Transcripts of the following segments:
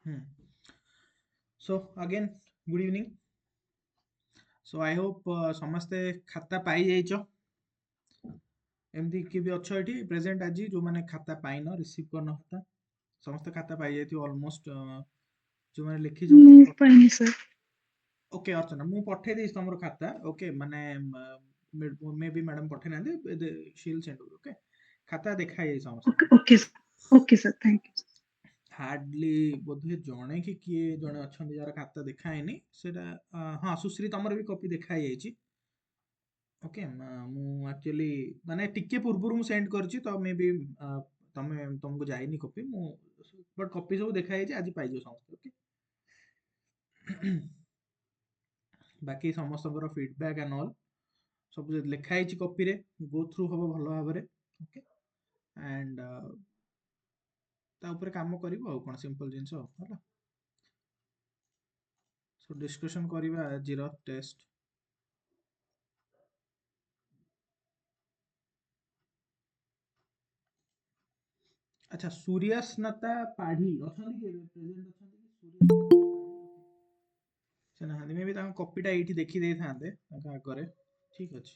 Hmm. So again, good evening. So I hope ସମସ୍ତେ ଖାତା ପାଇ ଯାଇଛ। ଏମିତି କି ବି ଅଛ ଏଠି ପ୍ରେଜେଣ୍ଟ ଆଜି ଯୋଉମାନେ ଖାତା ପାଇନ ରିସିଭ କରିନ ଖାତା ସମସ୍ତେ ଖାତା ପାଇ ଯାଇଥିବ ଅଲମୋଷ୍ଟ ଯୋଉମାନେ ଲେଖିଛ ମୁଁ ପାଇନି ସାର୍। ଓକେ ଅର୍ଚ୍ଚନା ମୁଁ ପଠେଇ ଦେଇଛି ତମର ଖାତା ଓକେ ମାନେ ମେ ବି ମ୍ୟାଡାମ ପଠେଇ ନାହାନ୍ତି she'll send you ଓକେ ଖାତା ଦେଖା ହେଇଯାଇଛି ସମସ୍ତଙ୍କୁ okay okay sir thank you. Hardly ବୋଧହୁଏ ଜଣେ କି କିଏ ଜଣେ ଅଛନ୍ତି ଯାହାର ଖାତା ଦେଖା ହେଇନି ସେଟା ହଁ ସୁଶ୍ରୀ ତମର ବି କପି ଦେଖା ହେଇଯାଇଛି ଓକେ ମୁଁ ଆକ୍ଚୁଆଲି ମାନେ ଟିକେ ପୂର୍ବରୁ ମୁଁ ସେଣ୍ଡ କରିଛି ତ ମେ ବି ତମକୁ ଯାଇନି କପି ମୁଁ ବଟ୍ କପି ସବୁ ଦେଖା ହେଇଛି ଆଜି ପାଇଯିବ ସମସ୍ତେ ଓକେ ବାକି ସମସ୍ତଙ୍କର ଫିଡବ୍ୟାକ୍ ଆଣ୍ଡ ଅଲ୍ ସବୁ ଲେଖା ହେଇଛି କପିରେ ଗୋ ଥ୍ରୁ ହବ ଭଲ ଭାବରେ ଓକେ ଆଣ୍ଡ ତା ଉପରେ କାମ କରିବ ଆଉ କଣ ସିମ୍ପଲ ଜିନିଷ ହେଲା ସୋ ଡିସ୍କସନ କରିବା ଆଜିର ଟେଷ୍ଟ ଆଚ୍ଛା ସୂର୍ୟସ୍ନତା ପାଢୀ ଅଛନ୍ତି କି ପ୍ରେଜେଣ୍ଟ ଅଛନ୍ତି କି ସୂର୍ୟସ୍ନତା ପାଢୀ ସେ ନାହାନ୍ତି ମେ ବି ତାଙ୍କ କପିଟା ଏଇଠି ଦେଖି ଦେଇଥାନ୍ତେ ତାଙ୍କ ଆଗରେ ଠିକ ଅଛି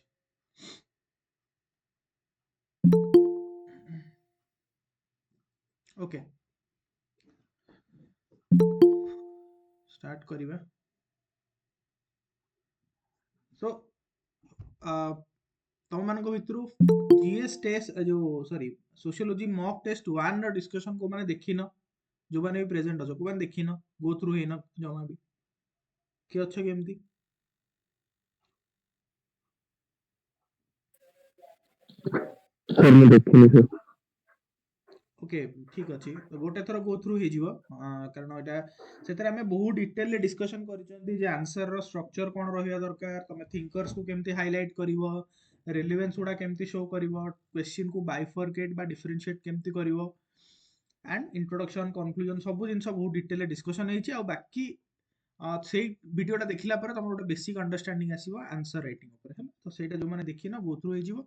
ଓକେ ଷ୍ଟାର୍ଟ କରିବା ସୋ ତମମାନଙ୍କ ଭିତରୁ ଜିଏସ୍ ଟେଷ୍ଟ ଯୋଉ ସରି ସୋସିଓଲୋଜି ମକ୍ ଟେଷ୍ଟ 1 ର ଡିସ୍କସନ କୋଉମାନେ ଦେଖିନ ଯୋଉମାନେ ବି ପ୍ରେଜେଣ୍ଟ ଅଛ କୋଉମାନେ ଦେଖିନ ଗୋ ଥ୍ରୁ ହେଇନ ଜମା ବି କିଏ ଅଛ କି ଏମିତି ସାର୍ ମୁଁ ଦେଖିନି ସାର୍। ଓକେ ଠିକ ଅଛି ତ ଗୋଟେ ଥର ଗୋ ଥ୍ରୁ ହେଇଯିବ କାରଣ ଏଇଟା ସେଥିରେ ଆମେ ବହୁତ ଡିଟେଲରେ ଡିସ୍କସନ କରିଛନ୍ତି ଯେ ଆନ୍ସର ର ଷ୍ଟ୍ରକ୍ଚର କଣ ରହିବା ଦରକାର ତମେ ଥିଙ୍କର୍ସ କୁ କେମିତି ହାଇଲାଇଟ କରିବ ରେଲିଭେନ୍ସ ଗୁଡା କେମିତି ଶୋ କରିବ କ୍ୱେଶ୍ଚିନ୍ କୁ ବାଇଫର୍କେଟ ବା ଡିଫରେନ୍ସିଏଟ କେମିତି କରିବ ଆଣ୍ଡ ଇଣ୍ଟ୍ରୋଡକ୍ସନ କନକ୍ଲୁଜନ ସବୁ ଜିନିଷ ବହୁତ ଡିଟେଲରେ ଡିସ୍କସନ ହେଇଛି ଆଉ ବାକି ସେଇ ଭିଡିଓଟା ଦେଖିଲା ପରେ ତମର ଗୋଟେ ବେସିକ ଅଣ୍ଡରଷ୍ଟାଣ୍ଡିଂ ଆସିବ ଆନ୍ସର ରାଇଟିଂ ଉପରେ ହେଲା ତ ସେଇଟା ଯୋଉମାନେ ଦେଖିନ ଗୋ ଥ୍ରୁ ହେଇଯିବ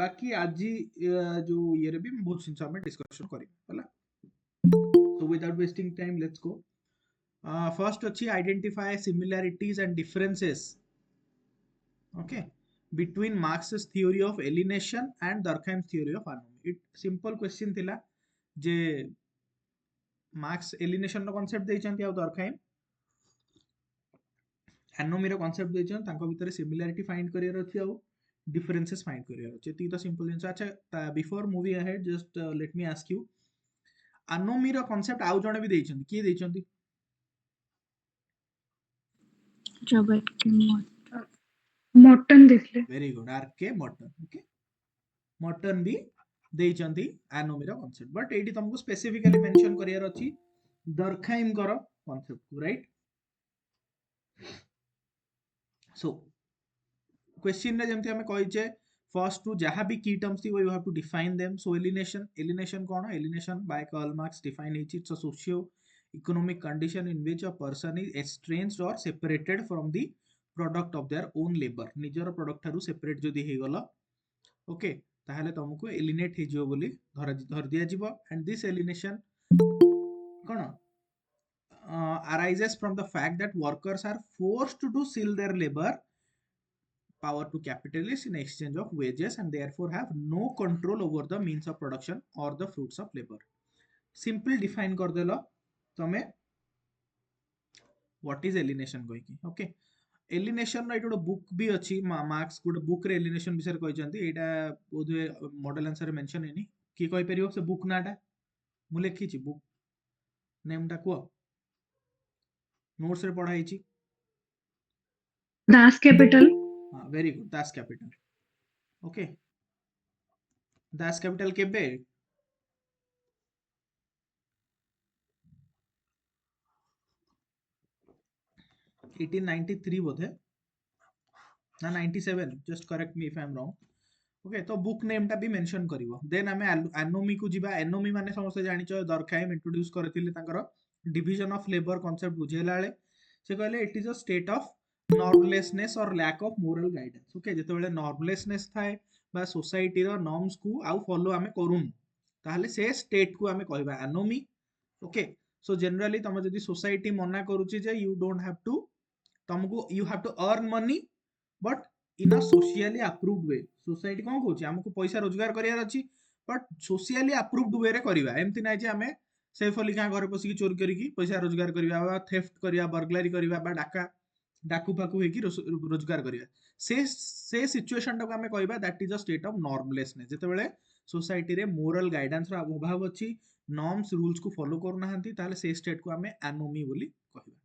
ବାକି ଆଜି ଯୋଉ ଇଏରେ ବି ବହୁତ ଜିନିଷ ଆମେ ଡିସ୍କସନ କରିବା ହେଲା so without wasting time let's go first ଅଛି identify similarities and differences okay between Marx's theory of alienation and Durkheim's theory of anomy it simple question thila je Marx alienation ର concept ଦେଇଛନ୍ତି ଆଉ Durkheim anomy ର concept ଦେଇଛନ୍ତି ତାଙ୍କ ଭିତରେ similarity find କରିବାର ଅଛି ଆଉ differences find କରିବାର ଅଛି ଏତିକି ତ simple ଜିନିଷ ଆଚ୍ଛା before moving ahead just let me ask you anomy ର concept ଆଉ ଜଣେ ବି ଦେଇଛନ୍ତି କିଏ ଦେଇଛନ୍ତି ମଟନ ଦେଇଥିଲେ। ଭେରି ଗୁଡ୍ ଆର୍ କେ ମଟନ ଓକେ ମଟନ ବି ଦେଇଛନ୍ତି ଆନୋମିର କନସେପ୍ଟ ବଟ୍ ଏଇଠି ତମକୁ ସ୍ପେସିଫିକାଲି ମେନସନ କରିବାର ଅଛି ଦରଖାଇମଙ୍କର କନସେପ୍ଟକୁ ରାଇଟ୍ ସୋ क्वेश्चन रे जेमति हमें कहिचे फर्स्ट टू जहां भी की टर्म्स थी we have to define them so alienation कोन alienation by Karl Marx define which it's a socio economic condition in which a person is estranged और separated from the product of their own labour निजर product थारु separate जदी हे गला okay ताहले तुमको एलिनेट हे जिवो बोली धर दिया जिवो and this alienation cone arises from the fact that workers are forced to sell their labor power to capitalists in exchange of wages and therefore have no control over the means of production or the fruits of labor. Simple define कर देलो तमे what is alienation कहि कि okay alienation रो एटा book भी अछि marks good book रे alienation विषय कहिसंती एटा बोधवे model answer रे मेंशन हेनी की कहि परियो से बुक नाटा मु लेखि छि बुक नेम टा को नोट्स रे पढा हिची दास कैपिटल। हां वेरी गुड दास कैपिटल ओके दास कैपिटल केबे 1893 बोधे ना 97 just correct me if I am wrong okay तो बुक नेम टा भी मेंशन करिवो देन हमें एनोमी को जिबा एनोमी माने समस्त जानिचो दरखाइम इंट्रोड्यूस करथिले तांकर डिवीजन ऑफ लेबर कांसेप्ट बुझेला बेले से कहले it is a state of normlessness और lack of moral guidance okay जेते बेले नॉर्मलेसनेस थाए बा सोसाइटी रो नॉर्म्स को आउ फॉलो हमें करूनु ताहले से स्टेट को हमें कहबा एनोमी ओके सो जनरली तुम जदि सोसाइटी मना करूची जे यू डोंट हैव टू तुमको you have to earn money but in a socially approved way society कौन कहूँ आमको पैसा रोजगार करार अच्छी बट सोशियली अप्रूव्ड वे रे करवा एमती ना जे आम सेफ अली क्या घर पशिकी चोरी करिकी पैसा रोजगार करवा थेफ्ट करवा बर्गलारी करवा डाका डाकू फाकू होगी रोजगार करवा से सिचुएशन टाको आम कहवा that is a state of normlessness जितेबाला सोसाइटी रे मोरल गाइडेंस अभाव अच्छी नॉर्म्स रूल्स को फॉलो करूना से स्टेट को आम एनोमी बोली कहवा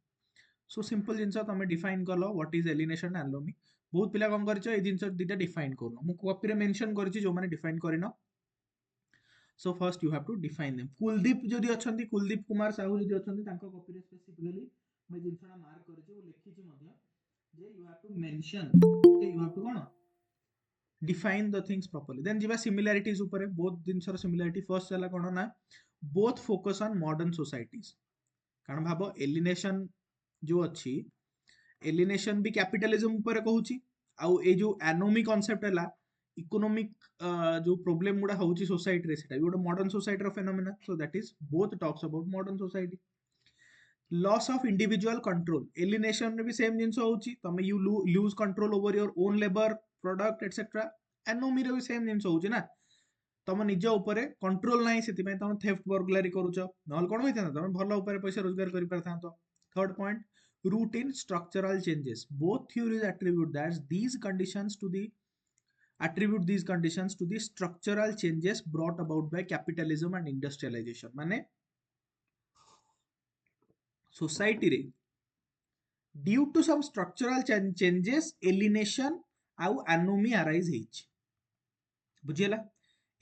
सो सिंपल जिनस तुम डिफाइन कल व्हाट इज एलिनेशन एनोमी बहुत पिला कौन कर जिन दुटा डिफाइन करन मु कॉपी रे मेंशन करछि जो माने डिफाइन करिन so first you have to define them Kuldeep जदि अछंती कुलदीप कुमार साहू जदि अछंती तांको कॉपी रे स्पेसिफिकली मैं जिनसना मार्क करछि वो लिखिछि मध्य जे you have to mention okay you have to कोन define the things properly then जिबा सिमिलरिटीज ऊपर बहुत जिनसर सिमिलरिटी फर्स्ट चला कोन ना both focus on modern societies कारण भाबो एलिनेशन जो अच्छी एलिनेशन भी कैपिटलिज्म ऊपर कहूची आउ ए जो एनोमी कांसेप्ट है इकोनॉमिक जो प्रॉब्लम गुडा होची सोसाइटी रे सेटा गोटे मॉडर्न सोसाइटी रो phenomena so that is both talks about modern society loss of individual control alienation रे भी सेम जिंस होची तमे you lose control over your own labour product etcetera anomie रे भी सेम जिंस होची ना तुम निज ऊपर कंट्रोल ना से तुम थेफ्ट बर्गलारी करुच ना कौन होता तुम भल उपर पैसा रोजगार कर पार third point root in structural changes both theories attribute that these conditions to the attribute these conditions to the structural changes brought about by capitalism and industrialization माने सोसाइटी रे due to some structural changes alienation आउ anomie arise हेछि बुझियला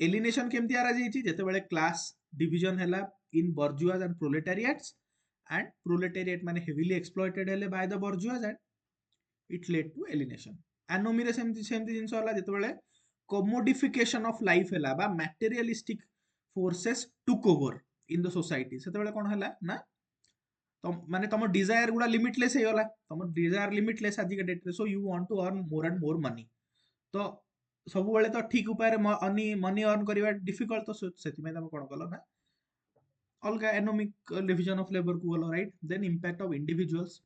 alienation केमती arise हेछि जेतेबेले class division हैला in bourgeois and proletariats and proletariat माने heavily exploited हेले by the bourgeois and it led to alienation anomy रे सेमती जिंस होला जेतेबेले commodification of life हैला बा materialistic forces took over in the society सेतेबेले कोन हैला ना तो माने तुम डिजायर गुडा लिमिटलेस हेगला तुम डिजायर लिमिटलेस आज के डेट रे so you want to earn more and more money तो सब बेले तो ठीक उपाय मनी अर्न करबा डिफिकल्ट तो सेति में तुम कोन कलो ना अलग एनोमिक डिविजन ऑफ लेबर को गलो right then impact of individuals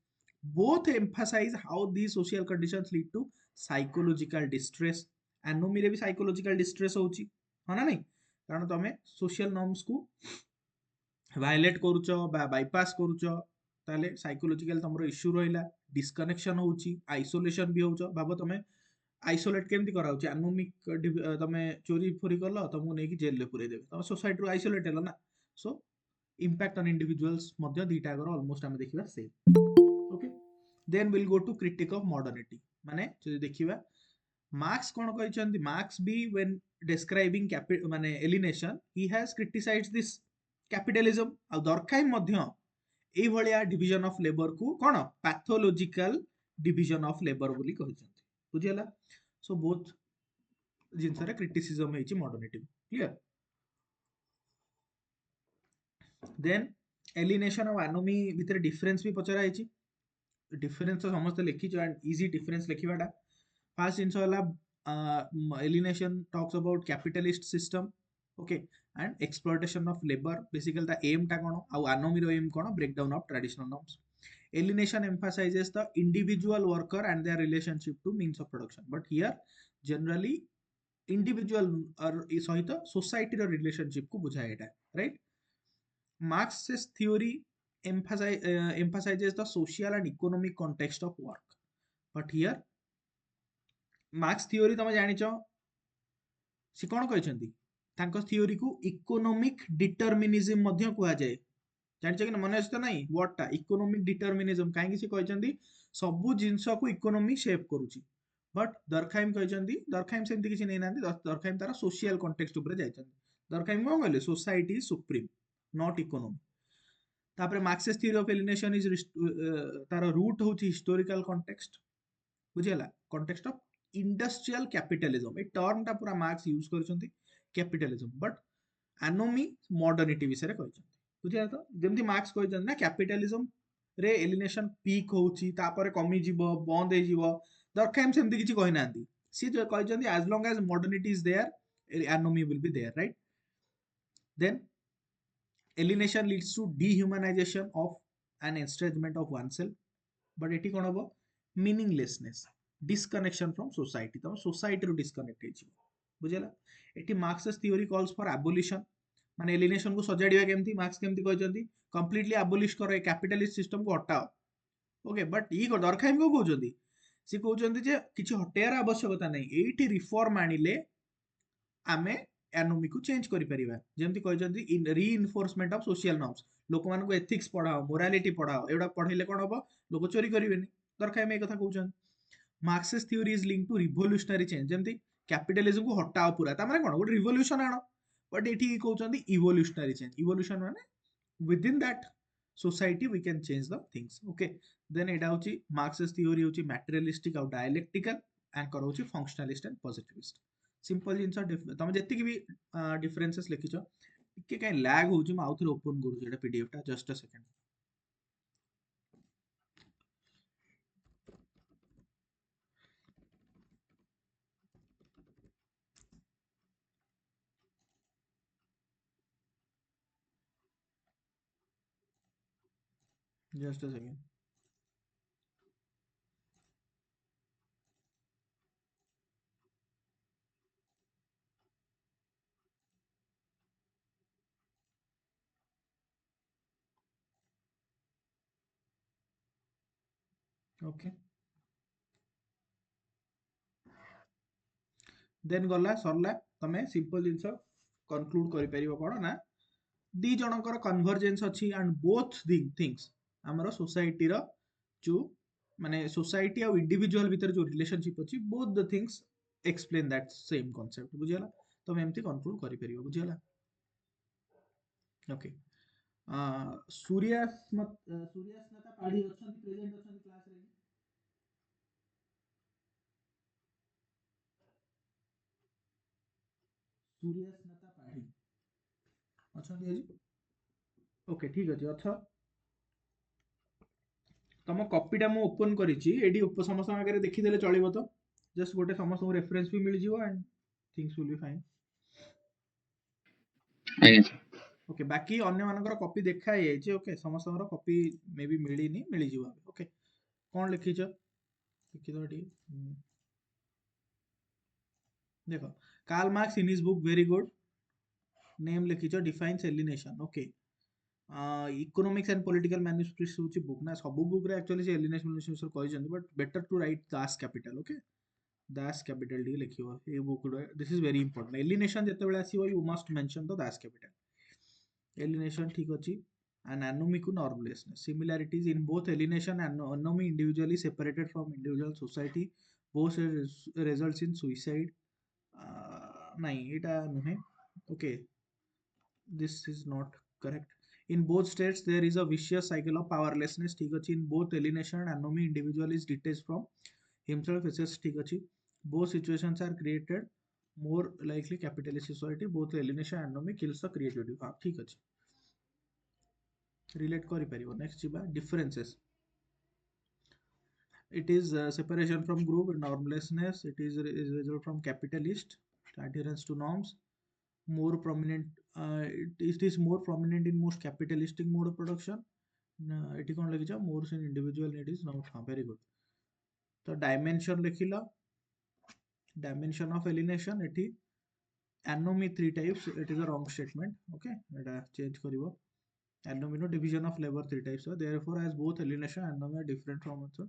both emphasize how these social conditions lead to psychological distress anomie रे भी साइकोलॉजिकल डिस्ट्रेस होची ह ना नहीं कारण तमे सोशल नॉर्म्स को वायलेट करूच बा बायपास करूच ताले साइकोलॉजिकल तमरो इश्यू रहिला डिस्कनेक्शन होची आइसोलेशन भी होच बाबा तमे आइसोलेट केमती कराउची एनोमिक तमे चोरी फोरी करलो तमको नेकी जेल ले पुरे देबे तमे सोसाइटी रो आइसोलेट हेलो ना सो impact on individuals मध्य दीटा अगर ऑलमोस्ट हम देखिबा same okay then will go to critique of modernity माने जदि देखिबा मार्क्स कोन कहिसंती मार्क्स बी व्हेन डिस्क्राइबिंग माने alienation he has criticised this capitalism आ दरखाइम मध्य एई भलिया डिवीजन ऑफ लेबर को कोन पैथोलॉजिकल डिवीजन ऑफ लेबर बोली कहिसंती बुझियला सो बोथ जिनसरे क्रिटिसिज्म हेची मॉडर्निटी क्लियर देन एलिनेशन और एनोमी भितर डिफरेंस भी पचरा है डिफरेंस तो समस्त लिखी एंड इजी डिफरेंस लिखवाटा फास्ट जिनस alienation talks about capitalist system okay and exploitation of labour basically the aim टा कोन आ एनोमी रो एम कोन break down of traditional norms alienation emphasizes the individual worker and their relationship to means of production but here generally individual सहित society रो relationship को बुझाए एटा right Marx's theory emphasizes the social and economic context of work. But here, Marx theory तमे जानिचो से कोन कहचंती तांको theory को economic determinism मध्य कुआ जाए जानिछ कि मन अछि त नाही वर्ड टा इकोनॉमिक डिटरमिनिज्म काहे कि से कहचंती सब जिंस को इकोनॉमी शेप करूची बट दरखाइम कहचंती दरखाइम सेमती किछि नै नांती दरखाइम तारा सोशल कॉन्टेक्स्ट ऊपर जाइछंती दरखाइम कोन कहले सोसाइटी सुप्रीम नॉट इकोनॉमी तापरे Marxist theory of alienation is तार रूट होची हिस्टोरिकल कॉन्टेक्स्ट बुझियला कॉन्टेक्स्ट ऑफ इंडस्ट्रियल कैपिटलिज्म ए टर्म ता पूरा मार्क्स यूज करछंती कैपिटलिज्म बट एनोमी मॉडर्निटी विषय रे कहछंती बुझियला तो जेमती मार्क्स कहछन ना कैपिटलिज्म रे एलिनेशन पीक होची तापरे कमी जीवो बंद हे जीवो दरखाइम सेमती किछि कहि नांती सी जो कहछंती as long as modernity is there anomie will be there right then alienation leads to dehumanization of an estrangement of oneself, but eighty कौन हम meaninglessness, disconnection from society, तम society रू disconnect ହେଇଯିବ बुझेला। एटी मार्क्स's theory calls for abolition, माने alienation को सजाड़िया केमती मार्क्स केमती कहते कंप्लीटली abolish करो ए कैपिटलिस्ट सिस्टम को हटाओ। ओके बट ई दरखाइम को कहते सी कहते जे किछि हटेयार आवश्यकता नहीं, एठी रिफॉर्म आनिले आमे एनोमी को चेंज करि परिबा। जेमती कहते इन रीइनफोर्समेंट ऑफ सोशल नॉर्म्स, लोक मान को एथिक्स पढ़ाओ, मोरालिटी पढ़ाओ, एडा पढ़ाइले कोन हबो लोक चोरी करिवेनी। दरखाइम ए कथा कहउछन। मार्क्स's theory is linked to revolutionary change, जेमती कैपिटलिज्म को हटाओ पूरा ता माने कोन गोटे रिवोल्यूशन आनो, बट एठी कहउछन इवोल्यूशनरी चेंज। इवोल्यूशन माने within that society we can change the things। okay then एटा होची मार्क्स's theory होची materialistic और dialectical, एंकर होची functionalist and positivist। सिंपल जिंस तमे जति भी डिफरेंसेस लिखिछो टिके काई लैग होची, म आउथरे ओपन करू जेटा पीडीएफ टा, just a second. Just a second. Okay then गला सरला, तमे सिंपल जिंस कंक्लूड करि परिबो कोन ना, दी जनकर कन्वर्जेंस अछि एंड बोथ दी थिंग्स हमर सोसाइटी रो जो माने सोसाइटी और इंडिविजुअल भीतर जो रिलेशनशिप अछि, both the things explain that same concept बुझियला। तो एमती कंक्लूड करि परिबो बुझियला। ओके सूर्यास्मता पाढ़ी अछंती प्रेजेंट अछंती क्लास रे? सूर्यास्मता पाढ़ी अछंती जी? ओके ठीक अछि अच्छा। तम कॉपीटा मु ओपन करिछि एडी समस्त आगे देखि देले चलिबो तो? जस्ट गोटे समस्त रेफरेंस भी मिल जिवो and things will be fine. ଆଜ୍ଞା ସାର୍। ओके बाकी अन्य मानकर कॉपी देखा जाइए। ओके समस्त कॉपी मे बी मिलनी मिल जिवो। ओके कौन लिखिछ लिखि दो टी देखो, Karl Marx in his book very good name लिखिछ defines alienation. Okay economics and political manuscripts होची बुक ना, सब बुक रे एक्चुअली से एलिनेशन विषय कहछन, but better to write Das Kapital. Okay Das Kapital डी लिखियो ए बुक रे, this is very important. Alienation जते बेला आसीबो you must mention the Das Kapital. Alienation ठीक अछि। एंड एनोमी को नॉर्मलेसनेस, similarities in both alienation and anomy individually separated from individual society, both results in suicide। नहीं एटा नुहे। Okay this is not correct। in both states there is a vicious cycle of powerlessness ठीक अछि। in both alienation and anomy individual is detached from himself faces ठीक अछि। both situations are created more likely capitalist society, both alienation and anomy kills the creativity। हाँ ठीक अछि, relate करि परिबो। Next जिबा differences. it is separation from group, normlessness, it is result from capitalist adherence to norms, more prominent it is more prominent in most capitalistic mode of production। एटी कोन लिखिछ more in individual need is not। हाँ very good। तो dimension लिखिला, dimension of alienation एटी anomie three types, it is a wrong statement. Okay एटा change करिवो। Anomy no division of labor three types, so therefore as both alienation and anomy are different from each other,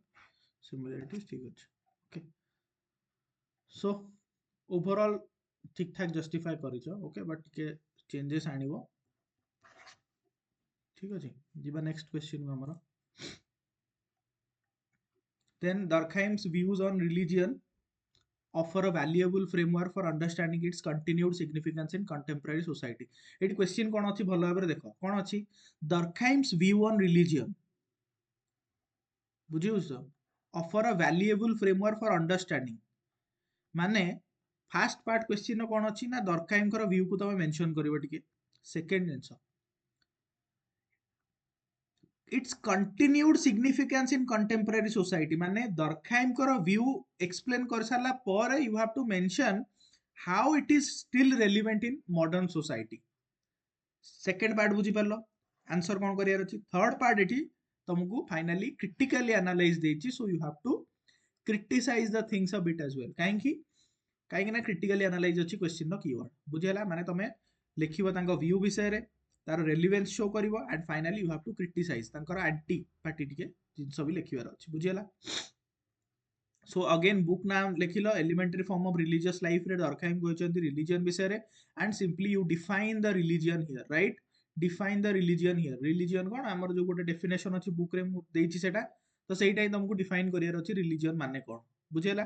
similarities ठीक अछि। okay so overall ठीक ठाक justify करिछ। Okay but के changes आनिबो ठीक अछि। जिबा नेक्स्ट क्वेश्चन में हमरा, then Durkheim's views on religion offer a valuable framework for understanding its continued significance in contemporary society। एटी क्वेश्चन कोन अछि भलो भाबरे देखो कोन अछि, Durkheim's view on religion बुझिउस offer a valuable framework for understanding माने फास्ट पार्ट क्वेश्चन कोन अछि ना, दरखाइम कर व्यू को तमे मेंशन करिवो टिके। सेकंड जिंस its continued significance in contemporary society, माने दरखाइम कर व्यू एक्सप्लेन कर साला पर you have to mention how it is still relevant in modern society. Second part बुझी पारलो आंसर कौन करियार अछि थर्ड पार्ट एठी तुमको फाइनली क्रिटिकली एनालाइज देछि so you have to criticise the things a bit as well कहीं ना critically analyse अछि क्वेश्चन नो कीवर्ड बुझिला माने तमे लिखिबो तांको व्यू विषय रे तार रेलेवेंस शो करिवो and finally you have to criticise तांकर एंटी पार्टी टिके जिंस भी लिखिबार अछि बुझिला सो अगेन बुक नाम लिखिलो elementary form of religious life रे दरखाइम कहउचंती रिलीजन विषय रे and simply you define the religion here right define the religion here religion कोन हमर जो गोटे डेफिनेशन अछि बुक रे मु देछि सेटा तो सेटा ही तुमको डिफाइन करियर अछि रिलीजन माने कोन बुझिला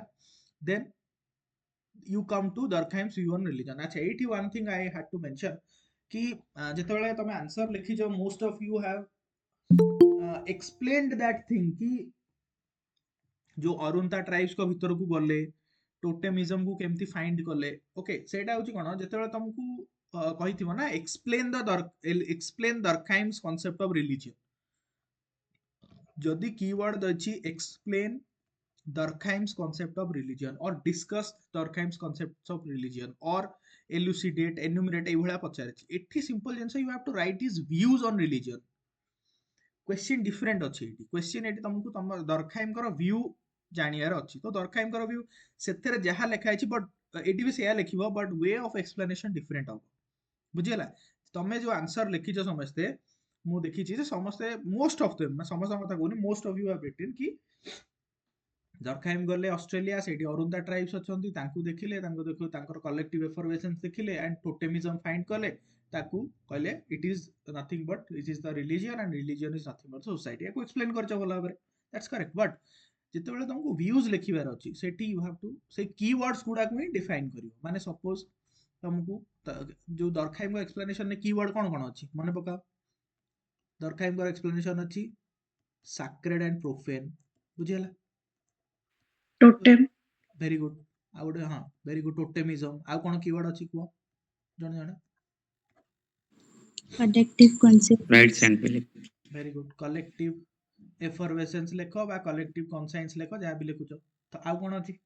then you come to Durkheim's view on religion अच्छा एठी one thing I had to mention कि जेतेबेले तमे आंसर लिखि जो most of you have explained that thing कि जो अरुंता ट्राइब्स को भीतर को गले टोटेमिज्म को केमती फाइंड कले ओके सेटा होची कोन जेतेबेले तुमको कहिथिबो ना explain Durkheim's concept of religion जदी कीवर्ड दछि explain Durkheim's concept of religion or discuss Durkheim's concepts of religion or elucidate, enumerate ଏଇଭଳିଆ ପଚାରିଛି ଏଠି simple ଜିନିଷ you have to write his views on religion question different ଅଛି ଏଠି question ଏଠି ତମକୁ ତମ Durkheimଙ୍କର view ଜାଣିବାର ଅଛି ତ Durkheimଙ୍କର view ସେଥିରେ ଯାହା ଲେଖା ହେଇଛି but ଏଠି ବି ସେୟା ଲେଖିବ but way of explanation different ହବ ବୁଝିହେଲା ତମେ ଯୋଉ ଆନ୍ସର ଲେଖିଛ ସମସ୍ତେ ମୁଁ ଦେଖିଛି ଯେ ସମସ୍ତେ most of them ସମସ୍ତଙ୍କ କଥା କହୁନି most of you have written କି Durkheim गले ऑस्ट्रेलिया सेठी अरुंदा ट्राइब्स अछंती तांकू देखिले तांको देखो तांकर कलेक्टिव एफर्वेशंस देखिले एंड टोटेमिज्म फाइंड कले ताकू कहले it is nothing but it is the religion and religion is nothing but society को एक्सप्लेन करछ भला भाबरे दैट्स करेक्ट बट जेतेबेले तुमको व्यूज लिखिबार अछि सेठी यू हैव टू से कीवर्ड्स गुडा को डिफाइन करियो माने सपोज तुमको जो Durkheim को एक्सप्लेनेशन ने कीवर्ड कोन कोन अछि माने पका Durkheim को एक्सप्लेनेशन अछि sacred and profane बुझियला टोटेम वेरी गुड आ गोटे हाँ वेरी गुड टोटेमिज्म आ कोन कीवर्ड अछि को जण जण collective rights consciousness, and belief. Very good collective effervescence लेखो बा कलेक्टिव कॉन्साइंस लेखो जहाँ भी लिखुछ तो आ कोन अछि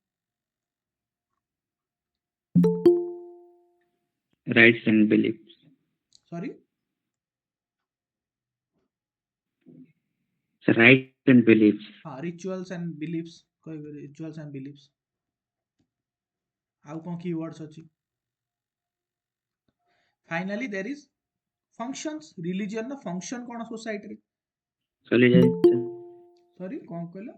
Rights and beliefs. Sorry So rights and beliefs. हाँ रिचुअल्स एंड बिलीफ्स कोई रिचुअल्स एंड बिलीफ्स आ कोन कीवर्ड्स अछि finally there is functions religion ना फंक्शन कोन सोसाइटी रे Solidarity. सॉरी कोन कहला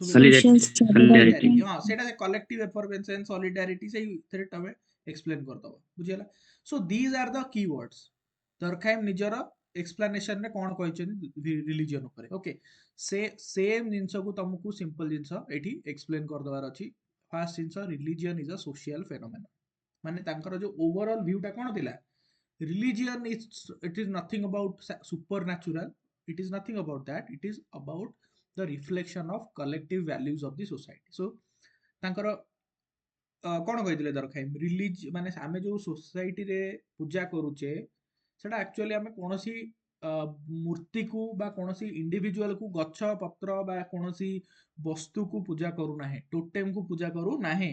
social Solidarity. solidarity solidarity, हाँ सेटा collective effervescence solidarity से थेरे तमे एक्सप्लेन कर दबो बुझियला so these are the keywords Durkheim निजर एक्सप्लेनेशन रे कोन कहिछन रिलीजन ऊपर ओके से सेम जिंस को तुमको सिंपल जिंस एठी एक्सप्लेन कर दबार अछि फर्स्ट जिंस religion is a social phenomenon माने तांकर जो ओवरऑल व्यूटा कोन दिला religion is it is nothing about supernatural it is nothing about that it is about the reflection of collective values of the society so ତାଙ୍କର କଣ କହିଥିଲେ Durkheim release ମାନେ ଆମେ ଯୋଉ सोसाइटी रे ପୂଜା କରୁଛେ ସେଟା ଆକ୍ଚୁଆଲି ଆମେ କୌଣସି ମୂର୍ତ୍ତିକୁ ବା କୌଣସି ଇଣ୍ଡିଭିଜୁଆଲକୁ ଗଛ ପତ୍ର ବା କୌଣସି ବସ୍ତୁକୁ ପୂଜା କରୁନାହିଁ ଟୋଟେମକୁ ପୂଜା କରୁନାହିଁ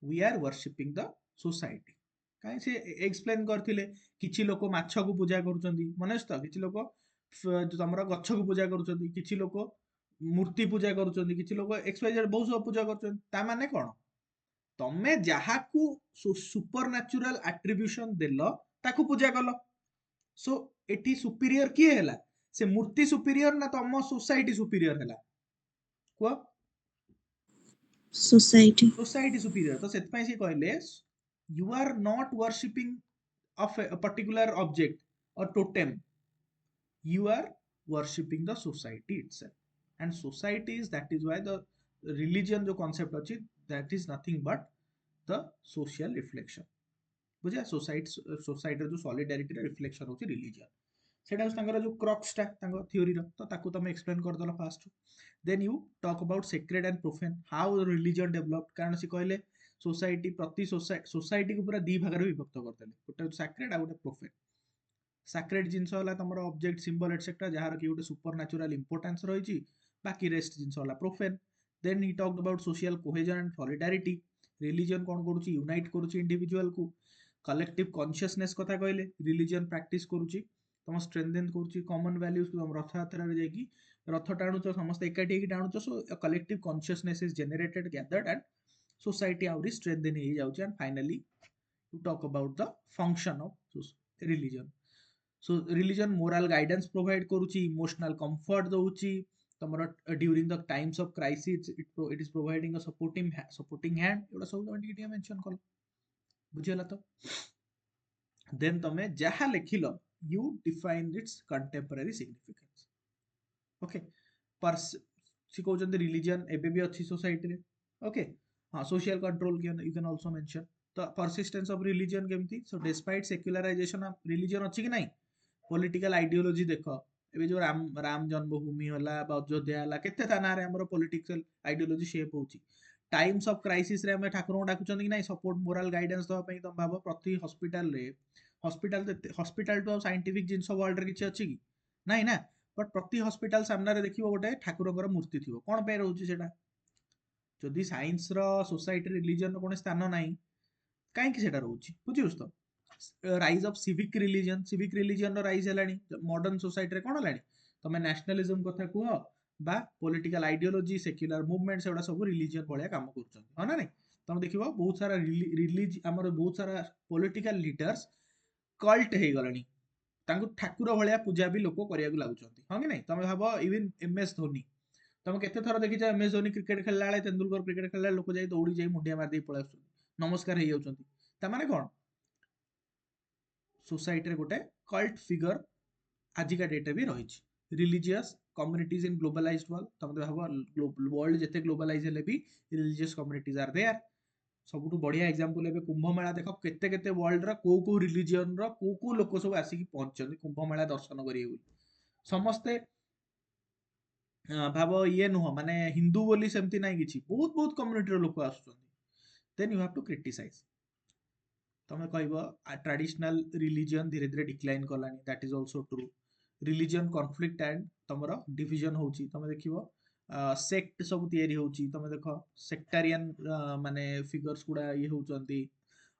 we are worshipping the society କାହିଁ ସେ ଏକ୍ସପ୍ଲେନ କରିଥିଲେ କିଛି ଲୋକ ମାଛକୁ ପୂଜା କରୁଛନ୍ତି ମନେ ଅଛି ତ କିଛି ଲୋକ ତମର ଗଛକୁ ପୂଜା କରୁଛନ୍ତି କିଛି ଲୋକ ମୂର୍ତ୍ତି ପୂଜା କରୁଛନ୍ତି କିଛି ଲୋକ ଏକ୍ସୱାଇଜେଡ୍ ବହୁତ ସବୁ ପୂଜା କରୁଛନ୍ତି ତା ମାନେ କଣ ତମେ ଯାହାକୁ ସୁପର ନ୍ୟାଚୁରାଲ ଆଟ୍ରିବ୍ୟୁସନ ଦେଲ ତାକୁ ପୂଜା କଲ ସୋ ଏଠି ସୁପିରିୟର କିଏ ହେଲା ସେ ମୂର୍ତ୍ତି ସୁପିରିୟର ନା ତମ सोसाइटी ସୁପିରିୟର ହେଲା କୁହ society, सोसाइटी सुपीरियर तो सेतପାଇଁ से कहले you are not worshipping of a particular object or totem you are worshipping the society itself and society is that is why the religion जो concept अछि that is nothing but the social reflection बुझा society जो solidarity रे reflection होची religion सेटा तांकर जो crux टा तांकर थ्योरी रो तो ताकू तमे एक्सप्लेन कर दलो first then you talk about sacred and profane how religion developed कारण से कहले सोसाइटी प्रति सोसाइटी को पूरा दी भाग रे विभक्त करदेले गोटे सैक्रेड आ गोटे प्रोफेन सैक्रेड जिंस होला तमरो ऑब्जेक्ट सिंबल एटसेट्रा जहार कि गोटे सुपर नेचुरल इंपोर्टेंस रहिची बाकी रेस्ट जिंस होला profane then he talked about social cohesion and solidarity religion कौन करुच्ची यूनाइट करुच्ची इंडिविजुअल को कलेक्टिव कॉन्शियसनेस कथा कहले रिलीजन प्रैक्टिस करुच्ची तुम स्ट्रेंथेन करुच्ची कॉमन वैल्यूज को तुम रथ यात्रा रे जाकी रथ टाणुच समस्त एकाठी होगी टाणुच so collective consciousness is generated gathered and society आउरी स्ट्रेंथेन हो जाउची and finally you talk about the function of religion so religion moral guidance provide करुच्ची इमोशनल कंफर्ट दउची तमरा during the times of crisis it is providing a supporting hand एटा सब तमे टिके मेंशन कर बुझियला तो देन तमे जहा लिखिलो you define its contemporary significance okay per se कहउछन रिलीजन एबे भी अच्छी सोसाइटी रे ओके हां social control you can also mention तो परसिस्टेंस ऑफ रिलीजन केमती so despite secularisation of religion अच्छी कि नहीं पॉलिटिकल आइडियोलॉजी देखो एबे जो राम जन्मभूमि होला बा अयोध्या होला केते था ना रे हमरो पॉलिटिकल आइडियोलॉजी शेप होची टाइम्स ऑफ क्राइसिस रे हम ठाकुर को डाकुचन कि नहीं सपोर्ट मोरल गाइडेंस दवा पई तुम भाबो प्रति हॉस्पिटल रे हॉस्पिटल तो साइंटिफिक जिंस वर्ल्ड रे किछि अछि कि नहीं ना बट प्रति हॉस्पिटल सामने रे देखिबो गोटे ठाकुरकर मूर्ति थिबो कोन पे रहउची सेटा जदि साइंस रो सोसाइटी रिलीजन रो कोन स्थान नाही काहे कि सेटा रहउची बुझिउस तो राइज ऑफ सिविक रिलीजन रो राइज हेलानी मॉडर्न सोसाइटी रे कोन हेलानी तमे नेशनलिज्म कथा कुह बा पॉलिटिकल आइडियोलॉजी सेक्युलर मूवमेंट सेडा सब रिलीजन भलिया काम करछन हा ना नहीं तुम देखिबो बहुत सारा रिलीज हमर बहुत सारा पॉलिटिकल लीडर्स कल्ट हे गलानी तांको ठाकुर भलिया पूजा भी लोक करिया लागुचंती हां कि नहीं तमे भाबो इवन एमएस धोनी तमे केते थरा देखि एमएस धोनी क्रिकेट खेलला बेले तेंदुलकर क्रिकेट खेलला लोक जाई दौड़ी जाई मुंडिया मार दे पळा नमस्कार हे जाउचंती ता माने कोन सोसाइटी रे गोटे कल्ट फिगर आजिका डेट भी रही religious communities in globalised world तुम भाव वर्ल्ड जिते ग्लोबलाइज हेले भी रिलीजियस कम्युनिटीज आर देयर सबुठु बढ़िया एग्जांपल एबे कुंभ मेला देख केते केते वर्ल्ड रा को रिलीजियन रा को लोक सब आसिकी पहुंचछन कुंभ मेला दर्शन करिए समस्ते भाव ये नुह माने हिंदू बोली सेमती नाही किछि बहुत बहुत कम्युनिटी रो लोक आसुछन then you have to criticise तमे कहबो ट्रेडिशनल रिलीजन धीरे धीरे डिक्लाइन करलानी that is also true religion conflict and तमरो डिवीजन होची तमे देखिबो सेक्ट सब तयारी होची तमे देखो सेक्टारियन माने फिगर्स गुडा ये होचंती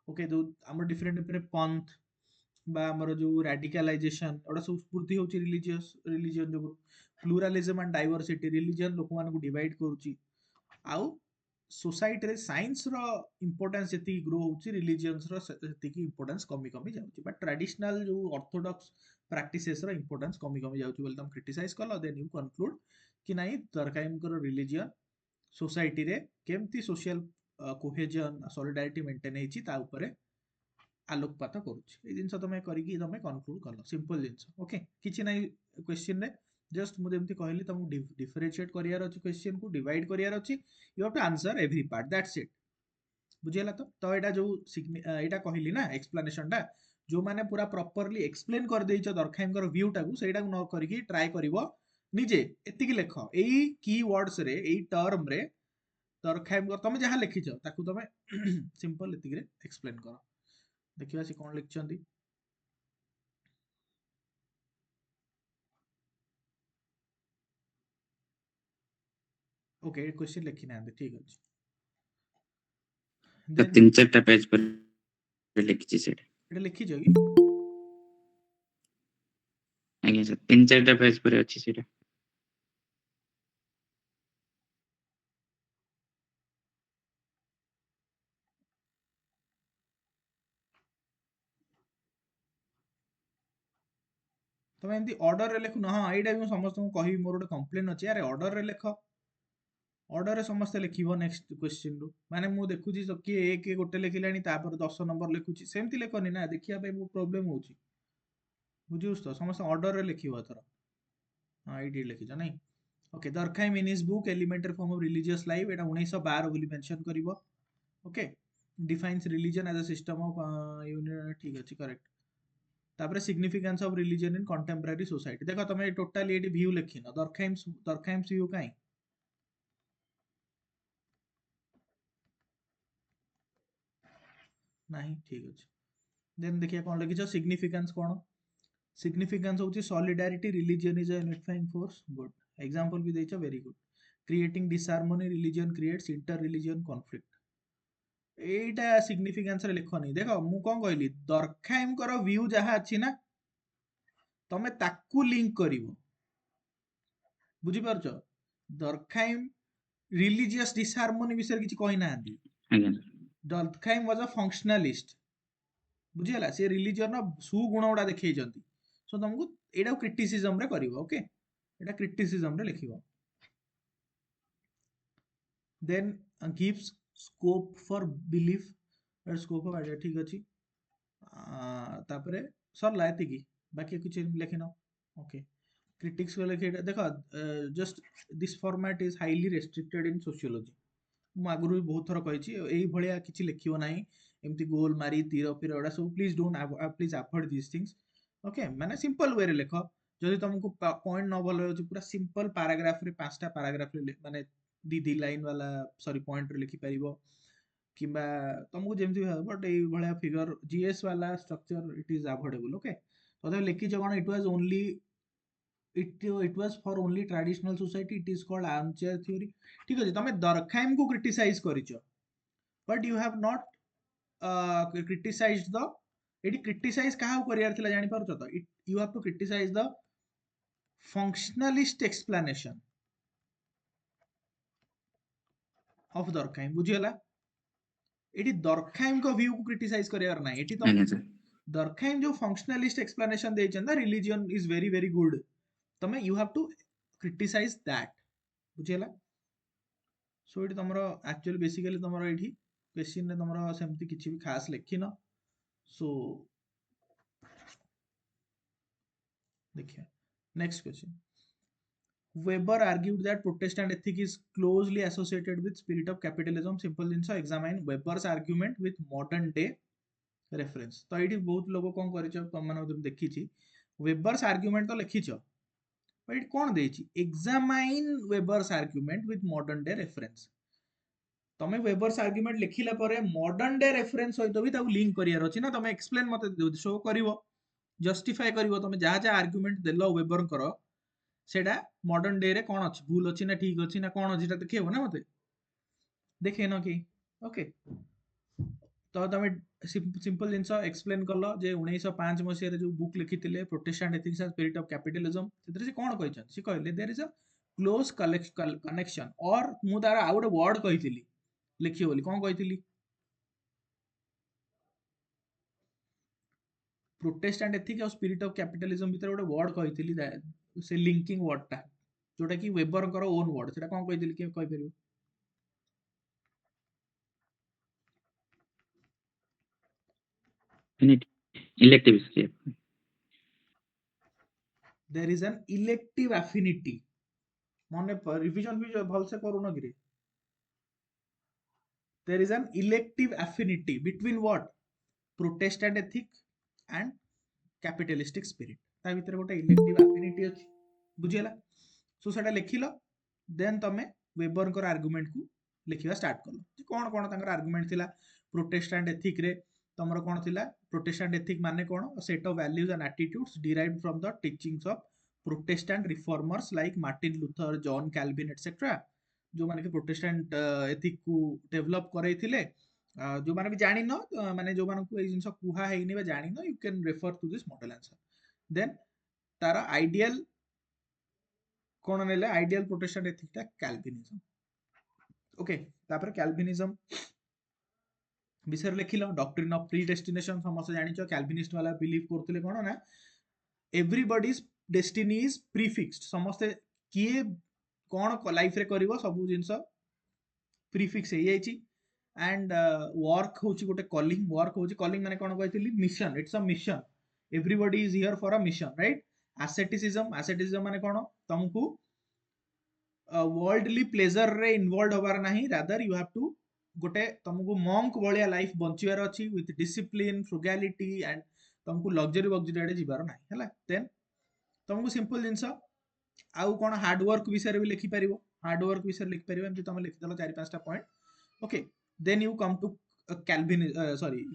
ओके दो हमर डिफरेंट डिफरेंट पंथ बा हमर जो रेडिकलाइजेशन ओडा सब स्फूर्ति होची रिलीजन जो प्लुरालिज्म एंड डाइवर्सिटी रिलीजन लोक मान को डिवाइड करूची आउ सोसाइटी रे साइंस रो इंपोर्टेंस जति ग्रो होची रिलीजियंस रो जति की इंपोर्टेंस कमी कमी जाउची बट ट्रेडिशनल जो ऑर्थोडॉक्स प्रैक्टिसेस रो इंपोर्टेंस कमी कमी जाउची बोल तुम क्रिटिसाइज करलो देन यू कंक्लूड कि नाही दरकाइम करो रिलीजियन सोसाइटी रे केमती सोशल कोहेजन सॉलिडारिटी मेंटेन हेची ता ऊपर आलोकपात करूची ए जिंस तमे करी कि तमे कंक्लूड करलो सिंपल जिंस ओके किछि नाही क्वेश्चन रे जस्ट मुझे एमती कहली तुमको डिफरेंशिएट करियार अछि क्वेश्चन को डिवाइड करियार अछि you have to answer every part that's it बुझियला तो एटा जो एटा कहली ना एक्सप्लेनेशन टा जो माने पूरा प्रॉपर्ली एक्सप्लेन कर देइछ दरखाइम कर व्यू टा को सेटा न करिकि ट्राई करिवो निजे एतिकी लेख एई कीवर्ड्स रे एई टर्म रे दरखाइम कर तमे जहा लिखिछ ताकू तमे सिंपल एतिकी रे एक्सप्लेन करो देखिबा से कोन लिखचंदी ओके क्वेश्चन लिखि ना ठीक अछि तो देन तीन चारटा पेज पर लिखिछि सेटा एटा लिखिछ कि आज्ञा सर तीन चारटा पेज पर अछि सेटा तमे एमती ऑर्डर रे लिखु न हां एटा भी समस्त को कहि मोर गोटे कंप्लेन अछि अरे ऑर्डर रे लिख ऑर्डर रे समस्त लिखिबो नेक्स्ट क्वेश्चन रु माने मु देखुची सब कि एक गोटे लिखिलानी तापर 10 नंबर लिखुची सेमती लेखनी ना देखिया पे बहुत प्रॉब्लम होची बुझिउस तो समस्त ऑर्डर रे लिखिबो एथर हां एडी लिखिछ नै okay Durkheim in his book elementary form of religious life एटा 1912 बोली मेंशन करिवो okay defines religion as a system of union ठीक अछि करेक्ट तापर significance of religion in contemporary society देखो तमे टोटली एडी व्यू लिखिन दरखाइम व्यू काई नहीं ठीक अछि देन देखिए कोन लिखिछ सिग्निफिकेंस कोन सिग्निफिकेंस होची solidarity religion is a unifying force good example भी देइछ very good creating disharmony religion creates inter religion conflict एटा सिग्निफिकेंस रे लिखनी देख मु कौन कहली दरखाइम कर व्यू जहाँ अच्छी ना तमे ताकू लिंक करिवो बुझी पारछ दरखाइम रिलीजियस डिसहार्मोनी विषय किछि कहि नांदी ଆଜ୍ଞା दरखाइम वाज अ फंक्शनलिस्ट बुझीगला से रिलीजन सुगुण गुड़ा देखई सो तुमको एटा क्रिटिसिज्म रे करिवो ओके एटा क्रिटिसिज्म रे लिखिवो then gives scope for belief scope of idea ठीक अछि तापरे सरला एतिकी बाकी कुछ लिखिन ओके क्रिटिक्स को लिखे देखो just this format is highly restricted in sociology मु आगुरु भी बहुत थर कहिछि एई भलिया किछि लिखियो नाही एमती गोल मारी तीर फिर एडा सब please don't please avoid this things okay माने सिंपल वे रे लिखो जदि तुमको पॉइंट न भलो होछि पूरा सिंपल पैराग्राफ रे पांचटा पैराग्राफ रे माने दी लाइन वाला सॉरी पॉइंट रे लिखि परिबो किंबा तुमको जेमती बट एई भलिया फिगर जीएस वाला structure it is avoidable okay तो लिखि जगण it was only it was for only traditional society it is called armchair theory ठीक अछि तमे दरखाइम को क्रिटिसाइज करिचो but you have not criticized the एटी क्रिटिसाइज काहा करियार थिला जानि पारछो त you have to criticize the functionalist explanation of Durkheim बुझियला एटी दरखाइम को व्यू को क्रिटिसाइज करियार नै एटी ଆଜ୍ଞା तुम ସାର୍ दरखाइम जो फंक्शनलिस्ट एक्सप्लेनेशन देइछन the religion is very very good तमे you have to criticise that बुझियला सो ये तुम एक्चुअली बेसिकली तुम ये क्वेश्चन ने तुम सेमती किसी भी खास लिखिन सो देखिए next question Weber argued that Protestant ethic is closely associated with spirit of capitalism. Simple जिनसा examine Weber's argument with modern day reference. तो ये बहुत लोग कौन करिछ तुम माने देखि छी Weber's argument तो लिखिछ बट कौन देछि examine Weber's argument with modern day reference. तमे वेबर्स आर्गुमेंट लिखिला परे मॉडर्न डे रेफरेंस सहित भी ताऊ लिंक करियार अछि ना तमे एक्सप्लेन मते शो करिवो जस्टिफाई करिवो तमे जहा जहा आर्गुमेंट देलो वेबर करो सेटा मॉडर्न डे रे कोन अछि भूल अछि ना ठीक अछि ना कोन अछि देखियो ना मते देखेन कि ओके तो तमे सिंपल जिंस एक्सप्लेन करलो जे 1905 मसिया रे जो बुक लिखितिले Protestant ethics and spirit of capitalism सेतरे से कोन कहिछन से कहले there is a close connection और मु तार आ गोटे वर्ड कहितिली लिखियो बोली कौन कहितिली प्रोटेस्टेंट एथिक और स्पिरिट ऑफ कैपिटलिज्म भीतर गोटे वर्ड कहितिली से लिंकिंग वर्ड टा जोटा कि वेबर कर ओन वर्ड सेटा कौन कहितिली के कहि परियो elective there is an elective affinity माने रिवीजन भी भल से करूनो कि there is an elective affinity between what protestant ethic and capitalistic spirit ता भीतर गोटे इलेक्टिव एफिनिटी अछि बुझियला सो सेटा लिखिलो देन तमे वेबर कर आर्गुमेंट को लिखिबा स्टार्ट कलो जे कोन कोन तांकर आर्गुमेंट थिला प्रोटेस्टेंट एथिक रे तमर कोन थिला प्रोटेस्टेंट एथिक माने कोन set of values and attitudes derived from the teachings of Protestant reformers like Martin Luther John Calvin etcetera जो माने कि प्रोटेस्टेंट एथिक को डेवलप करैथिले जो माने भी जानि न माने जो माने को ए जिंस कुहा हेइनी बा जानि न you can refer to this model answer then तार आइडियल कौन नेले आइडियल प्रोटेस्टेंट एथिक टा कैल्विनिज्म ओके तापर कैल्विनिज्म विषय लिखिलो डॉक्ट्रिन ऑफ प्रीडेस्टिनेशन समस्त जानिचो कैल्विनिस्ट वाला बिलीव करथिले कोन ना एवरीबॉडीज डेस्टिनी इज प्रीफिक्स्ड समस्त किए कोन लाइफ रे करिवो सब जिंस प्रीफिक्स हे जाइची एंड वर्क होची गोटे कॉलिंग वर्क होची कॉलिंग माने कोन कहथिली mission it's a mission everybody is here for a mission right asceticism माने कोन तुमको वर्ल्डली प्लेजर रे इन्वॉल्व होबार नाही रादर यू हैव टू गोटे तुमको मंक भलिया लाइफ बंचिवार अछि विथ डिसिप्लिन फ्रुगैलिटी एंड तुमको लग्जरी आडे जिबार नाही हला देन तुमको सिंपल जिंस आउ कोन हार्ड वर्क विषय भी लिखि परिबो हार्ड वर्क विषय लिखि परिबो एमति तुम लिखि दलो 4-5टा point okay then you come to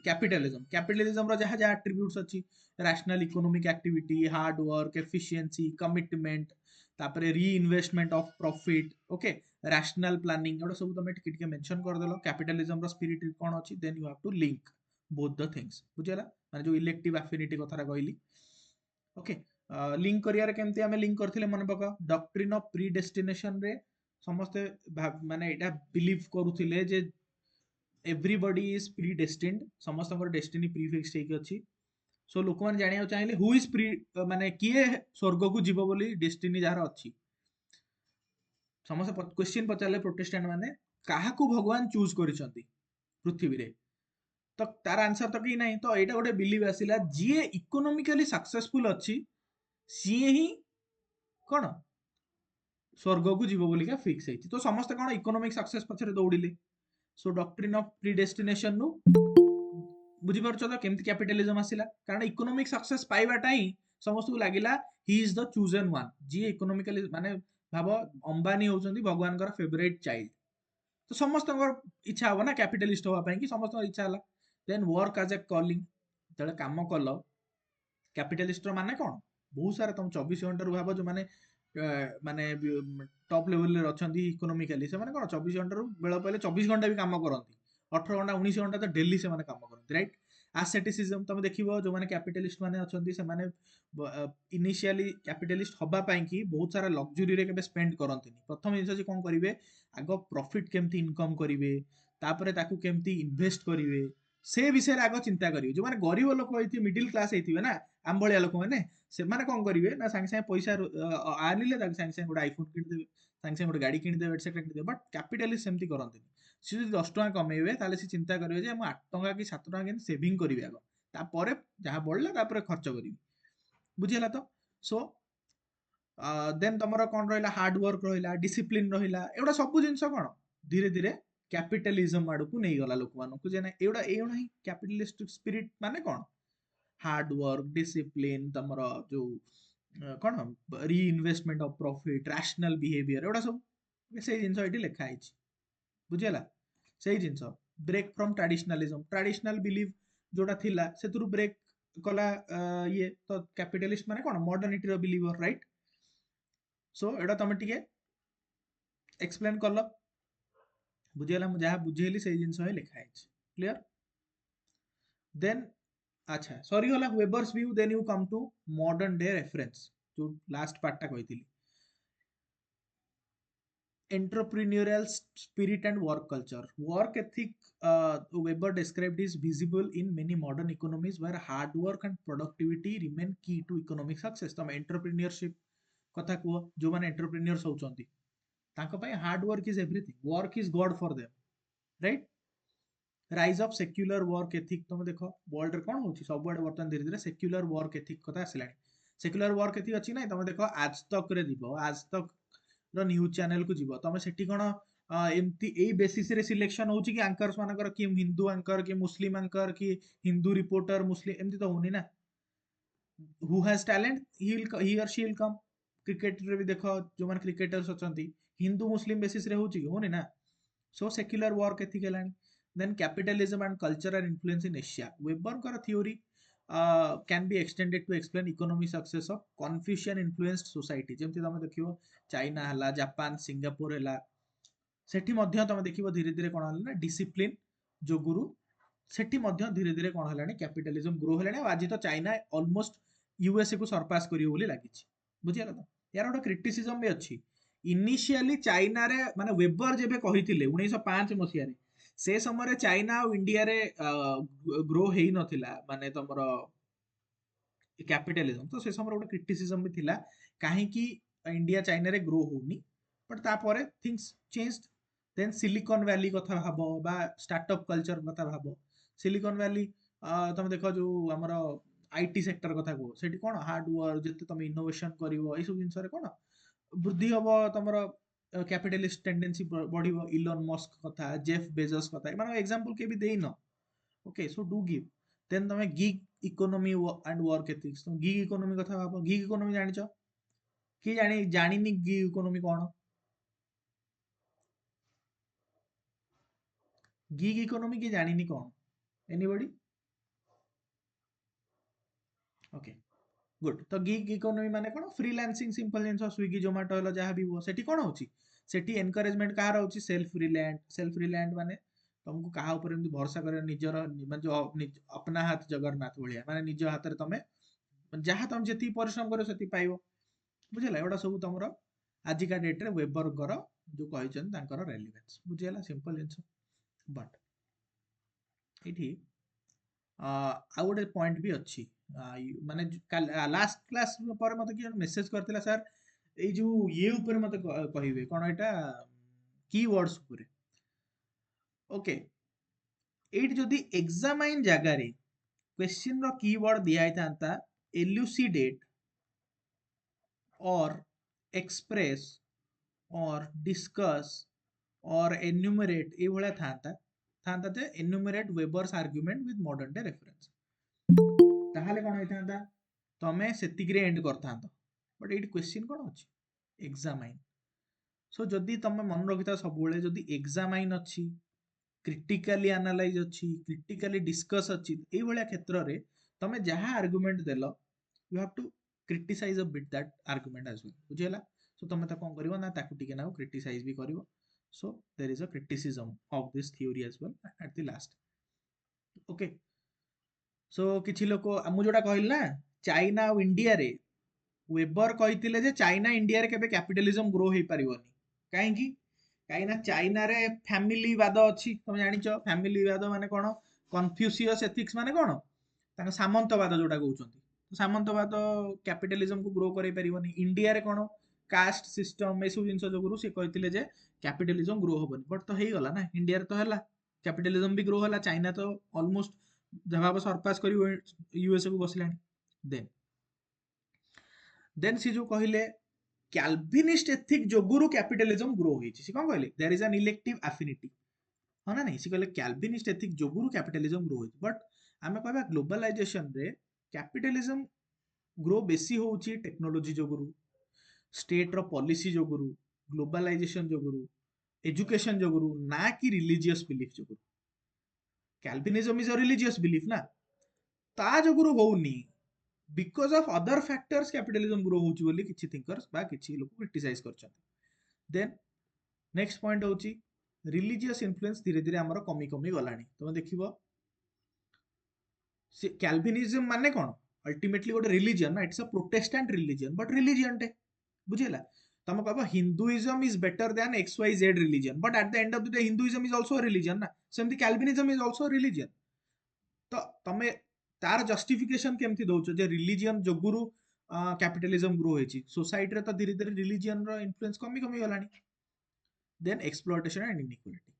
capitalism रो जहा जहा एट्रिब्यूट्स अछि rational economic activity hard work efficiency commitment तापरे reinvestment of profit okay rational planning एटा सब तुम टिके टिके मेंशन कर देलो कैपिटलिज्म रो स्पिरिट कोन अछि then you have to link both the things बुझिला माने जो इलेक्टिव एफिनिटी कथारा कहली ओके लिंक करियारे केमती आमे लिंक करथिले मन पका डॉक्ट्रिन ऑफ प्रीडेस्टिनेशन रे समस्ते माने एटा बिलीव करूथिले जे एवरीबॉडी इज प्रीडेस्टिन्ड समस्त डेस्टिनी प्रीफिक्स हेकी अछि सो लोक मैंने जानिया चाहिए हु इज प्री माने किए स्वर्ग को जीव बोली डेस्टिनी जार अच्छी समस्त क्वेश्चन पचारे प्रोटेस्टेंट माने काहाकू भगवान चूज करिसंती पृथ्वी रे तो तार आंसर तो कि नहीं तो एटा गोटे बिलीव आसिला जी इकोनॉमिकली सक्सेसफुल अच्छी सी ही कौन स्वर्ग को जीव बोलिका फिक्स है तो समस्त कौन इकोनॉमिक सक्सेस पछरे दौड़िले सो डॉक्ट्रिन ऑफ प्रीडेस्टिनेशन नु बुझिपार तो केमती कैपिटलिज्म आसिला कारण इकोनॉमिक सक्सेस पाइबाटा ही समस्त को लागिला he is the chosen one जी इकोनॉमिकली माने भाव अंबानी होउछंती भगवान का फेवरेट चाइल्ड तो समस्त इच्छा हबो ना कैपिटलिस्ट होवा पई कि समस्त इच्छा हला then work as a calling तले काम कल कैपिटलिस्ट माने कौन बहुत सारा तुम 24 घंटा भाव जो माने माने टॉप लेवल रे अछंती इकोनॉमिकली से माने कौन 24 घंटा बेल पहले 24 घंटा भी काम करती 18 घंटा 19 घंटा तो डेली से माने काम करती राइट आसेटिसिज्म तुम देखिबो जो माने कैपिटलिस्ट माने अछंती से माने इनिशियली कैपिटलिस्ट हबा पई कि बहुत सारा लग्जरी रे केबे स्पेंड करंतीनी प्रथम जिंस जे कोन करिवे आगो प्रॉफिट केमती इनकम करिवे तापरे ताकू केमती इन्वेस्ट करिवे से विषय आग चिंता करिवे जो माने गरीब लोक होइथि मिडिल क्लास हेइथिबे ना आम भलिया लोक माने से माने कोन करिवे ना संगे संगे पैसा आनिले ताक संगे संगे गोटे आईफोन किन देबे संगे संगे गोटे गाड़ी किन देबे एटसेट्रा किन देबे बट कैपिटलिस्ट सेमती करंतीनी सी जदि 10 टका कमेइबे ताले सी चिंता करिवे जे हम 8 टका कि 7 टका केन सेविंग करिवे आगो तापरे जहाँ बढ़ला तापरे खर्च करिवे बुझिला तो सो देन तमर कौन रहा हार्ड वर्क रहा डिसिप्लिन रहा एगुड़ा सब जिन कौन धीरे धीरे कैपिटलिज्म आड़ को नहीं गला लोक मानक एगुड़ा ही कैपिटलिस्टिक स्पिरिट माने कौन हार्ड वर्क डिसिप्लिन तमर जो कौन reinvestment of profit rational behaviour एगुड़ा सब से जिन लिखा है बुझेगा से जिन ब्रेक फ्रॉम ट्रेडिशनल बिलीव जोटा थिला से ब्रेक कला ये तो कैपिटलिस्ट माने कौन मॉडर्निटी रो बिलीवर राइट सो एटा तुम टिके एक्सप्लेन कर बुझेला मु जहाँ बुझेली से जिनस ही लिखा है क्लियर देन अच्छा सॉरी होला Weber's view then you come to modern day reference जो लास्ट पार्टटा कहितली entrepreneurial spirit and work culture work ethic Weber described is visible in many modern economies where hard work and productivity remain key to economic success तुम entrepreneurship कथा कुह जो माने entrepreneurs होउचंती तांको पय hard work is everything work is God for them right rise of secular work ethic तुम देखो world रे कोन होची सब बडे बर्तन धीरे धीरे सेक्युलर वर्क एथिक कथा आसिलानी सेक्युलर वर्क एथिक अछि नै तुम देखो आज तक रे दिबो आज तक रो न्यूज चैनल को जीव तुम सेठी कोन एमती ए बेसिस रे सिलेक्शन होची कि एंकर्स मानकर कि हिंदू एंकर कि मुस्लिम एंकर कि हिंदू रिपोर्टर मुस्लिम एमती तो होनी ना हु हैज टैलेंट ही और शी विल कम क्रिकेट रे भी देखो जो माने क्रिकेटर्स अछंती हिंदू मुस्लिम बेसिस रे होची कि होनी ना सो सेक्युलर वर्क एथिक हेलानी then capitalism and cultural influence in Asia Weber कर theory can be extended to explain economic success of Confucian influenced society जेमती तुम देखियो चाइना हला जापान सिंगापुर हला सेठी मध्य तुम देखियो धीरे धीरे कोन हला ना डिसिप्लिन जो गुरु सेठी मध्य धीरे धीरे कोन हलानी कैपिटलिज्म ग्रो हलानी आज तो चाइना ऑलमोस्ट यूएसए को सरपास करियो बोली लागिछि बुझियला तो यार गोटे क्रिटिसिज्म भी अछि इनिशियली चाइना रे माने वेबर जेबे कहिथिले 1905 मसिया रे से समय चाइना और इंडिया रे ग्रो हेई नथिला माने तमरो कैपिटलिज्म तो से समय गोटे क्रिटिसिज्म भी थिला काहे कि इंडिया चाइना रे ग्रो होनी बट तापरे things changed then Silicon Valley कथा भाबो बा स्टार्टअप कल्चर कथा भाबो सिलिकॉन वैली तुम देखो जो हमरो आईटी सेक्टर कथा को सेठी कोन हार्ड वर्क जते तुम इनोवेशन करिवो ए सब जिंस रे कोन वृद्धि हबो तमरो कैपिटलिस्ट टेंडेंसी बढ़िबो इलोन मस्क कथा जेफ बेजोस कथा माने एग्जांपल के भी देइनो okay so do give then तमे gig economy and work ethics तुम गिग इकोनॉमी कथा भाबो गिग इकोनॉमी जानिचो कि जानिनी गिग इकोनॉमी कोन गिग इकोनॉमी की जानिनी कोन एनीबॉडी ओके गुड तो गिग इकोनॉमी माने कोन फ्रीलांसिंग सिंपल जिंस स्विगी जोमेटो हला जहा भी हो सेठी कोन होची सेठी एनकरेजमेंट कहार होची सेल्फ रिलायंट माने तुमको कहा ऊपर एमती भरोसा करे निजर माने जो अपना हाथ जगन्नाथ भलिया माने निज हाथ रे तमे जहाँ तुम जेती परिश्रम करो सेती पाइबो बुझला एटा सब तमरो आजिका डेट रे वेबर कर जो कहिचन तांकर रेलेवेंस बुझला सिंपल आंसर बट एठी आ गोटे पॉइंट भी अच्छी माने लास्ट क्लास पर मते कि मेसेज करथिला सर ए जो ये ऊपर मते कहिबे कोन एटा कीवर्ड्स ऊपर ओके एट जदि एग्जामाइन जगह रे क्वेश्चन रो कीवर्ड दिया थांता एल्यूसिडेट और एक्सप्रेस और डिस्कस और एन्यूमरेट ए भला थांता ते enumerate Weber's argument with modern day reference ताहाले कोन होइथांता तमे सेतिक रे एंड करथांतो बट एट क्वेश्चन कोन अछि एग्जामाइन सो जदि तमे मन रखिता सब बेले जदि एग्जामाइन अछि क्रिटिकली एनालाइज अछि क्रिटिकली डिस्कस अछि ए भला क्षेत्र रे तमे जहा आर्गुमेंट देलो you have to criticize a bit that argument as well बुझेला सो तमे ता कोन करबो ना ताकू टिके ना क्रिटिसाइज भी करबो so there is a criticism of this theory as well at the last okay so किछि लोक मु जोटा कहली ना चाइना और इंडिया रे वेबर कहितिले जे चाइना इंडिया रे केबे कैपिटलिज्म ग्रो हेई परिबोनी काहेकि काहेना चाइना रे फैमिलीवाद अछि तुम जानिଛ फैमिलीवाद माने कोन कन्फ्यूशियस एथिक्स माने कोन तांका सामंतवाद जोटा कहउछंती सामंतवाद कैपिटलिज्म को ग्रो करै परिबोनी इंडिया रे कोन कास्ट सिस्टम ए सब जिंस जोगुरु से कहितिले जे कैपिटलिज्म ग्रो होबनी बट तो हेई गला ना इंडिया रे तो हला कैपिटलिज्म भी ग्रो होला चाइना तो ऑलमोस्ट जवाब सरपास करी यूएसए को बसलानी देन देन सी जो कहले कैल्विनिस्ट एथिक जोगुरु कैपिटलिज्म ग्रो होईची सी कोन कहले there is an elective affinity हा ना नहीं सी कहले कैल्विनिस्ट एथिक जोगुरु कैपिटलिज्म ग्रो होईची बट आमे कहबा ग्लोबलाइजेशन रे कैपिटलिज्म ग्रो बेसी होउची टेक्नोलॉजी जोगुरु स्टेट रो पॉलिसी जोगुरु ग्लोबलाइजेशन जोगुरु एजुकेशन जोगुरु ना कि रिलीजियस बिलीफ जोगुरु Calvinism is a religious belief ना ता जोगुरु होउनी because of other factors capitalism grow होउची बोली किछि थिंकर्स बा किछि लोक क्रिटिसाइज करछन देन नेक्स्ट पॉइंट होउची रिलीजियस इन्फ्लुएंस धीरे धीरे हमर कमी कमी गलानी तुम देखिबो से कैल्विनिज्म माने कोन अल्टीमेटली गोटे रिलीजन ना it's a protestant religion but religion टे बुझिला तुम कहबो Hinduism is better than X Y Z religion but at the end of the day Hinduism is also a religion ना सेमती Calvinism is also a religion तो तमे तार justification केमती दउछ जे रिलीजन जोगुरु कैपिटलिज्म ग्रो होईची सोसाइटी रे तो धीरे धीरे रिलीजन रो इन्फ्लुएंस कमी कमी गलानी देन एक्सप्लॉयटेशन एंड इनइक्वालिटी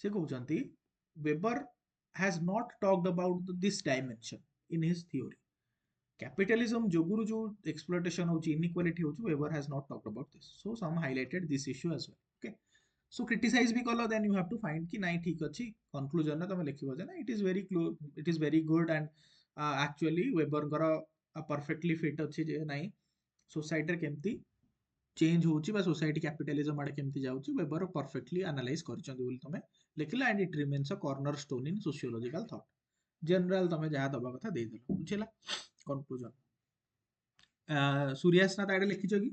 से कहउचंती Weber has not talked about this dimension in his theory capitalism जोगुरु जो exploitation होची inequality होची Weber has not talked about this so some highlighted this issue as well okay so criticise भी कलो then you have to find कि नहीं ठीक अछि कंक्लूजन ना तुम लिखिबो जे ना it is very good and actually weber कर परफेक्टली फिट अछि जे नहीं सोसाइटी केमती चेंज होची बा सोसाइटी कैपिटलिज्म आडे केमती जाउची वेबर परफेक्टली एनालाइज करचंदी बोली तमे लिखला and it remains a corner stone in sociological thought general तमे जहा दबा कथा दे देलो बुझिला कंक्लूजन सूर्यास ना ताडे लिखिछ कि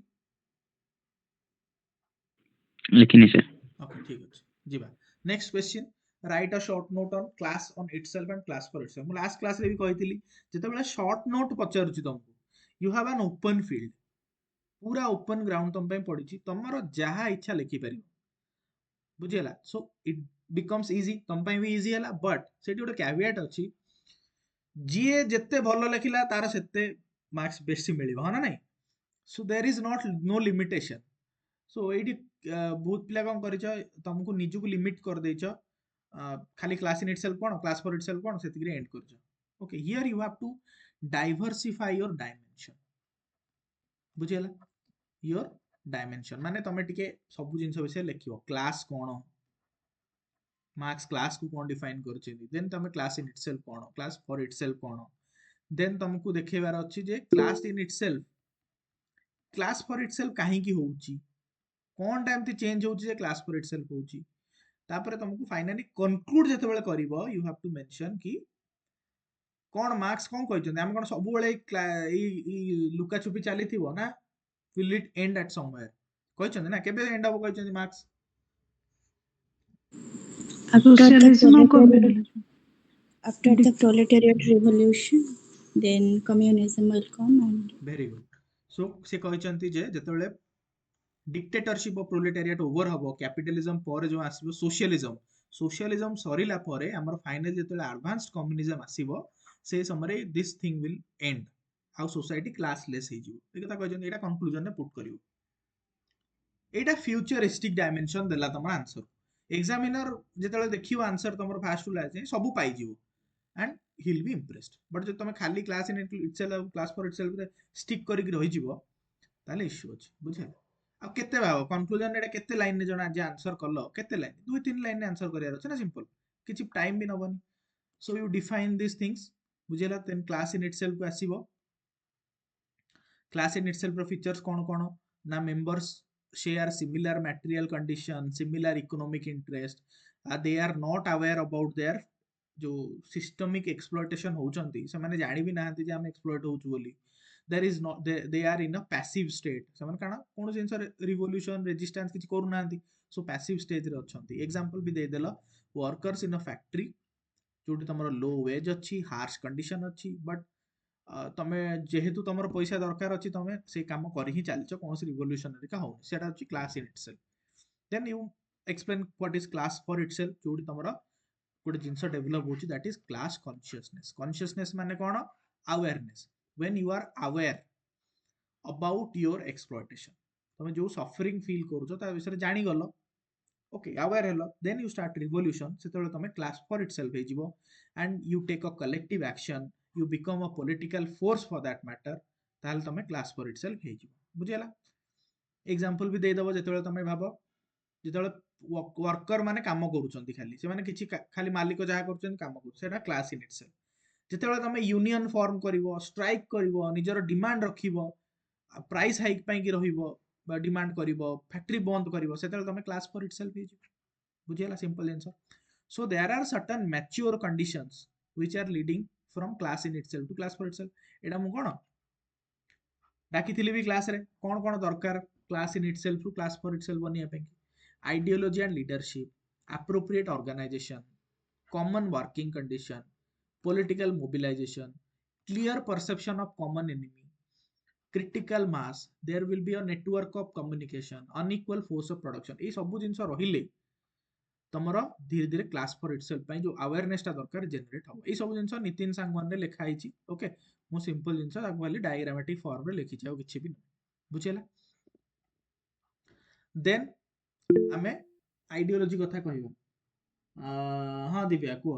लिखिनी सर ओके ठीक अछि जीवा next question right a short note on class on itself and class for itself मु लास्ट क्लास रे भी कहितली जते बेला शॉर्ट नोट पचारुची तुमको you have an open field पूरा ओपन ग्राउंड तुम पे पड़िची तमरो जहा इच्छा लिखि परिबो बुझिला सो इट बिकम्स इजी तुम पे भी इजी हला बट सेठी गोटे कैविएट अछि जीए जत्ते भलो लिखिला तार सेते मार्क्स बेसी मिलिबो हा ना नहीं so there is not no limitation so एटी बहुत पिला कौन कर तुमको निजु को लिमिट कर देछ खाली क्लास इन इटसेल्फ कोन क्लास फॉर इटसेल्फ कोन सेतिक एंड कर okay here you have to diversify your dimension बुझिला योर डायमेंशन माने तमे टिके सब जिंस विषय लिखियो क्लास कोन मार्क्स क्लास को कोन डिफाइन करछेनी देन तमे क्लास इन इटसेल्फ कोन क्लास फॉर इटसेल्फ कोन देन तुमको देखेबार अछि जे class in itself class for itself काहे की होउची कोन टाइम ती चेंज होउची जे क्लास फॉर इटसेल्फ होउची तापरे तुमको फाइनली कंक्लूड जते बेले करिवो यू हैव टू मेंशन कि कोन मार्क्स कोन कहचोन हम कोन सब बेले ई लुका छुपी चली थिवो ना will it and eight somewhere କହିଛନ୍ତି ନା କେବେ ଏଣ୍ଡ ହବ କହିଛନ୍ତି marks? After the Socialism or proletariat, communalism? after the proletariat revolution, then communism will come and very good. So ସେ କହିଛନ୍ତି ଯେ ଯେତେବେଳେ ଡିକ୍ଟେଟରସିପ ଅଫ ପ୍ରୋଲେଟାରିଆଟ ଓଭର ହବ, କ୍ୟାପିଟାଲିଜମ ପରେ ଯୋଉ ଆସିବ ସୋସିଆଲିଜମ ସରିଲା ପରେ ଆମର ଫାଇନାଲ ଯେତେବେଳେ ଆଡଭାନ୍ସଡ କମ୍ୟୁନିଜମ ଆସିବ ସେ ସମୟରେ ଦିସ୍ ଥିଙ୍ଗ ୱିଲ୍ ଏଣ୍ଡ, ଆଉ ସୋସାଇଟି କ୍ଲାସଲେସ୍ ହେଇଯିବ। ଏ କଥା କହିଛନ୍ତି, ଏଇଟା କନକ୍ଲୁଜନରେ ପୁଟ୍ କରିବ। ଏଇଟା ଫ୍ୟୁଚରିଷ୍ଟିକ ଡାଇମେନସନ ଦେଲା ତମ ଆନ୍ସର। ଏକ୍ସାମିନର ଯେତେବେଳେ ଦେଖିବ ଆନ୍ସର ତମର ଫାଷ୍ଟ ଟୁ ଲାଷ୍ଟ ସବୁ ପାଇଯିବ and he'll be impressed. But ଯଦି ତମେ ଖାଲି class in itself class for ଇଟସେଲ୍ଫରେ ଷ୍ଟିକ୍ କରିକି ରହିଯିବ ତାହେଲେ ଇସ୍ୟୁ ଅଛି, ବୁଝିଲ? ଆଉ କେତେ ଭାବ କନକ୍ଲୁଜନ ଏଟା କେତେ ଲାଇନରେ ଜଣେ ଆଜି ଆନ୍ସର କଲ, କେତେ ଲାଇନ? 2-3 ଲାଇନରେ ଆନ୍ସର କରିବାର ଅଛି ନା, ସିମ୍ପଲ, କିଛି ଟାଇମ ବି ନବନି। So you define this things, ବୁଝିଲା? ଦେନ୍ କ୍ଲାସ ଇନ୍ ଇଟସେଲ୍ଫ କୁ ଆସିବ। କ୍ଲାସ ଇନ୍ ଇଟସେଲ୍ଫ ର ଫିଚର୍ସ କଣ କଣ ନା, members share similar material condition, similar economic interest, they are not aware about their जो सिस्टमिक एक्सप्लॉयटेशन होउचंती ସେମାନେ ଜାଣି ବି ନାହାନ୍ତି ଯେ ଆମେ ଏକ୍ସପ୍ଲଏଟ ହୋଉଛୁ ବୋଲି। There is not they are in a passive state, ସେମାନେ କାଣା କୋन जिंस रिवोल्यूशन रेजिस्टेंस କିଛି करू नाहांती, सो पैसिव स्टेज रे अछंती। एग्जांपल भी दे देला, वर्कर्स इन अ फैक्ट्री जोटी तमरो लो वेज अछि, हार्श कंडीशन अछि, बट तमे जेहेतु तमरो पैसा दरकार अछि तमे से काम करि ही चालछ, कोनोसी रिवोल्यूशनरी का हो, सेटा अछि class in itself. Then you explain what is class for itself, जोटी तमरो गोटे जिनस डेभलप होची, that is class consciousness. Consciousness माने कोन? Awareness. When you are aware about your exploitation, तमे जो सफरिंग फील करूछो ता विषय जानि गलो, ओके अवेयर हेलो, देन यू स्टार्ट रिवोल्यूशन, सेतेबेले तमे क्लास फॉर इटसेल्फ हे जिवो and you take a collective action, you become a political force for that matter, ताहले तमे क्लास फॉर इटसेल्फ हे जिवो। बुझियला? एग्जांपल भी दे दबो, जेतेबेले तमे भाबो जेतेबेले वर्कर माने काम करूछंती, खाली से माने किछि खाली मालिक जहा करूछंती काम करू, सेटा क्लास इन इटसेल्फ। जेतेबेले तमे यूनियन फॉर्म करिवो, स्ट्राइक करिवो, निजर डिमांड रखिवो, प्राइस हाइक ପାଇଁ କି ରହିବ ବା डिमांड करिवो, फैक्ट्री बंद करिवो, सेतेबेले तमे क्लास फॉर इटसेल्फ हे जिवो। बुझियला? Simple answer. So there are certain mature conditions which are leading from class in itself to class for itself. एटा मु कोन डाकिथिली भी क्लास रे, कोन कोन दरकार class in itself to class for itself बनिया ପାଇଁ? Ideology and leadership, appropriate organization, common working condition, political mobilization, clear perception of common enemy, critical mass, there will be a network of communication, unequal force of production। এই ସବୁ ଜିନିଷ ରହିଲେ ତମର ଧୀରେ ଧୀରେ class ଫର ଇଟସେଲ୍ଫ ପାଇଁ ଯୋଉ अवेयरनेस ଟା ଦରକାର ଜେନେରେଟ ହବ। এই ସବୁ ଜିନିଷ ନିତିନ ସାଙ୍ଗମାନେ ଲେଖା ହେଇଛି, ଓକେ? ମୁଁ ସିମ୍ପଲ ଜିନିଷ ତାକୁ ଖାଲି ଡାଇଗ୍ରାମାଟିକ ଫର୍ମ ରେ ଲେଖିଛି, ଆଉ କିଛି ବି ନାହିଁ। ବୁଝିଲା? ଦେନ୍ ଆମେ आइडियोलॉजी କଥା କହିବା। ହଁ ଦିବ୍ୟା କୁହ।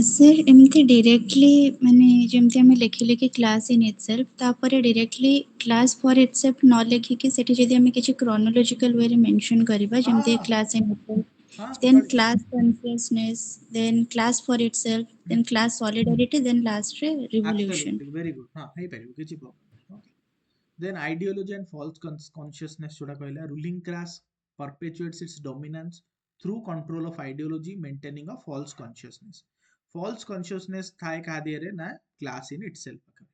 सर एमती डायरेक्टली माने जेमती हमें लिखिले कि क्लास इन इटसेल्फ तापर डायरेक्टली क्लास फॉर इटसेल्फ न लिखि कि सेठी जदी हमें किछि क्रोनोलॉजिकल वे रे मेंशन करबा, जेमती हाँ क्लास इन इटसेल्फ, हाँ देन चल class consciousness, then class for itself, then class solidarity, then last रे रिवोल्यूशन। एब्सोल्युटली वेरी गुड, हाँ हे परिबो, किछि problem. Okay, then ideology and false consciousness जोड़ा कहला, ruling class perpetuates its dominance through control of ideology, maintaining a false consciousness। false consciousness थाए कहा दिए रे ना क्लास इन इटसेल्फ पाखरे,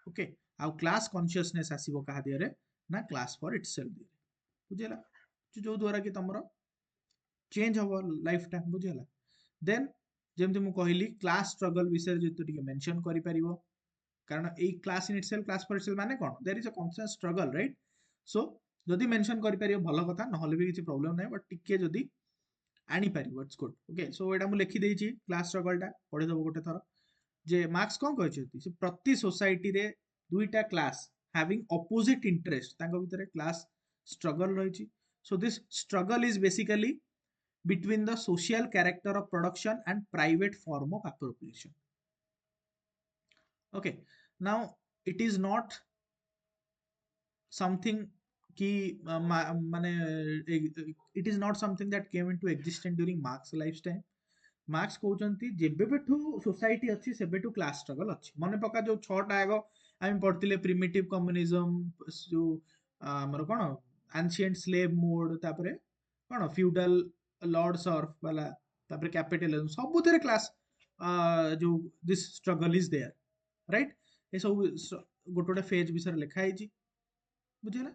ओके? आउ क्लास कॉन्शियसनेस आसीबो कहा दिए रे ना क्लास फॉर इटसेल्फ दिए। बुझिला? जो द्वारा कि तमरो चेंज हबो लाइफ टा। बुझिला? देन जेमति मु कहली क्लास स्ट्रगल विषय जेतो टिके मेंशन करि परिबो, कारण ए class in itself class for itself माने कोन? There is a conscious struggle, right? So जदि मेंशन करि परिबो भलो कथा, नहले भी किछि प्रॉब्लम नै, बट टिके जदि आनी परिबो इट्स गुड। ओके, सो एटा मु लिखि देइछि, क्लास स्ट्रगल टा पढि दबो गोटे थरो। जे मार्क्स कोन कहछथि, से प्रति सोसाइटी रे दुईटा क्लास हैविंग अपोजिट इंटरेस्ट, तांको भितरे क्लास स्ट्रगल रहिछि। So this struggle is basically between the social character of production and private form of appropriation। Okay, now it is not something ki mane it is not something that came into existence during Marx lifetime। Marx कहउचंती जेबेठू society अछि सेबेठू class struggle अछि। मने पका जो छटा आगो आम पढ़तिले, प्रिमिटिव कम्युनिज्म, जो हमर कोन एंशिएंट स्लेव मोड, तापरे कोन फ्यूडल लॉर्ड सर्फ वाला, तापरे कैपिटलिज्म, सब थेरे क्लास जो this struggle is there, right? ए सब गोटे गोटे फेज विषय लिखा है जी। बुझिला?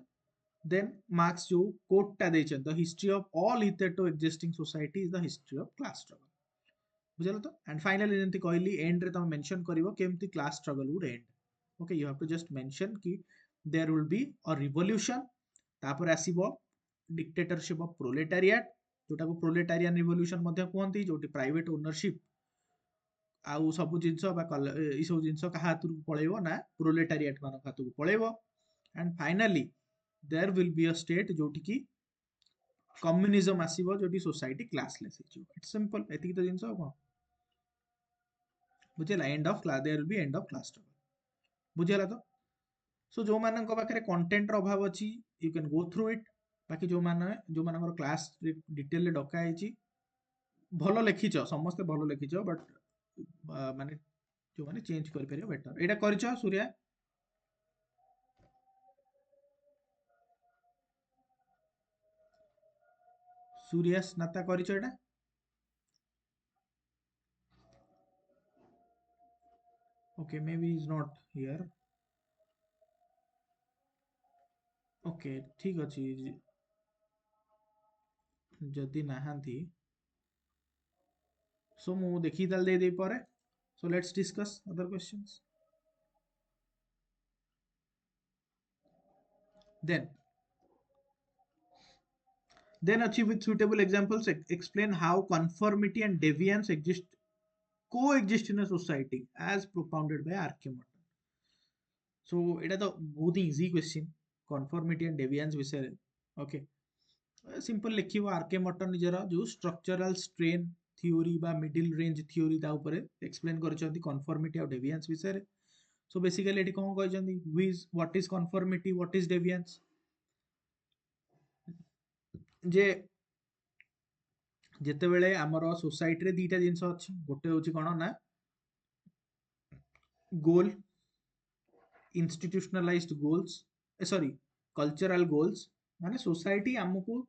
देन मार्क्स जो कोटटा देछन द हिस्ट्री ऑफ ऑल हिथेटो existing society is the history of class struggle बुझल तो एंड फाइनली जेंति कहली एंड रे तुम मेंशन करिवो केमती class struggle would end okay you have to just mention कि there will be a revolution तापर आसीबो डिक्टेटरशिप ऑफ प्रोलेटारिएट जोटा को प्रोलेटारियन रिवोल्यूशन मध्य कहंती जोटी प्राइवेट ओनरशिप आउ सब जिनस ये सब जिनस कहा हाथ पलैब ना प्रोलेटारिएट मान हाथ को पलैब and finally there will be a state जोटी की कम्युनिज्म आसीबो जोटी सोसाइटी क्लासलेस हो इट्स सिंपल एति तो जिनस कोन बुझेला end of class there will be end of class struggle बुझेला तो सो जो मानन को पाखरे कंटेंट रो अभाव अछि you can go through it बाकी जो मानकर क्लास डिटेल डका है भल लिखिच समस्ते भल लिखिच बट माने जो माने चेंज कर परियो बेटर एटा करछ सूर्या सूर्या स्नाता करछ एटा okay may be is not here okay ठीक अछि जदि नाहांती सो मु देखि ताल दे दे पारे so let's discuss other questions then achieve with suitable examples explain how conformity and deviance coexist in a society as propounded by Archimedes so এটা তো বহুত easy question conformity and deviance विषय ओके सिंपल लिखिबो आर्किमेडस निजर जो structural strain theory बा middle range theory ता ऊपर एक्सप्लेन करछंती conformity और deviance विषय सो बेसिकली एटी कोन कहछंती what is conformity what is deviance जे ଯେତେବେଳେ ଆମର सोसाइटी रे दीटा जिंस अछि गोटे होछि कोन ना goal institutionalised goals sorry cultural goals माने सोसाइटी हमकु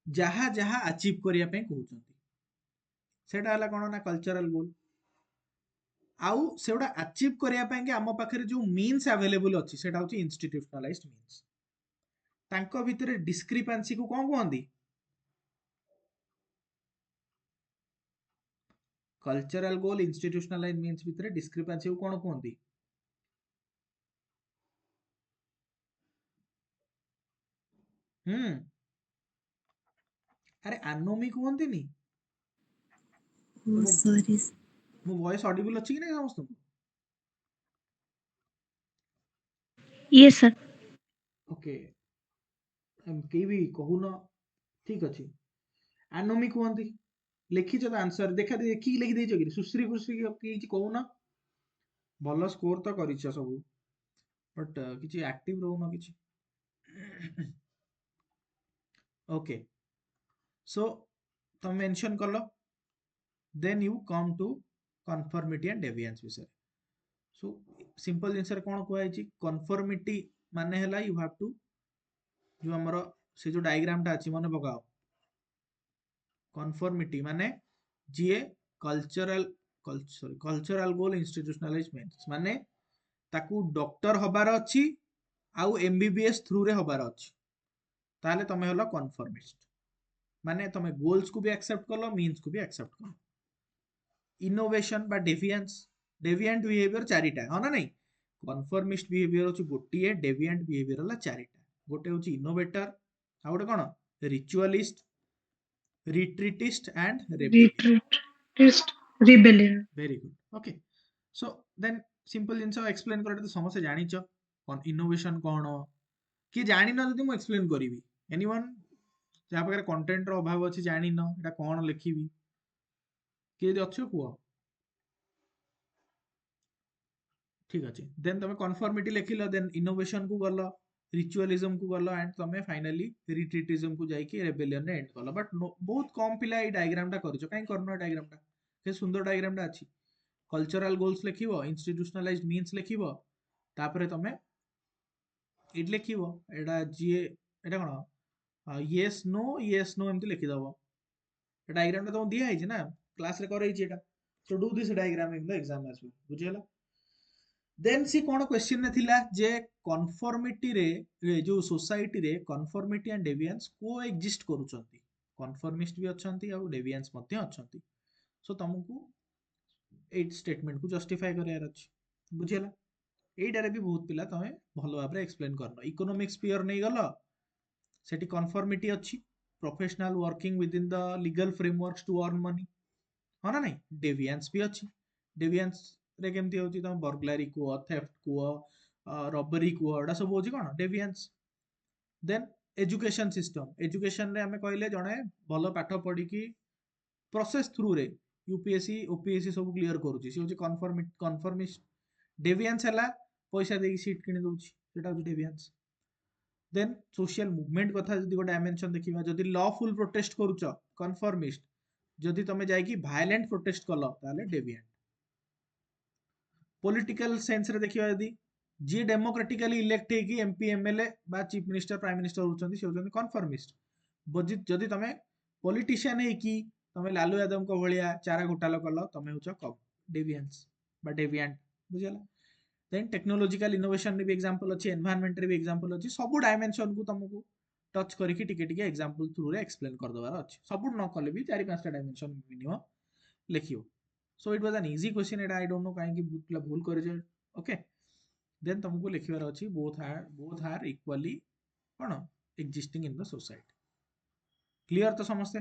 जहा जहा अचीव करिया पे कहउछंती सेटा हला कोन ना कल्चरल गोल आउ सेउडा अचीव करिया पे के हम पाखरे जो मीन्स अवेलेबल अछि सेटा होछि इंस्टीट्यूशनलाइज्ड मीन्स तांको भितरे डिस्क्रिपेंसी को कोन कहंदी कल्चरल गोल इंस्टीट्यूशनलाइज्ड मीन्स भितरे डिस्क्रिपेंसी को कोन कहंदी अरे एनोमी कहंतीनी ओ सॉरी मो वॉइस ऑडिबल अछि कि नै समस्त Yes, sir. ओके के भी कहून ठीक अछि एनोमी कहंती लिखिछ त आंसर देखा दे की लिखि देइछ कि सुश्री फुश्री की कहून भल स्कोर तो करिछ सब बट किछि एक्टिव रहउन किछि ओके सो तुम मेंशन करलो then you come to conformity and deviance विषय सो सिंपल जिनसर कोन कहै छि कन्फर्मिटी माने हला यू हैव टू जो हमर से जो डायग्राम ता अछि मने पकाओ कन्फर्मिटी माने जीए कल्चरल गोल इंस्टीट्यूशनलाइज मीन्स माने ताकू डॉक्टर हबार अछि आउ एमबीबीएस थ्रू रे हबार अछि ताले तमे हलो कन्फर्मिस्ट माने तमे गोल्स को भी एक्सेप्ट करलो मीन्स को भी एक्सेप्ट करलो इनोवेशन बा डेविएंस डेविएंट बिहेवियर चारिटा हो ना नहीं कन्फर्मिस्ट बिहेवियर होची गोटिए डेविएंट बिहेवियर हला चारिटा गोटे होची इनोवेटर आ गोटे कोन ritualist retreatist and rebellion Retreatist rebellion. Very good okay so then simple जिंस एक्सप्लेन करते तो समस्त जानिछ कोन इनोवेशन कोन कि जानि न जदि मु एक्सप्लेन करिवि एनीवन जहा पाखरे कंटेंट रो अभाव अछि जानि न एटा कोन लिखिबि कि जदि अछि कुओ ठीक अछि देन तमे कन्फर्मिटी लिखिलो देन इनोवेशन को गलो रिचुअलिज्म को गलो एंड तमे फाइनली रिट्रीटिज्म को जाई कि रेबेलियन रे एंड गलो बट बहुत कम पिला ए डायग्राम ता करछो काई करनो डायग्राम ता के सुंदर डायग्राम ता अछि कल्चरल गोल्स लिखिबो इंस्टीट्यूशनलाइज्ड मीन्स लिखिबो तापरे तमे इट लिखिबो एडा जीए एटा कोन येस नो एमति लिखि दबो डायग्राम ता तुम दिया है ना क्लास रे करई छी एटा so do this diagram in the exam as well बुझियला देन सी कौन क्वेश्चन थिला जे कन्फर्मिटी रे जो सोसाइटी रे कन्फर्मिटी एंड डेविएंस को एक्जिस्ट करूछंती कन्फर्मिस्ट भी अछंती और डेविएंस मध्ये अछंती सो तुमको एट स्टेटमेंट को जस्टिफाई करियार अछि बुझियला एइटारे भी बहुत पिला तमे भलो भाबरे एक्सप्लेन करनो इकोनॉमिक्स पियर नै गलो सेठी कन्फर्मिटी अछि professional working within the legal frameworks to earn money हाँ ना नहीं डेविएंस भी अच्छी डेविएंस रे केमती होची तम बर्गलारी को थेफ्ट को रबरी को एडा सब होची कोन डेविएंस देन एजुकेशन सिस्टम एजुकेशन रे हमें कहले जणे भलो पाठ पढ़ी की प्रोसेस थ्रू रे यूपीएससी ओपीएससी सब क्लियर करूची से होची कन्फर्मिस्ट डेविएंस हला पैसा देकी सीट किनि दउची सेटा होची डेविएंस देन सोशल मूवमेंट कथा जदि गोटे डायमेंशन देखिबा जदि लॉफुल प्रोटेस्ट करूच कन्फर्मिस्ट जदि तमे जाइकी भाइलेंट प्रोटेस्ट कल ताले डेविएंट पॉलिटिकल सेंस रे देखिबा जदि जी डेमोक्रेटिकली इलेक्ट हेकी एमपी एमएलए बा चीफ मिनिस्टर प्राइम मिनिस्टर होचंदी से होचंदी कन्फर्मिस्ट बजि जदि तमे पॉलिटिशियन हेकी तमे लालू यादव को भलिया चारा घोटाला कल तमे होच कब डेविएंस बा डेविएंट बुझियला देन टेक्नोलॉजिकल इनोवेशन रे भी एग्जांपल अछि एनवायरनमेंट रे भी एग्जांपल अछि सब डायमेंशन को तुमको टच करके टिके टिके एग्जांपल थ्रू रे एक्सप्लेन कर दबार अछि सब न कले भी चारि पांचटा डायमेंशन मिनिमम लिखियो so it was an easy question Etah I don't no काहे की भूल करे जे ओके देन तुमको लिखिबार अछि बोथ आर इक्वली कोन existing in the society clear तो समस्ते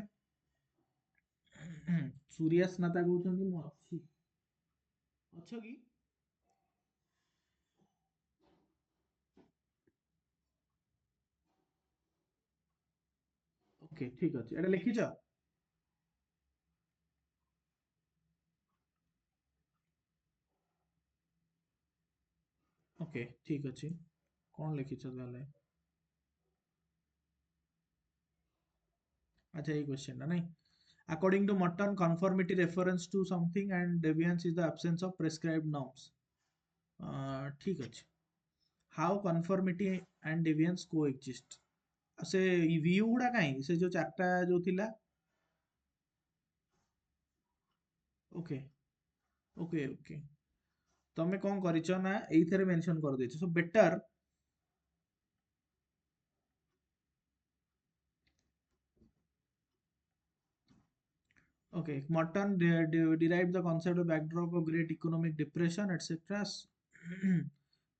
सूर्य स्नाता कहउछंती मु अछि अच्छा की ओके ठीक अछि एटा लिखिछ ओके ठीक अछि कोन लिखिछ ताले अच्छा ये क्वेश्चन ना नहीं according to Merton conformity reference to something and deviance is the absence of prescribed norms ठीक अछि how conformity and deviance coexist से व्यू गुडा काई से जो चारटा जो थिला ओके ओके ओके तमे कोन करिछ ना एइथरे मेंशन कर देछ so better okay Merton derived the concept of backdrop of great economic depression etc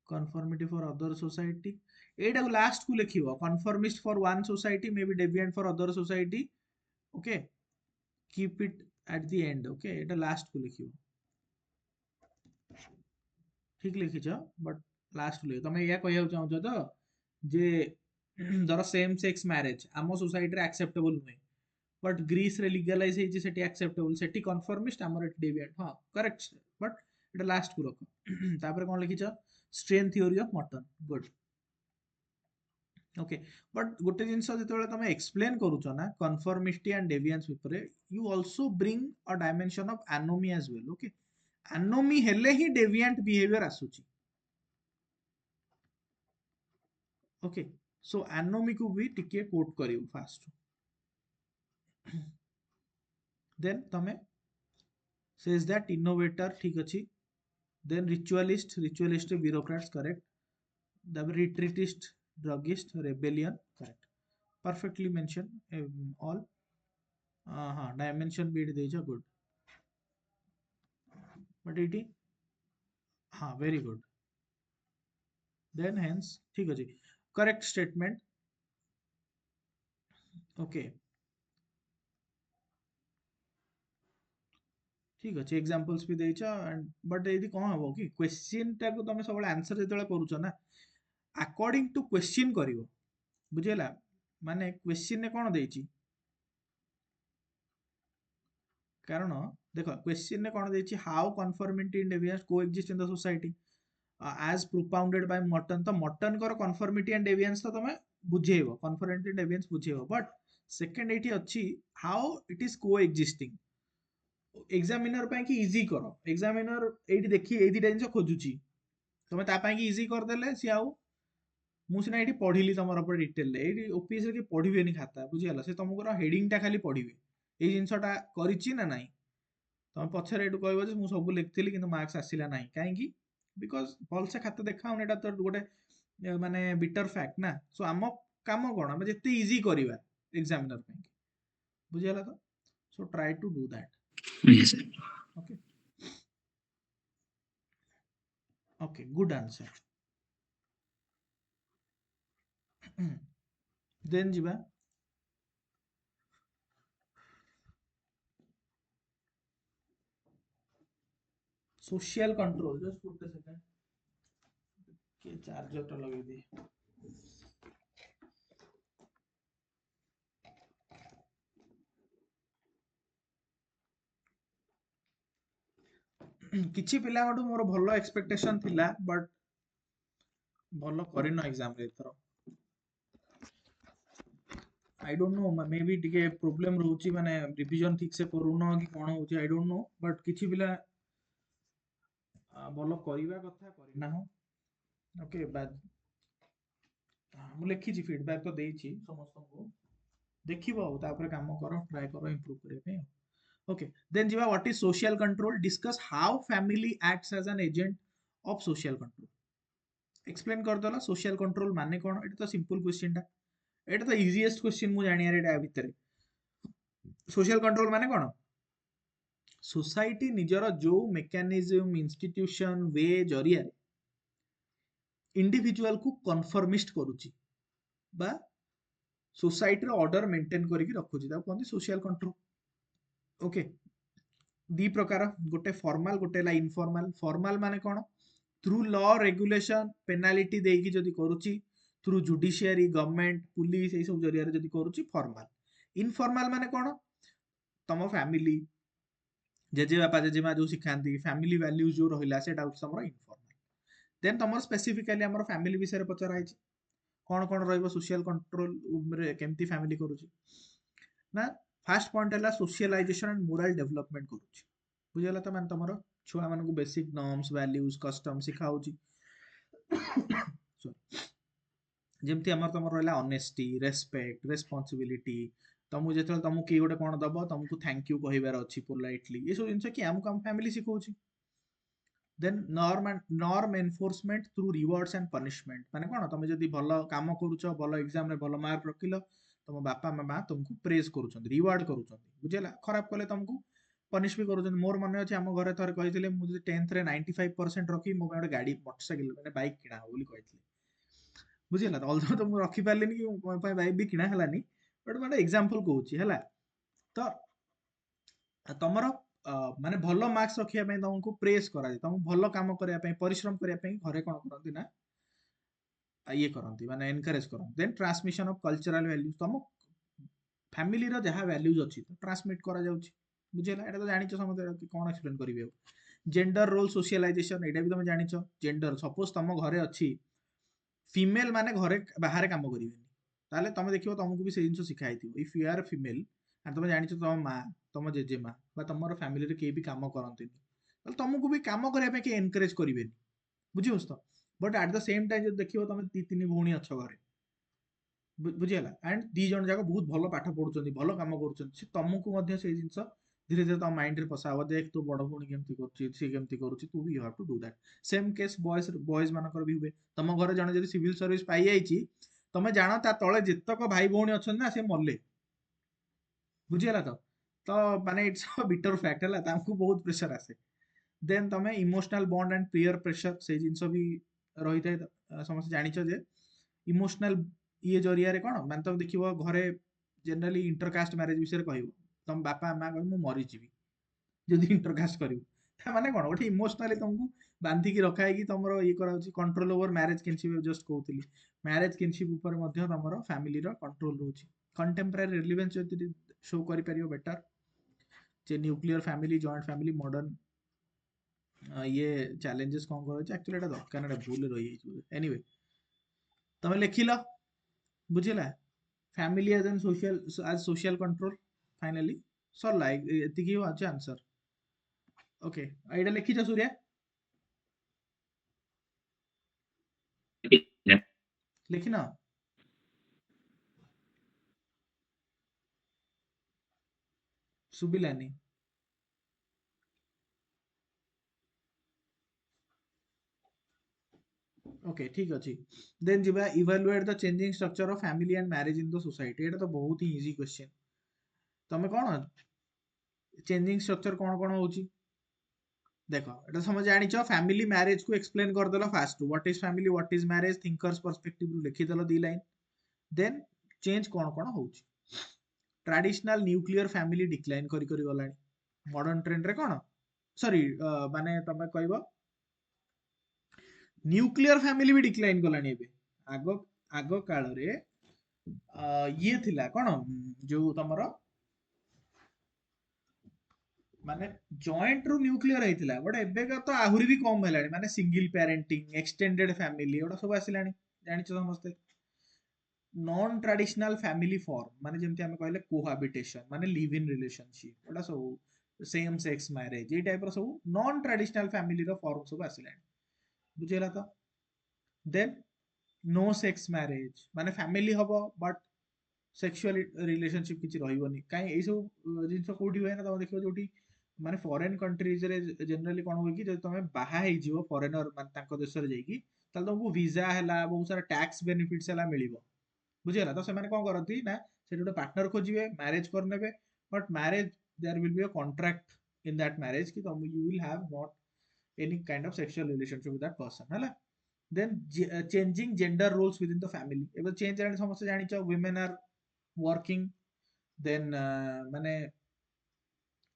conformity for other society एटा को लास्ट को लिखिबो conformist for one society may be deviant for other society okay keep it at the end okay Etah last को लिखिबो ठीक लिखिछ but last को लिखो तमे या कहया चाहछो तो जे धर सेम सेक्स मैरिज आम सोसाइटी रे एक्सेप्टेबल नुहे बट ग्रीस रे लीगलाइज हेछि सेठी एक्सेप्टेबल सेठी कन्फर्मिस्ट हमर एटी डेविएंट हां करेक्ट बट एटा लास्ट को रखो तापर कोन लिखिछ strain theory of Merton good okay but गोटे जिंस जेतेबेले तमे एक्सप्लेन करूछ ना कन्फर्मिस्टी एंड डेविएंस ऊपर you also bring a dimension of anomie as well okay anomie हेले ही डेविएंट बिहेवियर आसुची ओके सो एनोमी को भी टिके कोट करियो फास्ट देन तमे says that innovator ठीक अछि then ritualist bureaucrats correct the retreatist druggist rebellion correct perfectly mentioned all हाँ dimension भी देइछ good but it हाँ very good then hence ठीक अछि correct statement okay ठीक अछि एग्जांपल्स भी देइछ एंड बट यदि कोन हबो कि क्वेश्चन टा को तमे सबले आंसर जेतले करूछ ना अकॉर्डिंग टू क्वेश्चन करिवो बुझियला माने क्वेश्चन ने कोन देइछि कारण देख क्वेश्चन ने कोन देइछि how conformity and deviance coexist in the society as propounded by Merton तो Merton कर conformity and deviance तो तमे बुझेइबो conformity and deviance बुझेइबो but second एठी अछि how it is coexisting examiner ପାଇଁ कि इजी करो एग्जामिनर एठी देखि एई दिटा जिंस खोजुची तमे ता ପାଇଁ कि इजी कर देले सी आउ मु सिना एठी पढिली तमर ऊपर डिटेल ले एठी ऑफिस रे कि पढिबेनी खाता बुझियला से तुमको हेडिंग टा खाली पढिबे एई जिंसटा करिची ना नाही तमे पछरे एटु कहबो जे मु सब लिखथिली किंतु मार्क्स आसिला नाही काहे कि बिकज भलसे खाते देखा एटा तो गोटे माने बिटर फैक्ट ना सो आम काम कौन आम जिते इजी करवा एग्जामिनर बुझीगला तो so try to do that आज्ञा sir okay okay good answer then जीवा social control just good second के चार्जर टा लगे दी किछि पिलाठू मोर भलो एक्सपेक्टेशन थिला बट भलो करिनो एग्जाम रे एथरो I don't know maybe टिके प्रोब्लेम रहउची माने रिवीजन ठीक से करूनो कि कोन होची आई डोंट नो बट किछि पिला भलो करिवा कथा करिना हो ओके बाद मु लिखिछि फीडबैक तो देइछि समस्त को देखिबो तापर काम करो ट्राई करो इंप्रूव करे पे ओके देन जीवा what is social control discuss how family acts as an agent of social control explain कर दला सोशल कंट्रोल माने कोन एटा तो सिंपल क्वेश्चन टा एटा तो इजीएस्ट क्वेश्चन मु जानिया एटा भितर सोशल कंट्रोल माने कोन सोसाइटी निजर जो मेकानिज्म इंस्टीट्यूशन वे जरिया इंडिविजुअल को कन्फर्मिस्ट करूची बा सोसाइटी रो ऑर्डर मेंटेन करके रखुची ता कोन सोशल कंट्रोल ओके दी प्रकार गोटे फॉर्मल गोटे ला इनफॉर्मल फॉर्मल माने कोन थ्रू लॉ रेगुलेशन पेनाल्टी देकी जदी करूची थ्रू जुडिशियरी गवर्नमेंट पुलिस ए सब जरिया रे जदी करूची फॉर्मल इनफॉर्मल माने कोन तम फैमिली जेजे बापा जेजेमा जो सिखांती फैमिली वैल्यूज जो रहिला सेटा हमर इनफॉर्मल देन तमर स्पेसिफिकली हमर फैमिली विषय रे पचरा आइछि कोन कोन रहइबो सोशल कंट्रोल रे केमती फैमिली करूची ना फास्ट पॉइंट है सोशलाइजेशन एंड मोरल डेवलपमेंट करूची बुझला त मान तमरो छुआ मानकु बेसिक नॉर्म्स वैल्यूज कस्टम सिखाउची जेमती हमर तमर रहला ऑनेस्टी रेस्पेक्ट रेस्पोंसिबिलिटी तमु जेतल तमु की गोटे कोन दबो तमकु थैंक यू कहिबार अछि पोलाइटली ये सब जिंस कि हमकु हम फैमिली सिखाउची then norm enforcement through rewards and punishment माने कोन तमे जदी भलो काम करूछो भलो एग्जाम रे भलो मार्क रखिलो तम बापा मामा तुमको प्रेज करूछन रिवार्ड करूछन बुझला खराब कले तुमको पनिश भी करूछन मोर मन अछि हम घरे थरे कहिथिले मु 10th रे 95% रखी मो गाडी मोटरसाइकिल माने बाइक किना हो बोली कहिथिले बुझला त ऑल्सो तो मु रखी पारलिनी कि मो पाई बाइक भी किना हलानी बट माने एग्जांपल कहूची हला तो तमरो माने भलो मार्क्स रखिया पई तुमको प्रेज करा जे तुम भलो काम करिया पई परिश्रम करिया पई घरे कोन करंती ना ये करंती माने एनकरेज करंती then transmission of cultural values तुम फैमिली रो जहा वैल्यूज अछि तो ट्रांसमिट करा जाउची बुझला एटा तो जानिचो समझ कि कोन एक्सप्लेन करिवे जेंडर रोल सोशलाइजेशन एटा भी तुम जानिचो जेंडर सपोज तुम घरे अछि फीमेल माने घरे बाहर काम करिवेनी ताले तुम देखियो तुमको भी से जिंस सिखाइथिबो if you are female and तुम जानिचो तुम मां तुम जेजे मां बा तुमर फैमिली रे के भी काम करंती ताले तुमको भी काम करिया पे के एनकरेज करिवेनी बुझियोस तो but at the same time जो देखियो तुम ती तीन भौणी अछ घरे बुझीगला एंड दी जन जाक बहुत भल पाठ पढ़ुଛନ୍ତି ଭଲ କାମ କରୁଛନ୍ତି ସେ ତମକୁ ମଧ୍ୟ ସେଇ ଜିନିଷ ଧୀରେ ଧୀରେ ତମ ମାଇंड ରେ ପଶାବ देख ତୁ ବଡ ଭଉଣୀ କେମିତି କରୁଛି ସେ କେମିତି କରୁଛି ତୁ ବି you have to do that same case boys ମାନଙ୍କର ବି ହୁଏ ତମ ଘରେ ଜଣେ ଯଦି ସିଭିଲ ସର୍ଭିସ ପାଇ ଯାଇଛି ତମେ ଜାଣ ତା ତଳେ ଯେତକ ଭାଇ ଭଉଣୀ ଅଛନ୍ତି ନା ସେ ମଲେ ବୁଝିଗଲା ତ ମାନେ ଇଟ୍ସ अ बिटर फैक्ट ହେଲା ତାଙ୍କୁ ବହୁତ ପ୍ରେସର ଆସେ देन तमे emotional bond and peer pressure से जिनस भी रही थाए समस्त जानिଛ जे इमोशनल ये जरिया रे कोन मान तब देखिबो घरे जनरली इंटरकास्ट मैरिज विषय रे कहइबो तम बापा मां कहइ मु मरि जिवि जदि इंटरकास्ट करिवो ता माने कोन ओठी इमोशनली तुमको बांधी की रखा है कि तमरो ये करा होची control over marriage kinship just कहउतली मैरिज किनशिप ऊपर मध्य तमरो फैमिली रो कंट्रोल रहउची कंटेम्पररी रिलेवेंस जदि शो करि परियो बेटर जे nuclear family joint family modern ये चैलेंजेस कौन करो एक्चुअली एटा दरकार एटा भूल रही एनीवे तमे लिखिलो बुझिला family as an social as social control finally सरला एतिकी अछि आंसर ओके एटा लिखिछ सूर्या लिखिना सुबिलानी ओके ठीक अछि देन जिबा evaluate the changing structure of family and marriage in the society एटा तो बहुत ही इजी क्वेश्चन तमे कोन चेंजिंग स्ट्रक्चर कोन होची देखो एटा समझ जानिछ फैमिली मैरिज को एक्सप्लेन कर देलो fast what is family what is marriage thinkers perspective रु लिखि देलो दी लाइन देन चेंज कोन होची ट्रेडिशनल न्यूक्लियर फैमिली डिक्लाइन करी करी गलानी मॉडर्न ट्रेंड रे कोन सॉरी माने तमे कहबो न्यूक्लियर फैमिली भी डिक्लाइन गलानी एबे आगो आगो काल रे ये थिला कोन जो तमरो माने जॉइंट रु न्यूक्लियर हेतिला बट एबे का तो आहुरी भी कम हेलानी माने सिंगल पेरेंटिंग एक्सटेंडेड फैमिली एडा सब आसिलानी जानिछ समस्ते नॉन ट्रेडिशनल फैमिली फॉर्म माने जेमति हमें कहले कोहाबिटेशन माने लिव इन रिलेशनशिप एडा सब सेम सेक्स मैरिज ए टाइप रो सब नॉन ट्रेडिशनल फैमिली रो फॉर्म सब आसिलानी बुझेला तो देन नो सेक्स मैरिज माने फैमिली हबो बट सेक्सुअल रिलेशनशिप किछि रहिबोनी काई ए सब जिंस कोठी होय ना तम देखियो जोठी माने फॉरेन कंट्रीज रे जनरली कोन होय कि जे तमे बाहा हे जिवो फॉरेनर माने तांको देश रे जाई कि ताल तुमको वीजा हैला बहुत सारा टैक्स बेनिफिट्स हैला मिलिबो बुझिला तो से माने कोन करथि ना से जोटे पार्टनर खोजिबे मैरिज करनेबे but marriage there will be a contract in that marriage कि तुम you will have not any kind of sexual relationship with that person hala then changing gender roles within the family ebe change ani समस्त जानिछ women are working then माने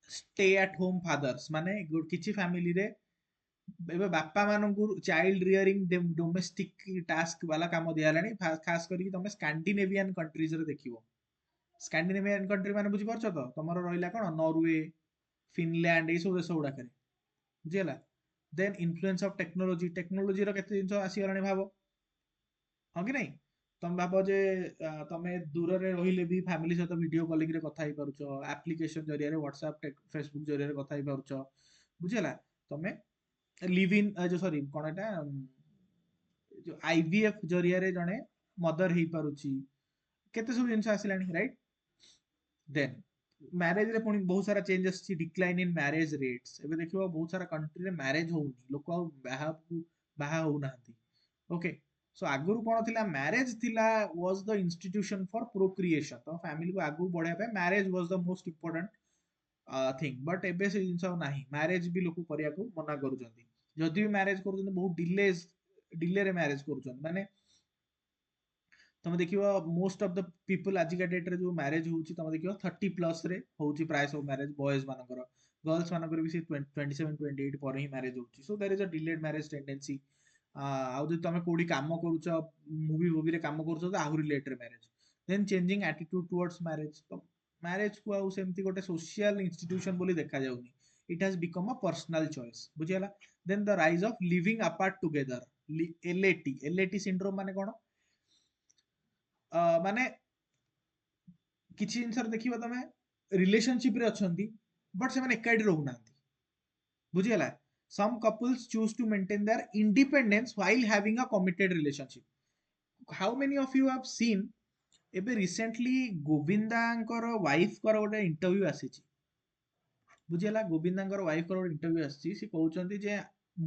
stay at home fathers माने किछि family रे एबे बापा मानकु child rearing domestic task वाला काम दिया लानी खास करी तमे स्कैंडिनेवियन कंट्रीज रे देखिबो स्कैंडिनेवियन कंट्री माने बुझि परछ तो तमरो रहिला कोन नॉर्वे फिनलैंड ए सब देश गुडा करे बुझिला then influence of technology technology रो केते जिंस आसी गलानी भाबो हां कि नहीं तम भाबो जे तमे दूर रे रहिले भी फैमिली सहित वीडियो कॉलिंग रे कथा ही पारुछो एप्लीकेशन जरिया रे व्हाट्सएप फेसबुक जरिया रे कथा ही पारुछो बुझिला तमे लिव इन जो सॉरी कोन एटा जो आईवीएफ जरिया रे जणे मदर ही पारुछि केते सब जिंस आसिलानी राइट देन मैरिज रे पुनी बहुत सारा चेंजेस छी डिक्लाइन इन मैरिज रेट्स एबे देखिबो बहुत सारा कंट्री रे मैरिज होउनी लोक बाहा हो नांती ओके सो आगुरु कोन थिला मैरिज थिला was the institution for procreation तो फैमिली को आगु बढ़िया पे marriage was the most important thing but एबे से जिंस नाही मैरिज भी लोक करिया को मना करूचंती जदि भी मैरिज करूचंती बहुत डिले रे मैरिज करूचंती माने तमे देखियो मोस्ट ऑफ द पीपल आजिका डेट रे जो मैरिज होउची तमे देखियो 30 प्लस रे होउची प्राय सब मैरिज बॉयज मानकर गर्ल्स मानकर भी से 27 28 पर ही मैरिज होउची so there is a delayed marriage tendency आउ जदि तमे कोडी काम करूछ मूवी रे काम करूछ तो आहुरी लेट रे marriage then changing attitude towards marriage तो मैरिज को आउ सेमती गोटे सोशल इंस्टीट्यूशन बोली देखा जाउनी it has become a personal choice बुझियाला then the rise of living apart together LAT syndrome माने कोन माने किछि जिनसर देखिबा तमे रिलेशनशिप रे अछंती बट से माने एकाडी रहू नांती बुझियला some couples choose to maintain their independence while having a committed relationship how many of you have seen एबे रिसेंटली गोविंदांकर वाइफ कर गोटे इंटरव्यू आसीची बुझियला गोविंदांकर वाइफ कर गोटे इंटरव्यू आसीची से कहउचंती जे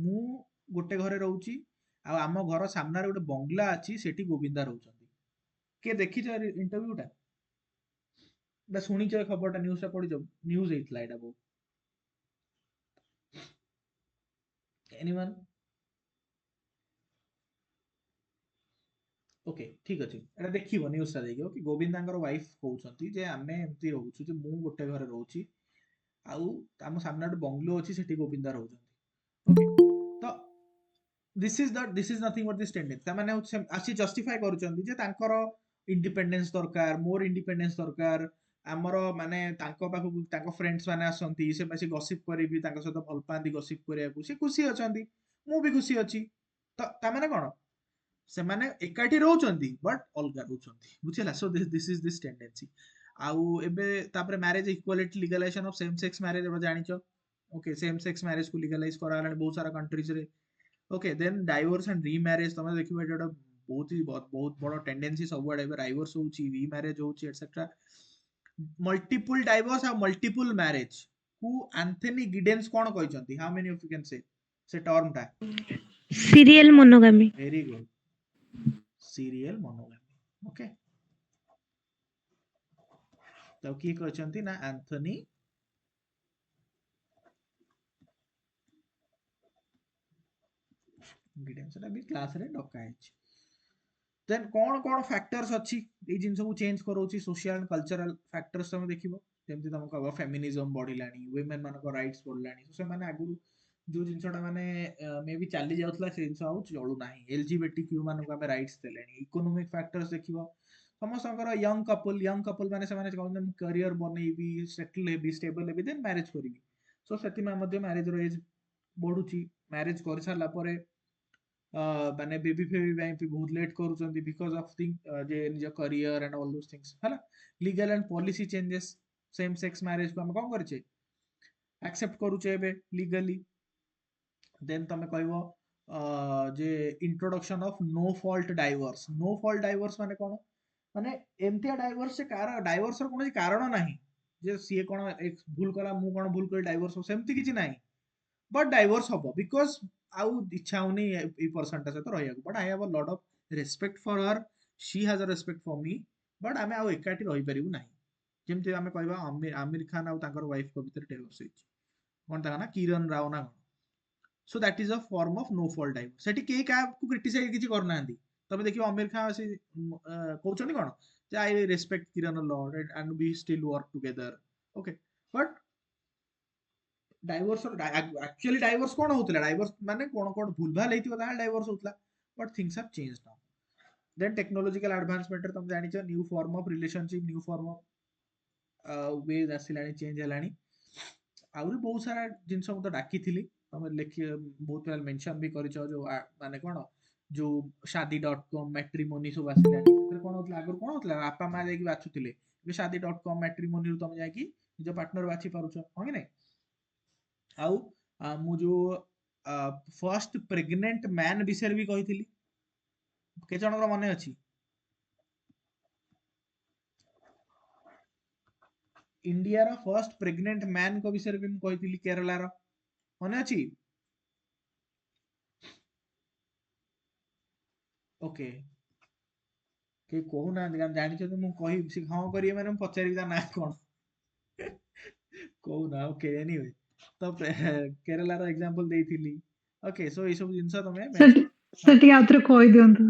मु गोटे घरे रहउची आ आम घर सामना रे गोटे बंगला अछि सेठी गोविंदा रहउचंती के देखिछ इंटरव्यूटा बा सुनिछ खबरटा न्यूज़ टा पढिछ न्यूज़ हेतला एटा बहु एनीवन ओके ठीक अछि एटा देखिबो न्यूज़ टा देखिबो कि गोविंदांकर वाइफ कहउचंती जे आमे एम्ति रहउछु जे मु गोटे घरे रहउची आउ आम सामना गोटे बंगलो अछि सेठी गोविंदा रहउचंती ओके तो this is nothing but this tendency ता माने आसी जस्टिफाई करूचंती जे तांकर इंडिपेंडेंस दरकार मोर इंडिपेंडेंस दरकार आमर माने तांको पाखु तांको फ्रेंड्स माने आसंती से बेसी गसिप करिवि तांको सहित भल पांती गसिप करिया को से खुशी अछंती मु भी खुशी अछि तो ता माने कोन से माने एकाठी रहउचंती बट अलगा रहउचंती बुझिला so this is this tendency आउ एबे तापर marriage equality legalization of same sex marriage एबे जानिचो ओके सेम सेक्स मैरिज को लीगलाइज करा बहुत सारा कंट्रीज रे okay then divorce and remarriage तमे देखिबो एटा बहुत बड़ टेंडेंसी सब आडे डाइवोर्स होउची रीमैरिज होउची एटसेट्रा मल्टीपल डाइवोर्स और multiple marriage who Anthony Giddens कोन कहचंती how many of you can say term टा Serial monogamy. Very good. Serial monogamy. Okay. तो किए कहते ना एंथनी गिडेन सेटा भी क्लास रे डका है। देन कौन फैक्टर्स अच्छी ये जिन सब चेंज करोची सोशल एंड कल्चरल फैक्टर्स तुम देखिबो जेमति तुम कहबो फेमिनिज्म बढ़िलानी वुमेन मान को राइट्स बढ़िलानी सो से माने आगु जो जिनसटा माने मे बी चली जाउतला से जिनस आउ चलू नाही एलजीबीटीक्यू मान को हमें राइट्स देलेनी इकोनॉमिक फैक्टर्स देखिबो समस्त यंग कपल माने से माने कहन करियर बनेबी सेटल हेबी स्टेबल हेबी देन मैरिज करिबी सो सेति मध्ये मैरिज रो एज बढ़ुची मैरिज कर सारला परे माने बेबी फेबी ପାଇଁ ବି ବହୁତ ଲେଟ୍ କରୁଛନ୍ତି ବିକଜ ଅଫ ଥିଙ୍ଗ ଯେ ନିଜ କରିୟର ଆଣ୍ଡ ଅଲ୍ ଦୋଜ ଥିଙ୍ଗସ୍ ହେଲା legal and policy changes same sex marriage କୁ ଆମେ କଣ କରିଛେ ଆକ୍ସେପ୍ଟ କରୁଛେ ଏବେ ଲିଗାଲି ଦେନ୍ ତମେ କହିବ ଯେ introduction of no fault divorce माने कौन माने एमतिया डाइवोर्स से डाइवोर्स ର କୌଣସି କାରଣ ନାହିଁ ଯେ ସିଏ କଣ ଭୁଲ କଲା ମୁଁ କଣ ଭୁଲ କଲି डाइवोर्स ସେମିତି କିଛି ନାହିଁ बट डाइवोर्स हम बिकज आउ इच्छा होनी ए पर्सन सहित रहा but I have a lot of respect for her she has a respect for me but आम आउ एकाठी रही पारू ना जमती आम कह आमिर खान आउ वाइफ को भितर डाइवोर्स कौन ना किरण राव ना कौन so that is a form of no fault divorce सेठी के क्या क्रिटिसाइज किसी करना तब देखिए आमिर खान से कहते कौन I respect Kiran lord and we still work together okay but divorce actually divorce कौन होता डाइवोर्स माने कौन कौन भूल भाल होता डाइवोर्स होता but things have changed now then technological advancement तुम जानिछ new form of relationship new form of ways आसिलानी चेंज हेलानी आउरी बहुत सारा जिनस मु तो डाकी थी तुम लिखि बहुत पहले मेंशन भी करिछ जो माने कौन जो शादी.com मैट्रिमोनी सब आसिलानी कौन होता आगु कौन होता बापा माँ जाकि बाछुले शादी.com मैट्रिमोनी तुम जाकि निज पार्टनर बाछि पारुछ हां कि नहीं आउ मु जो फर्स्ट प्रेग्नेंट मैन विषय भी कही के जनकर मन अच्छी India row first pregnant man को विषय भी कही केरला रो मन अच्छी ओके के कहू ना जानि छ मु कहि से हां करिए माने पचारि ता ना कोन कहू ना ओके एनीवे तो केरला रो एग्जांपल देइथिली ओके सो ए सब जिंस तमे ସେଠି ସେଠି ଆଉ ଥରେ କହିଦିଅନ୍ତୁ।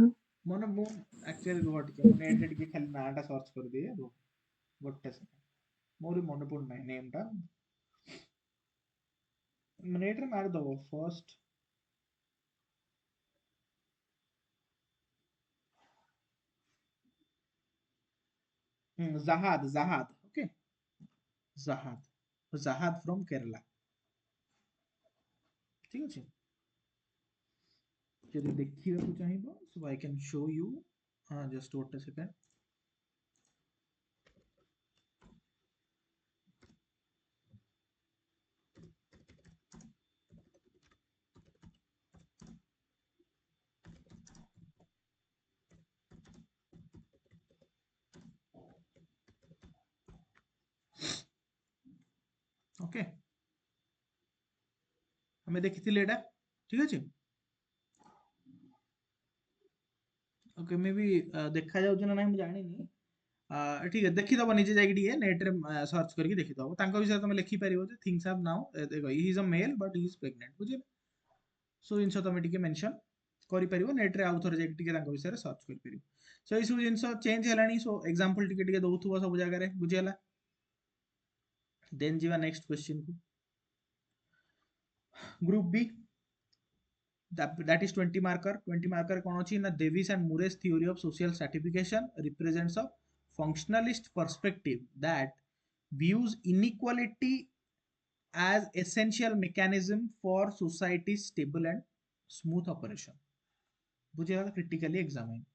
मन मु एक्चुअली रुह टिके मु नेट टिके खाली नाटा सर्च कर दिए रुह गोटे सेकंड मोर मन पड़ नाही नेम टा नेट रे मार दबो फर्स्ट जहाद ओके जहाद फ्रॉम केरला ठीक अछि जदि देखिबा को चाहिबो सो आई कैन शो यू हां जस्ट गोटे सेकंड ओके हमें देखिथिले एटा ठीक अछि ओके मे भी देखा जाउछ ना नहीं जानि नी ठीक है देखी दबो निजे जाकि टिके नेट रे सर्च करके देखि दबो तांको विषय तुम लिखि परिबो जे थिंग्स हैव नाउ देखो he is a male but he is pregnant बुझे सो इनसो तुम टिके मेंशन करि परिबो नेट रे आउ थोर जाकि टिके तांको विषय रे सर्च करि परिबो सो ई सब जिंसो चेंज हेलानी सो एग्जांपल टिके टिके दउथुबो सब जगह रे बुझियला देन जीवा नेक्स्ट क्वेश्चन को group B that is 20 marker कौन अच्छी ना Davis and Murray's theory of social stratification represents a functionalist perspective that views inequality as essential mechanism for society's stable and smooth operation बुझे critically examine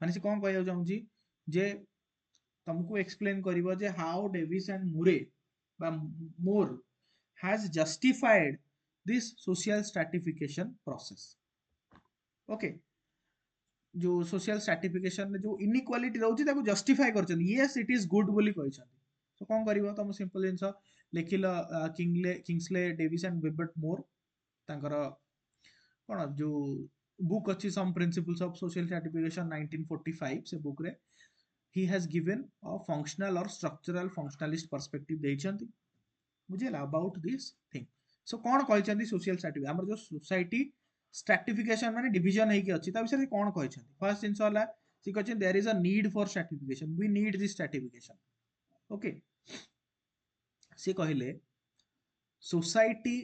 माने से कौन कहया चाहूची जे तुमको एक्सप्लेन करिवो जे हाउ डेविस एंड मुरे बा Moore has justified this social stratification process okay जो सोशल स्ट्रैटिफिकेशन जो इनइक्वालिटी रहउची ताको जस्टिफाई करछन यस इट इज गुड बोली कहछन तो कोन करिवो तुम सिंपल जिंस लिखिल Kingsley Davis and Wilbert Moore तांकर कौन जो बुक अच्छी some principles of social stratification 1945 से बुक रे he has given a functional और स्ट्रक्चरल फंक्शनलिस्ट पर्सपेक्टिव देइछंती बुझेला अबाउट दिस थिंग सो कौन कहते सोशल स्ट्रैटिफिकेशन हमर जो सोसाइटी स्ट्रैटिफिकेशन माने डिवीजन है कि अच्छी ता विषय कौन कहते फर्स्ट जिंस वाला सी कहते there is a need for stratification we need this stratification okay सी कहले society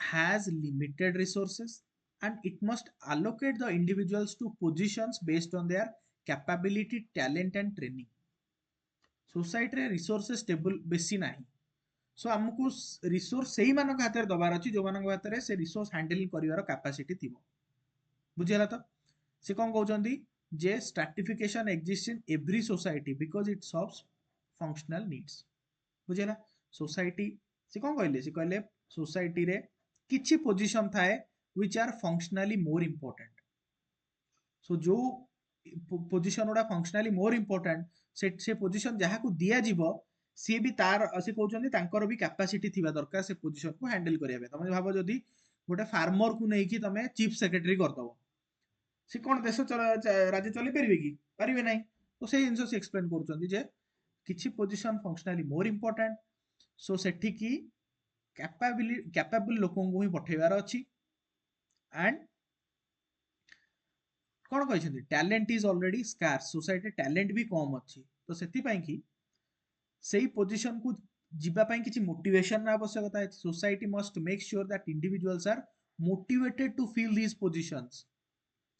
has limited resources and it must allocate the individuals to positions based on their capability talent and training society रे resources table बेसी नाही सो हमको resource सेही मानक हाथ दबार अच्छी जो मानक हाथ से रिसोर्स हैंडल करिवार कैपेसिटी थिबो बुझिला तो से कौन कहउचंदी जे stratification exist in every society because it serves functional needs बुझिला सोसाइटी से कौन कहले से कहले सोसाइटी रे किछि पोजीशन थाए which are functionally more important so जो पोजीशन गुड़ा फंक्शनली मोर इंपोर्टेंट से पोजीशन जहाँ को दिया जीवो सी भी तार से कहउचंदी तांकर भी कैपेसिटी थिबा दरकार से पोजीशन को हैंडल करिया तमे भाबो जदी गोटे फार्मर को नहीं कि तमे चीफ सेक्रेटरी कर दबो से कौन देश राज्य चली पारे कि पारे ना तो से जिन से एक्सप्लेन कर जे किछि पोजीशन फंक्शनली मोर इंपोर्टेंट सो सेठी की कैपेबल लोकों को ही पठेबार अछि एंड कौन कहते talent is already scarce society talent भी कम अच्छी तो से सही पोजीशन को जीवा किसी मोटिवेशन आवश्यकता है society must make sure that individuals are motivated to fill these positions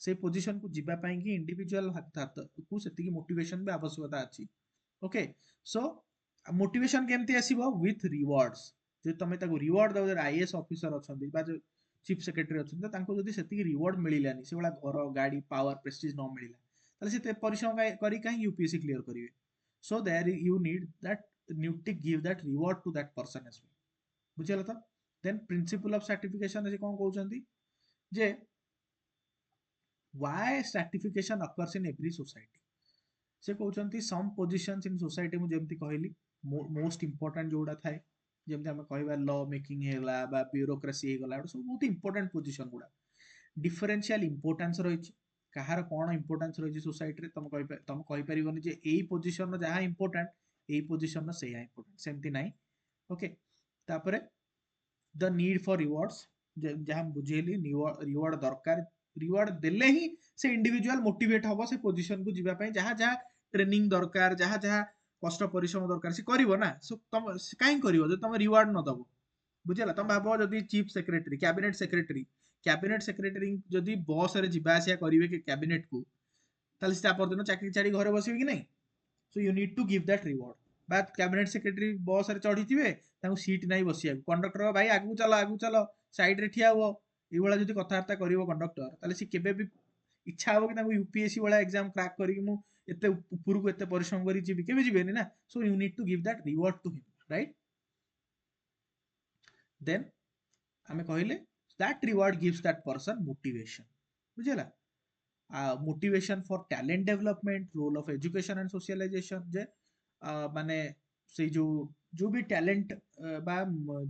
से पोजीशन को जीवा कि इंडिविजुअल को सेतिकी मोटिवेशन भी आवश्यकता अच्छी ओके सो मोटिवेशन केमती आसीबो विथ रिवार्ड्स जे तमे ताको रिवार्ड दो आईएएस ऑफिसर अछंती बा जो चीफ सेक्रेटरी अछंती तांको जदी सेतिकी रिवार्ड मिलिलानी से वाला घर गाड़ी पावर प्रेस्टीज न मिलिला ताले से परिश्रम करी काहे यूपीएससी क्लियर करिवे so there you need that need to give that reward to that person as well बुझिला तो देन प्रिंसिपल ऑफ सर्टिफिकेशन जे कोन कहउचंती जे why certification occurs in every society से कहउचंती सम पोजीशंस इन सोसाइटी मु जेमती कहली मोस्ट इंपोर्टेंट जोड़ा थाए जेमती हम कहबा लॉ मेकिंग हेला बा ब्यूरोक्रेसी हेगला सब बहुत इंपोर्टेंट पोजीशन गुड़ा डिफरेंशियल इंपोर्टेंस रही कहार कौन इंपोर्टेंस रही सोसाइटी तुम कहि परिबनी जे एई पोजीशन जहाँ इंपोर्टेंट एई पोजीशन से इंपोर्टेंट सेमती नाही ओके तापरे द नीड फॉर रिवार्ड्स जहाँ बुझेली रिवार्ड दरकार रिवार्ड देले ही से इंडिविजुअल मोटिवेट हबो से पोजीशन को जीवा जहाँ जहाँ ट्रेनिंग दरकार जहाँ जहाँ कष्ट परिश्रम दरकार से करिवो ना सो तुम काहे करिवो जे तुम रिवार्ड न दबो बुझला तुम भाबो जदी चीफ सेक्रेटरी कैबिनेट सेक्रेटरी जदी बस रे जीवा आसिया करिवे के कैबिनेट को ताले से दिन चाकरी छाड़ी घरे बसिबे कि नहीं so you need to give that reward बात कैबिनेट सेक्रेटरी बस रे चढ़ी थिबे तांको सीट नाही बसिया कंडक्टर भाई आगु चलो साइड रे ठिया हो एवला जदी कथावार्ता करिवो कंडक्टर ताले से केबे भी इच्छा हो कि तांको यूपीएससी वाला एग्जाम क्रैक करी कि मु एते ऊपर को एते परिश्रम करी जीवी केबे जीवेनी ना so you need to give that reward to him right then आमे कहले that reward gives that person motivation बुझला motivation for talent development role of education and socialization जे माने से जो भी टैलेंट बा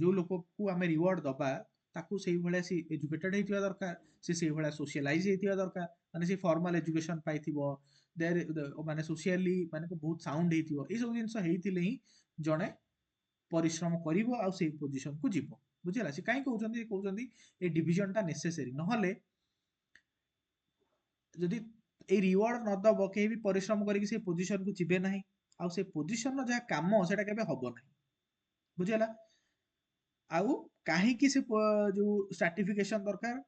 जो लोक को आमे रिवार्ड दबा ताकू से भले से एजुकेटेड हेतिया दरकार से भले सोशलाइज हेतिया दरकार माने से फॉर्मल एजुकेशन पाइथिबो देयर माने सोशली माने को बहुत साउंड हेतिबो ए सब जिंस हेतिले ही जणे परिश्रम करिवो आ से पोजीशन को जीवो बुझला से काई कहउचंदी ए डिवीजन टा नेसेसरी नहले जदि ए रिवार्ड न दब के भी परिश्रम करके से पोजीशन को जीवे नाही आ से पोजीशन जहाँ काम सेटा केबे हबो नाही बुझला आउ काहे कि से जो सर्टिफिकेशन दरकार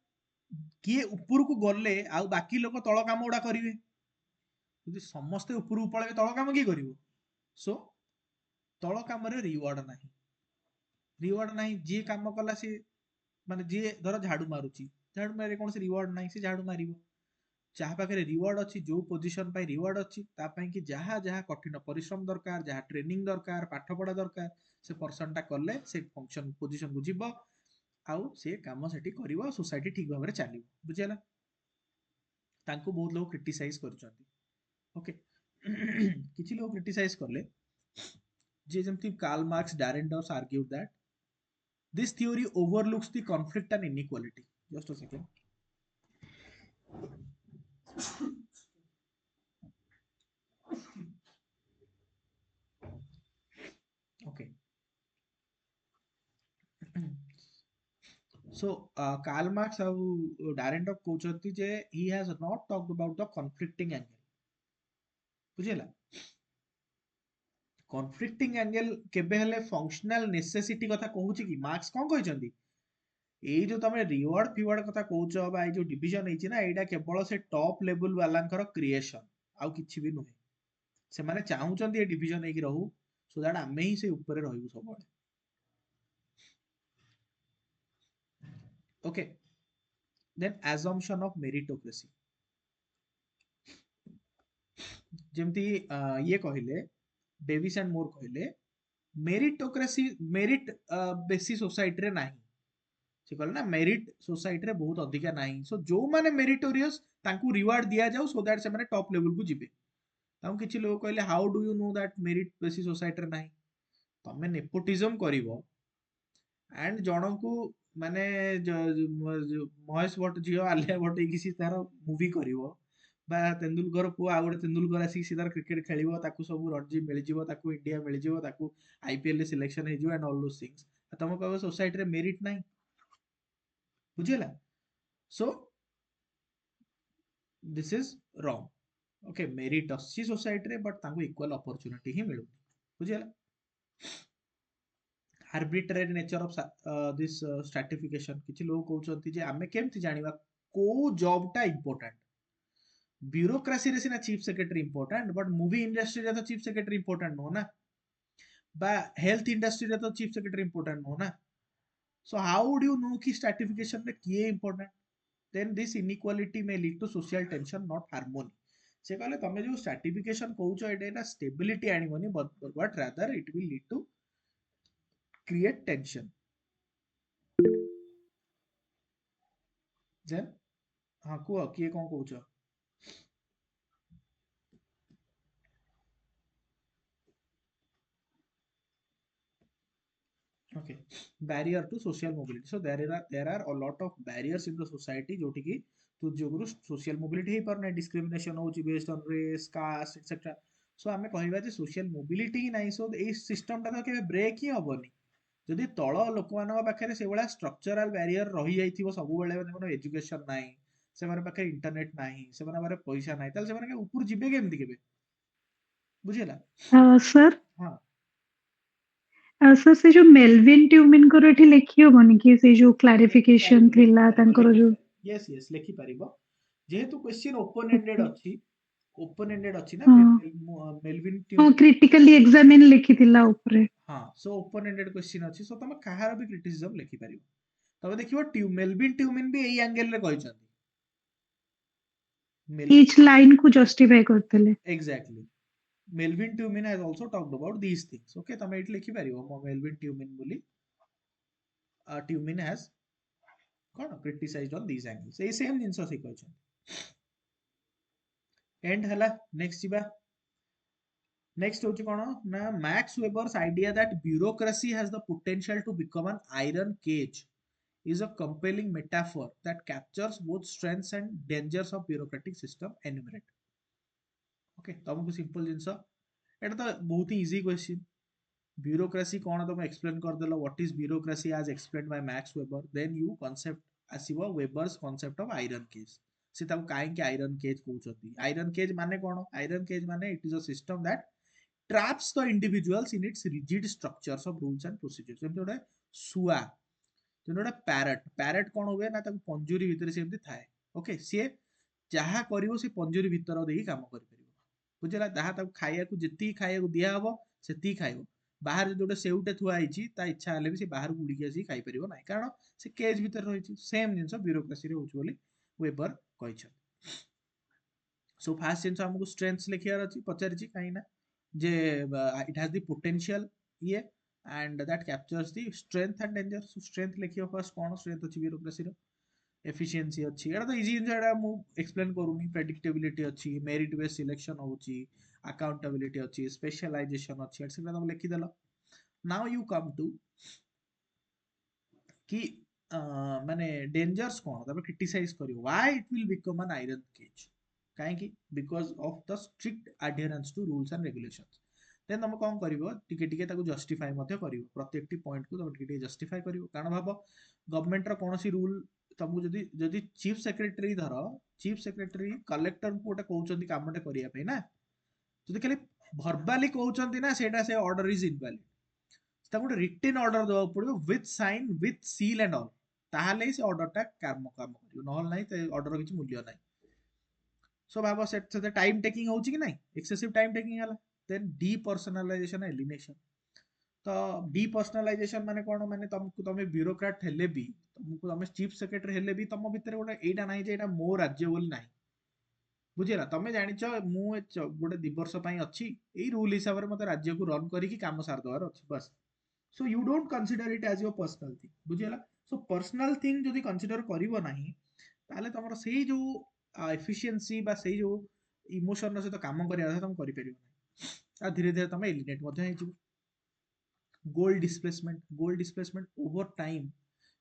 किए ऊपर को गले आउ बाकी लोक तଳ काम उडा करिवे यदि समस्ते ऊपर को पळेबे तଳ काम की करिवो सो तଳ काम रे रिवार्ड नाही जे काम कला से माने जे धर झाड़ू मारुची झाड़ू मारे कौन से रिवार्ड नाही से झाड़ू मारिवो जहाँ पाखे रिवार्ड अच्छी जो पोजीशन पाई रिवार्ड अच्छी तापाई कि जहाँ जहाँ कठिन परिश्रम दरकार जहाँ ट्रेनिंग दरकार पाठ पढ़ा दरकार से पर्सन टा कले से फंक्शन पोजीशन को जीव आउ से काम सेठी करिवो सोसाइटी ठीक भाव में चलिवो बुझिला तांको बहुत लोग क्रिटिसाइज करछंती ओके किछि लोग क्रिटिसाइज करले जे जेमती Karl Marx Dahrendorf argued that this theory overlooks the conflict and inequality just a second so Karl Marx ଆଉ ଡାରେଣ୍ଟ କହୁଛନ୍ତି ଯେ he has not talked about the conflicting angle ବୁଝିଲା conflicting angle କେବେ ହେଲେ functional necessity କଥା କହୁଛି କି marks କଣ କହିଛନ୍ତି ଏଇ ଯୋଉ ତମେ ରିୱାର୍ଡ ଫିୱାର୍ଡ କଥା କହୁଛ ବା ଏଇ ଯୋଉ ଡିଭିଜନ ହେଇଛି ନା ଏଇଟା କେବଳ ସେ ଟପ୍ ଲେବୁଲ ବାଲାଙ୍କର କ୍ରିଏସନ ଆଉ କିଛି ବି ନୁହେଁ ସେମାନେ ଚାହୁଁଛନ୍ତି ଏ ଡିଭିଜନ ହେଇକି ରହୁ ସୋ ଦ୍ୟାଟ ଆମେ ହିଁ ସେ ଉପରେ ରହିବୁ ସବୁବେଳେ okay then assumption of meritocracy ଯେମିତି ଇଏ କହିଲେ ଡେଭିସ୍ ଆଣ୍ଡ ମୋର କହିଲେ मेरिटोक्रेसी मेरिट बेसी सोसाइटी रे नाही से कहले ना मेरिट सोसाइटी रे बहुत अधिका नाही सो जो माने मेरिटोरियस तांकू रिवार्ड दिया जाऊ सो दैट से माने टॉप लेवल को जिबे ताऊ किछि लोग कहले how do you know that merit बेसी सोसाइटी रे नाही तमे नेपोटिज्म करिवो एंड जणको माने महेश भट्ट झियो आलिया भट्ट किसी तार मूवी करिवो बा तेंदुलकर पुआ आ गोटे तेंदुलकर आसी सी तार क्रिकेट खेलिवो ताकू सब रणजी मिलिजिवो ताकू इंडिया मिलिजिवो ताकू आईपीएल रे सिलेक्शन हे जिवो एंड ऑल दोस थिंग्स तम कहबो सोसाइटी रे मेरिट नाही बुझिला so this is wrong okay merit अछि सोसाइटी रे बट ताकू इक्वल अपॉर्चुनिटी ही मिलु बुझिला arbitrary nature of this stratification किछि लोग कहउछंती जे आमे केमति जानिबा को जॉब टा इंपोर्टेंट ब्यूरोक्रेसी रे सिना chief secretary important but movie industry रे तो चीफ सेक्रेटरी इंपोर्टेंट नो ना बा हेल्थ इंडस्ट्री रे तो चीफ सेक्रेटरी इंपोर्टेंट नो ना so how would you know कि स्ट्रैटिफिकेशन रे किए important then this inequality may lead to social tension not harmony से कहले तमे जो स्ट्रैटिफिकेशन कहउछो एटा स्टेबिलिटी आनिबोनी but rather it will lead to create tension then हाँ कुह किए कौन कहउछो okay barrier to social mobility so there are a lot of barriers in the society जोठी की तो जोगुरु social mobility ही पर discrimination होची based on race caste etc so आमे कहिबा जे social mobility ही नाही so ए सिस्टम ता तो केबे ब्रेक ही हबनी जदि तळ लोकମାନଙ୍କ पाखरे से भला स्ट्रक्चरल बैरियर रही जाइथिबो सब बेले मतलब एजुकेशन नाही से माने पाखरे इंटरनेट नाही से माने पाखरे पैसा नाही ताले से माने ऊपर जिबे केमति केबे बुझिला सर हां सर से जो मेलविन ट्यूमिनकर एठी लेखि होबनी कि से जो क्लारिफिकेशन थिला तांकर जो यस यस लेखि परिबो जेहेतु क्वेश्चन ओपन एंडेड अछि ना हाँ मेलविन हाँ ट्यूमिन क्रिटिकली एग्जामिन लेखि थिला ऊपरे हाँ सो ओपन एंडेड क्वेश्चन अछि सो तमे काहार भी क्रिटिसिज्म लेखि परिबो तमे देखिबो मेलविन ट्यूमिन भी एई एंगल रे कहइछन ईच लाइन को जस्टिफाई करथले exactly Melvin Tumin has also talked about these things okay तमे एट लेखि परिबो मेलविन ट्यूमिन बोली ट्यूमिन हैज कोन क्रिटिसाइज्ड ऑन दीस एंगल्स ए सेम जिंस से कहइछन एंड हला नेक्स्ट जिबा नेक्स्ट होची कोन ना Max Weber's idea that bureaucracy has the potential to become an iron cage is a compelling metaphor that captures both strengths and dangers of bureaucratic system enumerate okay तुमको simple जिंस एटा तो बहुत ही इजी क्वेश्चन ब्यूरोक्रेसी कोन तुम explain कर देलो what is bureaucracy as explained by Max Weber then you concept आसीबो Weber's concept of iron cage से ताको काहे के आयरन केज कहउछथि आयरन केज माने कोन आयरन केज माने it is a system that traps the individuals in its rigid structures of rules and procedures जेमति ओडे सुआ जेमति ओडे पैरट कोन होवे ना ताको पंजुरी भितर सेमति थाए ओके से जहा करिवो से पंजुरी भितर देई काम करि परिबो बुझला जहा ताको खाइया को जति खाइया को दिया हबो सेति खाइबो बाहर जो ओडे सेउटे थुआ आइची ता इच्छा हले भी से बाहर उडी के आसी खाइ परिबो नाही कारण से केज भितर रहिची सेम जिंस ब्यूरोक्रेसी रे होछ बोली वेबर कहिछ सो फास्ट जिंस हमको स्ट्रेंथ्स लिखियार अछि पचारिची काई ना जे it has the potential ये and that captures the strength and danger so strength लिखियो फर्स्ट कोन strength अछि ब्यूरोक्रेसी रो efficiency अछि एटा तो इजी एटा मु एक्सप्लेन करूनी predictability अछि merit based selection होछि accountability अछि specialization अछि एटसेट्रा तुम लिखि देलो now you come to कि माने डेंजर्स कोन तबे क्रिटिसाइज करियो why it will become an iron cage काहे कि because of the strict adherence to rules and regulations then ତମେ କଣ କରିବ ଟିକେ ଟିକେ ତାକୁ ଜଷ୍ଟିଫାଏ ମଧ୍ୟ କରିବ ପ୍ରତ୍ୟେକଟି ପଏଣ୍ଟକୁ ତମେ ଟିକେ ଟିକେ ଜଷ୍ଟିଫାଏ କରିବ କାରଣ ଭାବ ଗଭର୍ଣ୍ଣମେଣ୍ଟର କୌଣସି ରୁଲ୍ ତମକୁ ଯଦି ଯଦି ଚିଫ୍ ସେକ୍ରେଟାରୀ ଧର ଚିଫ୍ ସେକ୍ରେଟାରୀ କଲେକ୍ଟରଙ୍କୁ ଗୋଟେ କହୁଛନ୍ତି କାମଟେ କରିବା ପାଇଁ ନା ଯଦି ଖାଲି ଭର୍ବାଲି କହୁଛନ୍ତି ନା ସେଇଟା ସେ ଅର୍ଡର ଇଜ ଇନଭାଲିଡ ତାକୁ ଗୋଟେ ରିଟିନ୍ ଅର୍ଡର ଦେବାକୁ ପଡିବ with sign with seal and all ତାହେଲେ ହିଁ ସେ ଅର୍ଡରଟା କାମ କରିବ ନହେଲେ ନାହିଁ ସେ ଅର୍ଡର କିଛି ମୂଲ୍ୟ ନାହିଁ ସୋ ଭାବ ସେଥିରେ ଟାଇମ୍ ଟେକିଂ ହଉଛି କି ନାହିଁ ଏକ୍ସେସିଭ ଟାଇମ୍ ଟେକିଂ ହେଲା ଦେନ୍ ଡିପର୍ସନାଲାଇଜେସନ ଏଲିନେସନ ତ ଡିପର୍ସନାଲାଇଜେସନ ମାନେ କଣ ମାନେ ତମକୁ ତମେ ବ୍ୟୁରୋକ୍ରାଟ ହେଲେ ବି ତମକୁ ତମେ ଚିଫ୍ ସେକ୍ରେଟାରୀ ହେଲେ ବି ତମ ଭିତରେ ଗୋଟେ ଏଇଟା ନାହିଁ ଯେ ଏଇଟା ମୋ ରାଜ୍ୟ ବୋଲି ନାହିଁ ବୁଝିଲା ତମେ ଜାଣିଛ ମୁଁ ଗୋଟେ 2 ବର୍ଷ ପାଇଁ ଅଛି ଏଇ ରୁଲ ହିସାବରେ ମତେ ରାଜ୍ୟକୁ ରନ୍ କରିକି କାମ ସାରିଦେବାର ଅଛି ବାସ୍ so you don't consider it as your personal thing ବୁଝିଗଲା ସୋ ପର୍ସନାଲ ଥିଙ୍ଗ ଯଦି କନସିଡର କରିବ ନାହିଁ ତାହେଲେ ତମର ସେଇ ଯୋଉ ଏଫିସିଏନ୍ସି ବା ସେଇ ଯୋଉ ଇମୋସନର ସହିତ କାମ କରିବା କଥା ତମେ କରିପାରିବ ନାହିଁ ଆଉ ଧୀରେ ଧୀରେ ତମେ ଏଲିନେଟ୍ ମଧ୍ୟ ହେଇଯିବ ଗୋଲ ଡିସପ୍ଲେସମେଣ୍ଟ ଓଭର ଟାଇମ୍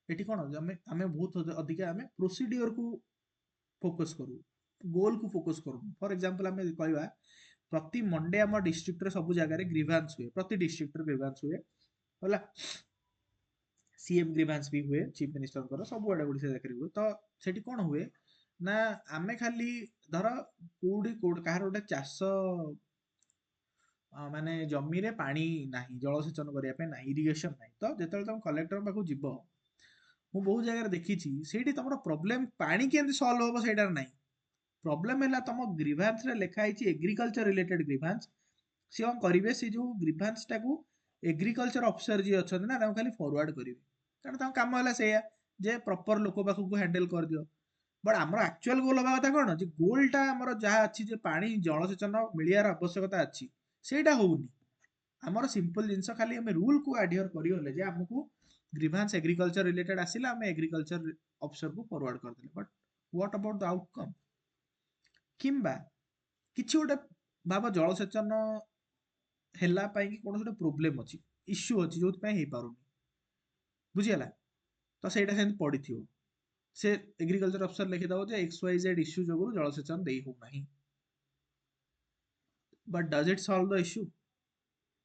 ଏଠି କଣ ଆମେ ବହୁତ ଅଧିକା ଆମେ ପ୍ରୋସିଡିଓରକୁ ଫୋକସ୍ କରୁ ଗୋଲକୁ ଫୋକସ୍ କରୁ ଫର ଏକ୍ଜାମ୍ପଲ ଆମେ କହିବା ପ୍ରତି ମଣ୍ଡେ ଆମ ଡିଷ୍ଟ୍ରିକ୍ଟରେ ସବୁ ଜାଗାରେ ଗ୍ରିଭାନ୍ସ ହୁଏ ପ୍ରତି ଡିଷ୍ଟ୍ରିକ୍ଟରେ ଗ୍ରିଭାନ୍ସ ହୁଏ ହେଲା ସିଏମ୍ ଗ୍ରିଭାନ୍ସ ବି ହୁଏ ଚିଫ୍ ମିନିଷ୍ଟରଙ୍କର ସବୁଆଡେ ଓଡ଼ିଶା ଜାଗାରେ ହୁଏ ତ ସେଠି କଣ ହୁଏ ନା ଆମେ ଖାଲି ଧର କୋଉଠି କାହାର ଗୋଟେ ଚାଷ ମାନେ ଜମିରେ ପାଣି ନାହିଁ ଜଳସେଚନ କରିବା ପାଇଁ ନାହିଁ ଇରିଗେସନ ନାହିଁ ତ ଯେତେବେଳେ ତମେ କଲେକ୍ଟର ପାଖକୁ ଯିବ ମୁଁ ବହୁତ ଜାଗାରେ ଦେଖିଛି ସେଇଠି ତମର ପ୍ରୋବ୍ଲେମ ପାଣି କେମିତି ସଲ୍ଭ ହବ ସେଇଟାର ନାହିଁ ପ୍ରୋବ୍ଲେମ ହେଲା ତମ ଗ୍ରିଭାନ୍ସରେ ଲେଖା ହେଇଛି ଏଗ୍ରିକଲଚର ରିଲେଟେଡ୍ ଗ୍ରିଭାନ୍ସ ସିଏ କଣ କରିବେ ସେ ଯୋଉ ଗ୍ରିଭାନ୍ସଟାକୁ ଏଗ୍ରିକଲଚର ଅଫିସର ଯିଏ ଅଛନ୍ତି ନା ତାଙ୍କୁ ଖାଲି ଫରୱାର୍ଡ କରିବେ କାରଣ ତାଙ୍କ କାମ ହେଲା ସେଇଆ ଯେ ପ୍ରପର ଲୋକ ପାଖକୁ ହ୍ୟାଣ୍ଡେଲ କରିଦିଅ ବଟ୍ ଆମର ଆକ୍ଚୁଆଲ ଗୋଲ ହବା କଥା କଣ ଯେ ଗୋଲଟା ଆମର ଯାହା ଅଛି ଯେ ପାଣି ଜଳସେଚନ ମିଳିବାର ଆବଶ୍ୟକତା ଅଛି ସେଇଟା ହଉନି ଆମର ସିମ୍ପଲ ଜିନିଷ ଖାଲି ଆମେ ରୁଲକୁ ଆଡିଅର କରିଗଲେ ଯେ ଆମକୁ ଗ୍ରିଭାନ୍ସ ଏଗ୍ରିକଲଚର ରିଲେଟେଡ୍ ଆସିଲା ଆମେ ଏଗ୍ରିକଲଚର ଅଫିସରକୁ ଫରୱାର୍ଡ କରିଦେଲେ but what about the outcome କିମ୍ବା କିଛି ଗୋଟେ ଭାବ ଜଳସେଚନ ହେଲା ପାଇଁ କି କୌଣସି ଗୋଟେ ପ୍ରୋବ୍ଲେମ ଅଛି ଇସ୍ୟୁ ଅଛି ଯୋଉଥିପାଇଁ ହେଇପାରୁନି ବୁଝିଗଲା ତ ସେଇଟା ସେମିତି ପଡିଥିବ ସେ ଏଗ୍ରିକଲଚର ଅଫିସର ଲେଖିଦବ ଯେ XYZ ଇସ୍ୟୁ ଯୋଗୁଁ ଜଳସେଚନ ଦେଇ ହଉନାହିଁ but does it solve the issue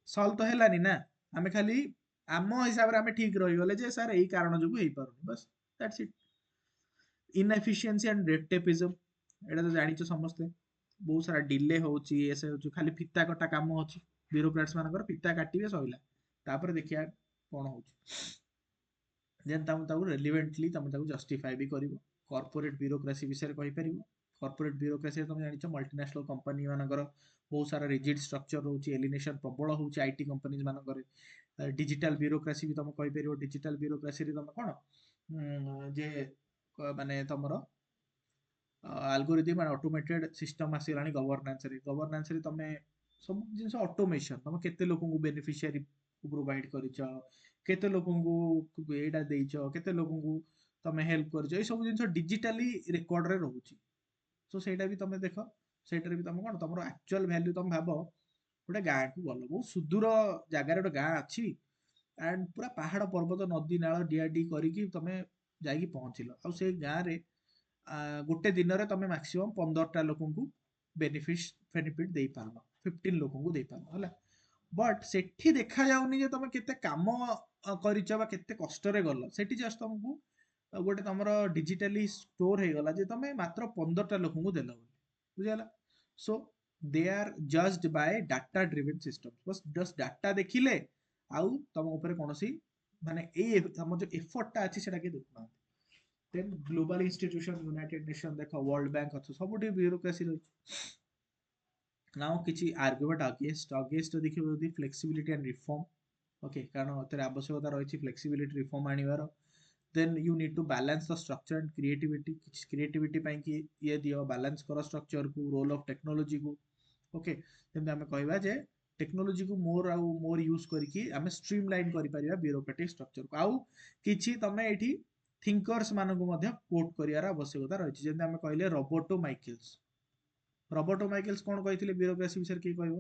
solve ତ ହେଲାନି ନା ଆମେ ଖାଲି ଆମ ହିସାବରେ ଆମେ ଠିକ ରହିଗଲେ ଯେ ସାର୍ ଏଇ କାରଣ ଯୋଗୁଁ ହେଇପାରୁନି ବାସ୍ ଦ୍ୟାଟ୍ସ ଇଟ୍ ଇନଏଫିସିଏନ୍ସି ଆଣ୍ଡ ରେଡ୍ ଏଇଟା ତ ଜାଣିଛ ସମସ୍ତେ ବହୁତ ସାରା ଡିଲେ ହଉଛି ଏସେ ହଉଛି ଖାଲି ଫିତା କଟା କାମ ଅଛି ବ୍ୟୁରୋକ୍ରାଟ୍ସ ମାନଙ୍କର ଫିତା କାଟିବେ ସଇଲା ତାପରେ ଦେଖିବା କଣ ହଉଛି ଦେନ୍ ତମେ ତାକୁ ରେଲିଭେଣ୍ଟଲି ତମେ ତାକୁ ଜଷ୍ଟିଫାଏ ବି କରିବ କର୍ପୋରେଟ ବ୍ୟୁରୋକ୍ରାସି ବିଷୟରେ କହିପାରିବ କର୍ପୋରେଟ ବ୍ୟୁରୋକ୍ରାସିରେ ତମେ ଜାଣିଛ ମଲ୍ଟିନେସନାଲ କମ୍ପାନୀ ମାନଙ୍କର ବହୁତ ସାରା ରିଜିଡ୍ ଷ୍ଟ୍ରକ୍ଚର ରହୁଛି ଏଲିନେସନ ପ୍ରବଳ ହଉଛି ଆଇଟି କମ୍ପାନୀ ମାନଙ୍କରେ ଡିଜିଟାଲ ବ୍ୟୁରୋକ୍ରାସି ବି ତମେ କହିପାରିବ ଡିଜିଟାଲ ବ୍ୟୁରୋକ୍ରାସିରେ ତମେ କଣ ଯେ ମାନେ ତମର ଆଲଗୋରିଦିମ୍ ଆଣ୍ଡ ଅଟୋମେଟେଡ୍ ସିଷ୍ଟମ ଆସିଗଲାଣି ଗଭର୍ନାନ୍ସରେ ତମେ ସବୁ ଜିନିଷ ଅଟୋମେସନ ତମେ କେତେ ଲୋକଙ୍କୁ ବେନିଫିସିଆରି ପ୍ରୋଭାଇଡ କରିଛ କେତେ ଲୋକଙ୍କୁ ଏଇଟା ଦେଇଛ କେତେ ଲୋକଙ୍କୁ ତମେ ହେଲ୍ପ କରିଛ ଏଇ ସବୁ ଜିନିଷ ଡିଜିଟାଲି ରେକର୍ଡରେ ରହୁଛି ତ ସେଇଟା ବି ତମେ ଦେଖ ସେଇଟାରେ ବି ତମେ କଣ ତମର ଆକ୍ଚୁଆଲ ଭ୍ୟାଲ୍ୟୁ ତମେ ଭାବ ଗୋଟେ ଗାଁକୁ ଗଲ ବହୁତ ସୁଦୂର ଜାଗାରେ ଗୋଟେ ଗାଁ ଅଛି ଆଣ୍ଡ ପୁରା ପାହାଡ ପର୍ବତ ନଦୀ ନାଳ ଡିଆଡି କରିକି ତମେ ଯାଇକି ପହଞ୍ଚିଲ ଆଉ ସେଇ ଗାଁରେ ଗୋଟେ ଦିନରେ ତମେ ମାକ୍ସିମମ୍ 15ଟା ଲୋକଙ୍କୁ ବେନିଫିଟ ଦେଇପାରିଲ 15 ଲୋକଙ୍କୁ ଦେଇପାରିଲ ହେଲା ବଟ୍ ସେଠି ଦେଖାଯାଉନି ଯେ ତମେ କେତେ କାମ କରିଛ ବା କେତେ କଷ୍ଟରେ ଗଲ ସେଠି ଜଷ୍ଟ ତମକୁ ଗୋଟେ ତମର ଡିଜିଟାଲି ଷ୍ଟୋର ହେଇଗଲା ଯେ ତମେ ମାତ୍ର 15ଟା ଲୋକଙ୍କୁ ଦେଲ ବୋଲି ବୁଝିଗଲା so they are judged by data driven system ବସ୍ ଜଷ୍ଟ ଡାଟା ଦେଖିଲେ ଆଉ ତମ ଉପରେ କୌଣସି ମାନେ ଏଇ ଆମର ଯୋଉ ଏଫର୍ଟଟା ଅଛି ସେଟା କିଏ ଦେଖୁନାହାନ୍ତି ଦେନ୍ ଗ୍ଲୋବାଲ ଇନଷ୍ଟିଟ୍ୟୁସନ ୟୁନାଇଟେଡ୍ ନେସନ ଦେଖ ୱାର୍ଲଡ ବ୍ୟାଙ୍କ ଅଛି ସବୁଠି ବ୍ୟୁରୋକ୍ରାସି ରହିଛି ନାଉ କିଛି ଆର୍ଗୁମେଣ୍ଟ ଅଗେନ୍ଷ୍ଟ ଦେଖିବ ଯଦି ଫ୍ଲେକ୍ସିବିଲିଟି ଆଣ୍ଡ ରିଫର୍ମ ଓକେ କାରଣ ଏଥିରେ ଆବଶ୍ୟକତା ରହିଛି ଫ୍ଲେକ୍ସିବିଲିଟି ରିଫର୍ମ ଆଣିବାର then you need to balance the structure and creativity କିଛି କ୍ରିଏଟିଭିଟି ପାଇଁ କି ଇଏ ଦିଅ ବାଲାନ୍ସ କର ଷ୍ଟ୍ରକ୍ଚରକୁ ରୋଲ୍ ଅଫ୍ ଟେକ୍ନୋଲୋଜିକୁ ଓକେ ଯେମିତି ଆମେ କହିବା ଯେ ଟେକ୍ନୋଲୋଜିକୁ ମୋର ୟୁଜ୍ କରିକି ଆମେ ଷ୍ଟ୍ରିମ୍ ଲାଇନ୍ କରିପାରିବା ବ୍ୟୁରୋକ୍ରାଟିକ୍ ଷ୍ଟ୍ରକ୍ଚରକୁ ଆଉ କିଛି ତମେ ଏଇଠି ଥିଙ୍କର୍ସ ମାନଙ୍କୁ ମଧ୍ୟ କୋଟ୍ କରିବାର ଆବଶ୍ୟକତା ରହିଛି ଯେମିତି ଆମେ କହିଲେ ରବର୍ଟୋ ମାଇକେଲ୍ସ କଣ କହିଥିଲେ ବ୍ୟୁରୋକ୍ରାସି ବିଷୟରେ କିଏ କହିବ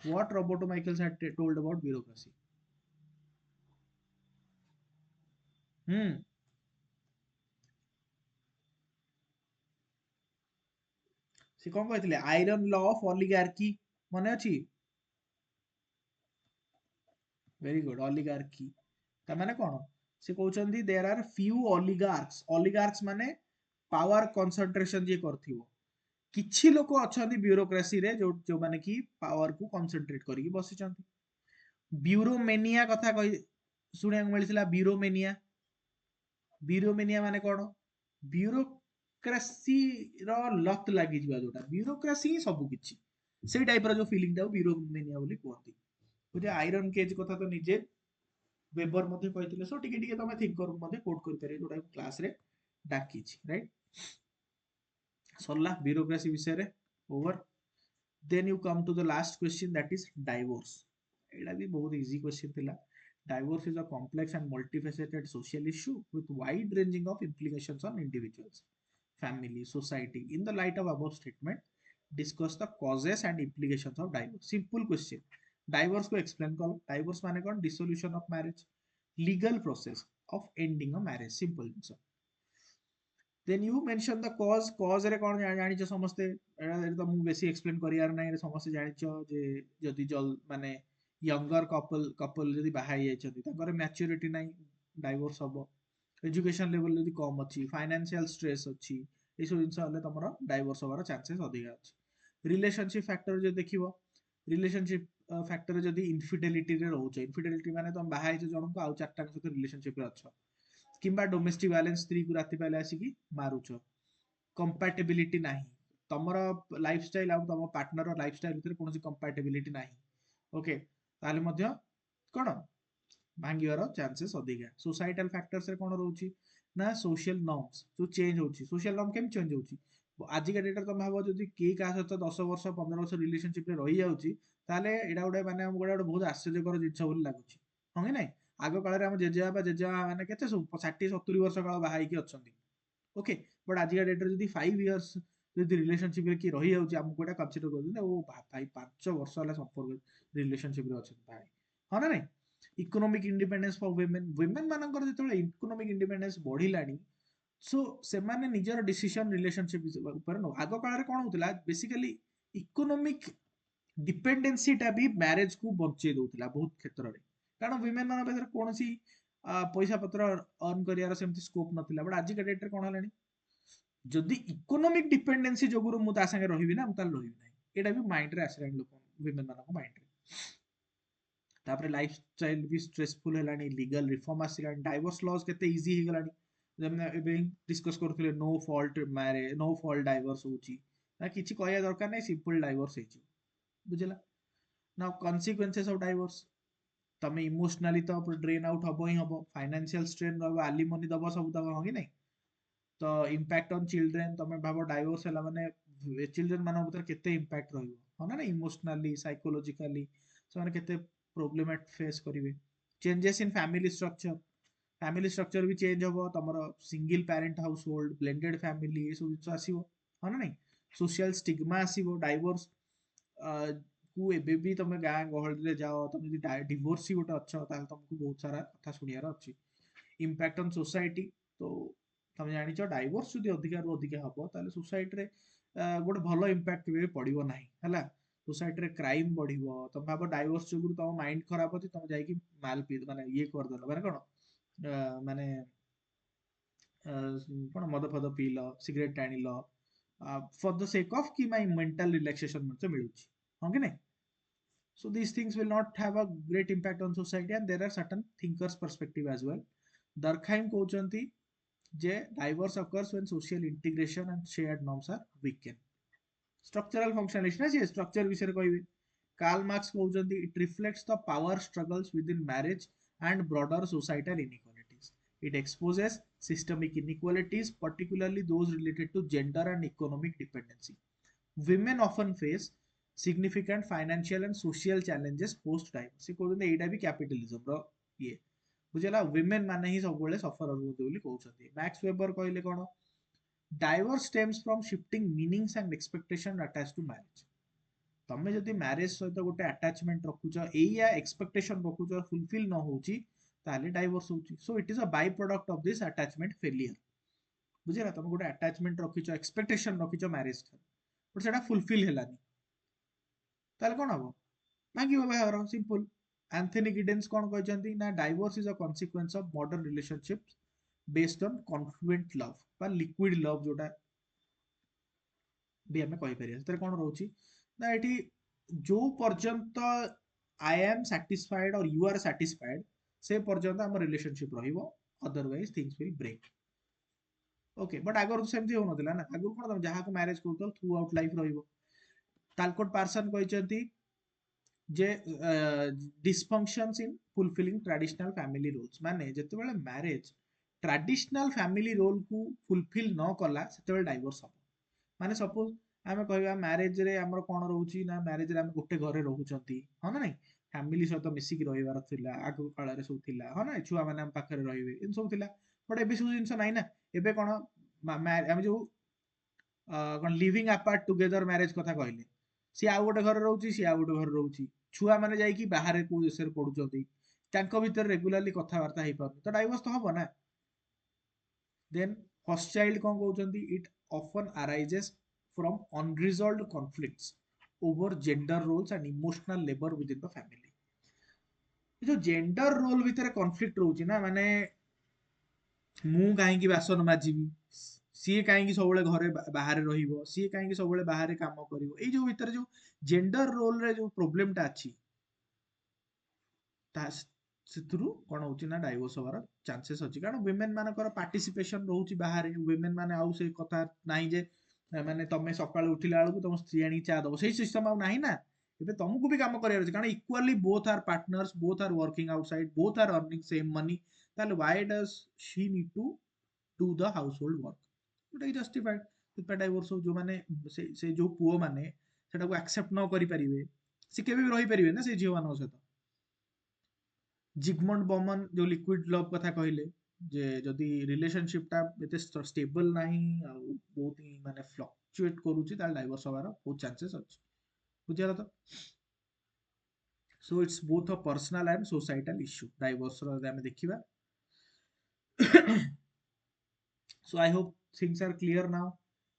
what roberto michaels had told about bureaucracy hmm से कौन कहते आयरन लॉ ऑफ ऑलिगार्की मन अच्छी वेरी गुड ऑलिगार्की ता माने कौन से कहउछंती देयर आर फ्यू ऑलिगार्क्स माने पावर कंसंट्रेशन जे करथिवो किछि लोक अछंती ब्यूरोक्रेसी रे जो माने कि पावर को कंसंट्रेट करिक बसिचंती ब्यूरोमेनिया कथा कहि सुनिया मिलिथिला ब्यूरोमेनिया माने कौन ब्यूरोक्रेसी रो लत लागि जिवा जोटा ब्यूरोक्रेसी ही सब किछि सेई टाइप रो जो फीलिंग दा ब्यूरोमेनिया बोली कहती बुझे आयरन केज कथा तो निजे वेबर मध्ये कहिथिले सो टिके टिके तमे थिंक करू मध्ये कोट करि पारे जोटा क्लास रे डाकी छि राइट सरला ब्यूरोक्रेसी विषय रे over then you come to the last question that is divorce एटा भी बहुत इजी क्वेश्चन थिला divorce is a complex and multifaceted social issue with wide ranging of implications on individuals family society in the light of above statement discuss the causes and implications of divorce simple question divorce को explain करो divorce माने कौन dissolution of marriage legal process of ending a marriage simple jeans then you mention the cause रे कौन जानिछ समस्ते एटा तो मु बेसी एक्सप्लेन करियार नै रे समस्ते जानिछ जे जदी जल माने यंगर कपल जदी बाहाई जाइछथि ताकर मैच्योरिटी नै डाइवोर्स हबो एजुकेशन लेवल जदी कम अछि फाइनेंशियल स्ट्रेस अछि ए सब जिंस हले तमरो डाइवोर्स होबार चांसेस अधिक अछि रिलेशनशिप फैक्टर जे देखिबो रिलेशनशिप फैक्टर जदी इनफिडेलिटी रे रहउछ इनफिडेलिटी माने तुम बाहाई छ जणको आउ चारटा सहित रिलेशनशिप रे अछ किंबा डोमेस्टिक वायलेंस स्त्री को राति पाले आसिकी मारुछ कंपैटिबिलिटी नाही तमर लाइफस्टाइल आ तम पार्टनर लाइफस्टाइल भितर कोनोसी कंपैटिबिलिटी नाही ओके ताले मध्य कोन भांगिवार चांसेस अधिक सोसाइटल फैक्टर्स रे कोन रहउची ना सोशल नॉर्म्स जो चेंज होची सोशल नॉर्म केम चेंज होची आज का डेट तुम भाव जदि के का सहित 10 वर्ष 15 वर्ष रिलेशनशिप रे रही जाउची ताले एडा गोटे माने गोटे बहुत आश्चर्यकर जिंस बोली लागुची हंगे नै आग काल रे हम जेजेबा माने केते सब 60 70 वर्ष काल बाहाई की अछंती ओके बट आज का डेट रे जदि 5 इयर्स जदि रिलेशनशिप रे की रही जाउची हम कोटा कंसीडर करदे ओ भाई 5 वर्ष वाला संपर्क रिलेशनशिप रे अछन भाई ह ना नै इकोनॉमिक इंडिपेंडेंस फॉर वुमेन मानकर जेतले इकोनॉमिक इंडिपेंडेंस बढ़िलानी सो से माने निजर डिसीजन रिलेशनशिप ऊपर नो आग काल रे कोन होतिला बेसिकली इकोनॉमिक डिपेंडेंसी टा भी मैरिज को बंचे दोतिला बहुत क्षेत्र रे कारण वुमेन मान पाखरे कोनसी पैसा पत्र अर्न करियार सेमती स्कोप नथिला बट आज का डेट रे कोन हलानी जदि इकोनॉमिक डिपेंडेंसी जोगुरु मु ता संगे रहिबि ना मु ताल रहिबि नै एटा भी माइंड रे आसलानी लोक वुमेन मानको माइंड रे तापर लाइफ स्टाइल भी स्ट्रेसफुल हेलानी लीगल रिफॉर्म आसिलानी डाइवोर्स लॉज केते इजी हे गलानी जेमने एबे डिस्कस करथिले no fault marriage no fault divorce होची ना किछि कहया दरकार नै सिंपल डाइवोर्स हेची बुझला नाउ कॉन्सिक्वेंसेस ऑफ डाइवोर्स तमे इमोशनली तो ड्रेन आउट हबो ही हबो फाइनेंशियल स्ट्रेन रहबो आलिमनी दबो सब दबो होगी नै तो इम्पैक्ट ऑन चिल्ड्रेन तमे भाबो डाइवोर्स हला माने चिल्ड्रेन मानक भीतर केते इम्पैक्ट रहइबो हो ना इमोशनली साइकोलॉजिकली से माने केते प्रॉब्लम एट फेस करिवे चेंजेस इन फैमिली स्ट्रक्चर भी चेंज हबो तमरो single parent household blended family ए सब जिंस आसीबो हो ना नै सोशल स्टिग्मा आसीबो डाइवोर्स को एबे भी तुम गाँ गहली रे जाओ तुम जदि डिवोर्सी गोटे अच्छ ताल तुमको बहुत सारा कथा सुनियार अच्छी इम्पैक्ट ऑन सोसाइटी तो तुम जानिछ डाइवोर्स जदि अधिका रु अधिका हबो ताले सोसाइटी रे गोटे भलो इम्पैक्ट भी पड़िबो नाही हला सोसाइटी रे क्राइम बढ़िबो तुम भाबो डाइवोर्स जोगुरु तुम माइंड खराब होती तुम जाई कि माल पी माने ये कर देलो माने कोन माने कोन मद फद पीलो सिगरेट टाणिलो फॉर द सेक ऑफ कि माय मेंटल रिलैक्सेशन मते मिलुची हां कि नहीं so these things will not have a great impact on society and there are certain thinkers perspective as well Durkheim कहउचंती J divorce occurs when social integration and shared norms are weakened structural functionalist ना जे structure विषय रे कहबे Karl Marx कहउचंती it reflects the power struggles within marriage and broader societal inequalities it exposes systemic inequalities particularly those related to gender and economic dependency women often face significant financial and social challenges post divorce से कहउचंती एटा भी capitalism रो ये बुझला women माने ही सब बेले सफर होते बोली कहउचंती max weber कहले कोन divorce stems from shifting meanings and expectation attached to marriage तमे जदि मैरिज सहित गोटे अटैचमेंट रखुछ एया एक्सपेक्टेशन रखुछ फुलफिल न होची ताले डाइवोर्स होची so it is a by product of this attachment failure बुझला तुम गोटे अटैचमेंट रखिछ एक्सपेक्टेशन रखिछ मैरिज ବଟ୍ ସେଟା ଫୁଲଫିଲ୍ ହେଲାନି, ତାହେଲେ କ'ଣ ହବ? ଭାଙ୍ଗିବ ବାହାଘର, ସିମ୍ପଲ୍। ଆନ୍ଥୋନି ଗିଡେନ୍ସ କ'ଣ କହିଛନ୍ତି ନା divorce is a consequence of modern relationships based on confluent love ବା ଲିକ୍ୱିଡ୍ ଲଭ୍ ଯୋଉଟା ବି ଆମେ କହିପାରିବା। ସେଥିରେ କ'ଣ ରହୁଛି ନା ଏଠି ଯୋଉ ପର୍ଯ୍ୟନ୍ତ I am satisfied or you are satisfied ସେ ପର୍ଯ୍ୟନ୍ତ ଆମ ରିଲେସନସିପ୍ ରହିବ, otherwise things will break. Okay, but ଆଗରୁ ସେମିତି ହଉନଥିଲା ନା। ଆଗରୁ କ'ଣ ତମେ ଯାହାକୁ ମ୍ୟାରେଜ କରୁଥିଲ ଥ୍ରୁ ଆଉଟ୍ ଲାଇଫ୍ ରହିବ। ତାଲକୋଟ ପାର୍ସନ୍ କହିଛନ୍ତି ଯେ ଡିସଫଙ୍କସନ୍ସ ଇନ୍ ଫୁଲଫିଲିଂ ଟ୍ରାଡିସନାଲ ଫ୍ୟାମିଲି ରୋଲ୍ସ, ମାନେ ଯେତେବେଳେ ମ୍ୟାରେଜ ଟ୍ରାଡିସନାଲ ଫ୍ୟାମିଲି ରୋଲକୁ ଫୁଲଫିଲ୍ ନ କଲା ସେତେବେଳେ ଡାଇଭୋର୍ସ ହବ। ମାନେ ସପୋଜ ଆମେ କହିବା ମ୍ୟାରେଜରେ ଆମର କ'ଣ ରହୁଛି ନା ମ୍ୟାରେଜରେ ଆମେ ଗୋଟେ ଘରେ ରହୁଛନ୍ତି, ହଁ ନା ନାଇଁ, ଫ୍ୟାମିଲି ସହିତ ମିଶିକି ରହିବାର ଥିଲା, ଆଗ କାଳରେ ସବୁ ଥିଲା, ହଁ ନା, ଛୁଆମାନେ ଆମ ପାଖରେ ରହିବେ, ଏମିତି ସବୁ ଥିଲା। ବଟ୍ ଏବେ ସବୁ ଜିନିଷ ନାହିଁ ନା। ଏବେ କ'ଣ ଆମେ ଯୋଉ କ'ଣ ଲିଭିଂ ଆପାର୍ଟ ଟୁଗେଦର ମ୍ୟାରେଜ କଥା କହିଲେ, ସିଏ ଆଉ ଗୋଟେ ଘରେ ରହୁଛି, ସିଏ ଆଉ ଗୋଟେ ଘରେ ରହୁଛି, ଛୁଆମାନେ ଯାଇକି ବାହାରେ କୋଉ ଦେଶରେ ପଢୁଛନ୍ତି, ତାଙ୍କ ଭିତରେ ରେଗୁଲାରଲି କଥାବାର୍ତ୍ତା ହେଇପାରୁନି, ତ ଡାଇଭୋର୍ସ ତ ହବ ନା। ଦେନ୍ ଫର୍ଷ୍ଟ ଚାଇଲ୍ଡ କ'ଣ କହୁଛନ୍ତି, ଇଟ୍ orphan ଆରାଇଜେସ୍ from unresolved conflicts over gender roles and emotional labor within the family। जो जेंडर रोल भितर कॉन्फ्लिक्ट रोची ना, माने ମୁଁ କାହିଁକି ବାସନ ମାଜିବି, ସିଏ କାହିଁକି ସବୁବେଳେ ଘରେ ବାହାରେ ରହିବ, ସିଏ କାହିଁକି ସବୁବେଳେ ବାହାରେ କାମ କରିବ, ଏଇ ଯୋଉ ଭିତରେ ଯୋଉ ଜେଣ୍ଡର ରୋଲରେ ଯୋଉ ପ୍ରୋବ୍ଲେମଟା ଅଛି, ତା ସେଥିରୁ କ'ଣ ହଉଛି ନା ଡାଇଭୋର୍ସ ହବାର ଚାନ୍ସେସ୍ ଅଛି। କାରଣ ୱିମେନ୍ ମାନଙ୍କର ପାର୍ଟିସିପେସନ ରହୁଛି ବାହାରେ। ୱିମେନ୍ ମାନେ ଆଉ ସେଇ କଥା ନାହିଁ ଯେ ମାନେ ତମେ ସକାଳୁ ଉଠିଲା ବେଳକୁ ତମ ସ୍ତ୍ରୀ ଆଣିକି ଚା ଦବ, ସେଇ ସିଷ୍ଟମ ଆଉ ନାହିଁ ନା। ଏବେ ତମକୁ ବି କାମ କରିବାର ଅଛି, କାରଣ ଇକ୍ୱାଲି ବୋଥ୍ ଆର୍ ପାର୍ଟନର୍ସ, ବୋଥ୍ ଆର୍ ୱାର୍କିଂ ଆଉଟସାଇଡ୍, ବୋଥ୍ ଆର୍ अर्निंग सेम मनी। ତାହେଲେ why does she need to do the household work? ଯୋଉଟା କି ଜଷ୍ଟିଫାଇଡ୍। ସେଥିପାଇଁ ଡାଇଭୋର୍ସ ହଉ। ଯୋଉମାନେ ସେ ଯୋଉ ପୁଅ ମାନେ ସେଟାକୁ ଆକ୍ସେପ୍ଟ ନ କରିପାରିବେ, ସେ କେବେ ବି ରହିପାରିବେ ନା ସେ ଝିଅ ମାନଙ୍କ ସହିତ। ଜିଗମଣ୍ଡ ବମନ ଯୋଉ ଲିକ୍ୱିଡ ଲଭ୍ କଥା କହିଲେ, ଯେ ଯଦି ରିଲେସନସିପଟା ଏତେ ଷ୍ଟେବଲ ନାହିଁ ଆଉ ବହୁତ ହିଁ ମାନେ ଫ୍ଲକ୍ଚୁଏଟ୍ କରୁଛି, ତାହେଲେ ଡାଇଭୋର୍ସ ହବାର ବହୁତ ଚାନ୍ସେସ୍ ଅଛି। ବୁଝିଗଲା ତ? ସୋ ଇଟ୍ସ ବୋଥ ଅ ପର୍ସନାଲ ଆଣ୍ଡ સોસાયટાଲ ଇସ୍ୟୁ ଡାଇଭୋର୍ସର ଯଦି ଆମେ ଦେଖିବା। So I hope things R clear now.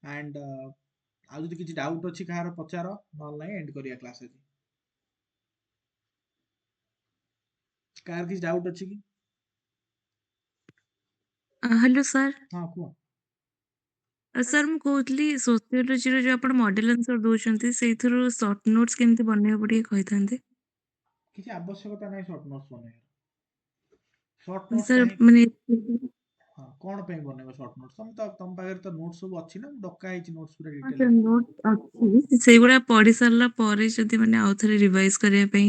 And ଆଉ ଯଦି କିଛି ଡାଉଟ ଅଛି କାହାର ପଚାର, ନହେଲେ ନାହିଁ ଏଣ୍ଡ କରିବା କ୍ଲାସ୍ ଆଜି। କାହାର କିଛି ଡାଉଟ ଅଛି କି? Hello sir. ହଁ କୁହ। ସାର୍ ମୁଁ କହୁଥିଲି ସୋସିଓଲୋଜିର ଯୋଉ ଆପଣ ମଡେଲ ଆନ୍ସର ଦଉଛନ୍ତି ସେଇଥିରୁ ସର୍ଟ ନୋଟ୍ସ କେମିତି ବନେଇବ ଟିକେ କହିଥାନ୍ତେ। କିଛି ଆବଶ୍ୟକତା ନାହିଁ ସର୍ଟ ନୋଟ୍ସ ବନେଇବାର। ସର୍ଟ ନୋଟ୍ସ ସାର୍ କାହିଁକି? ମାନେ ହଁ, କ'ଣ ପାଇଁ ବନେଇବ ସର୍ଟ ନୋଟ୍ସ? ତମ ପାଖରେ ତ ନୋଟ୍ସ ସବୁ ଅଛି ନା, ଡକା ହେଇଛି ନୋଟ୍ସ ପୁରା ହଁ ଡିଟେଲ। ସାର୍ ନୋଟ୍ ଅଛି, ସେଇଗୁଡ଼ା ପଢି ସାରିଲା ପରେ ଯଦି ମାନେ ଆଉ ଥରେ ରିଭାଇଜ କରିବା ପାଇଁ,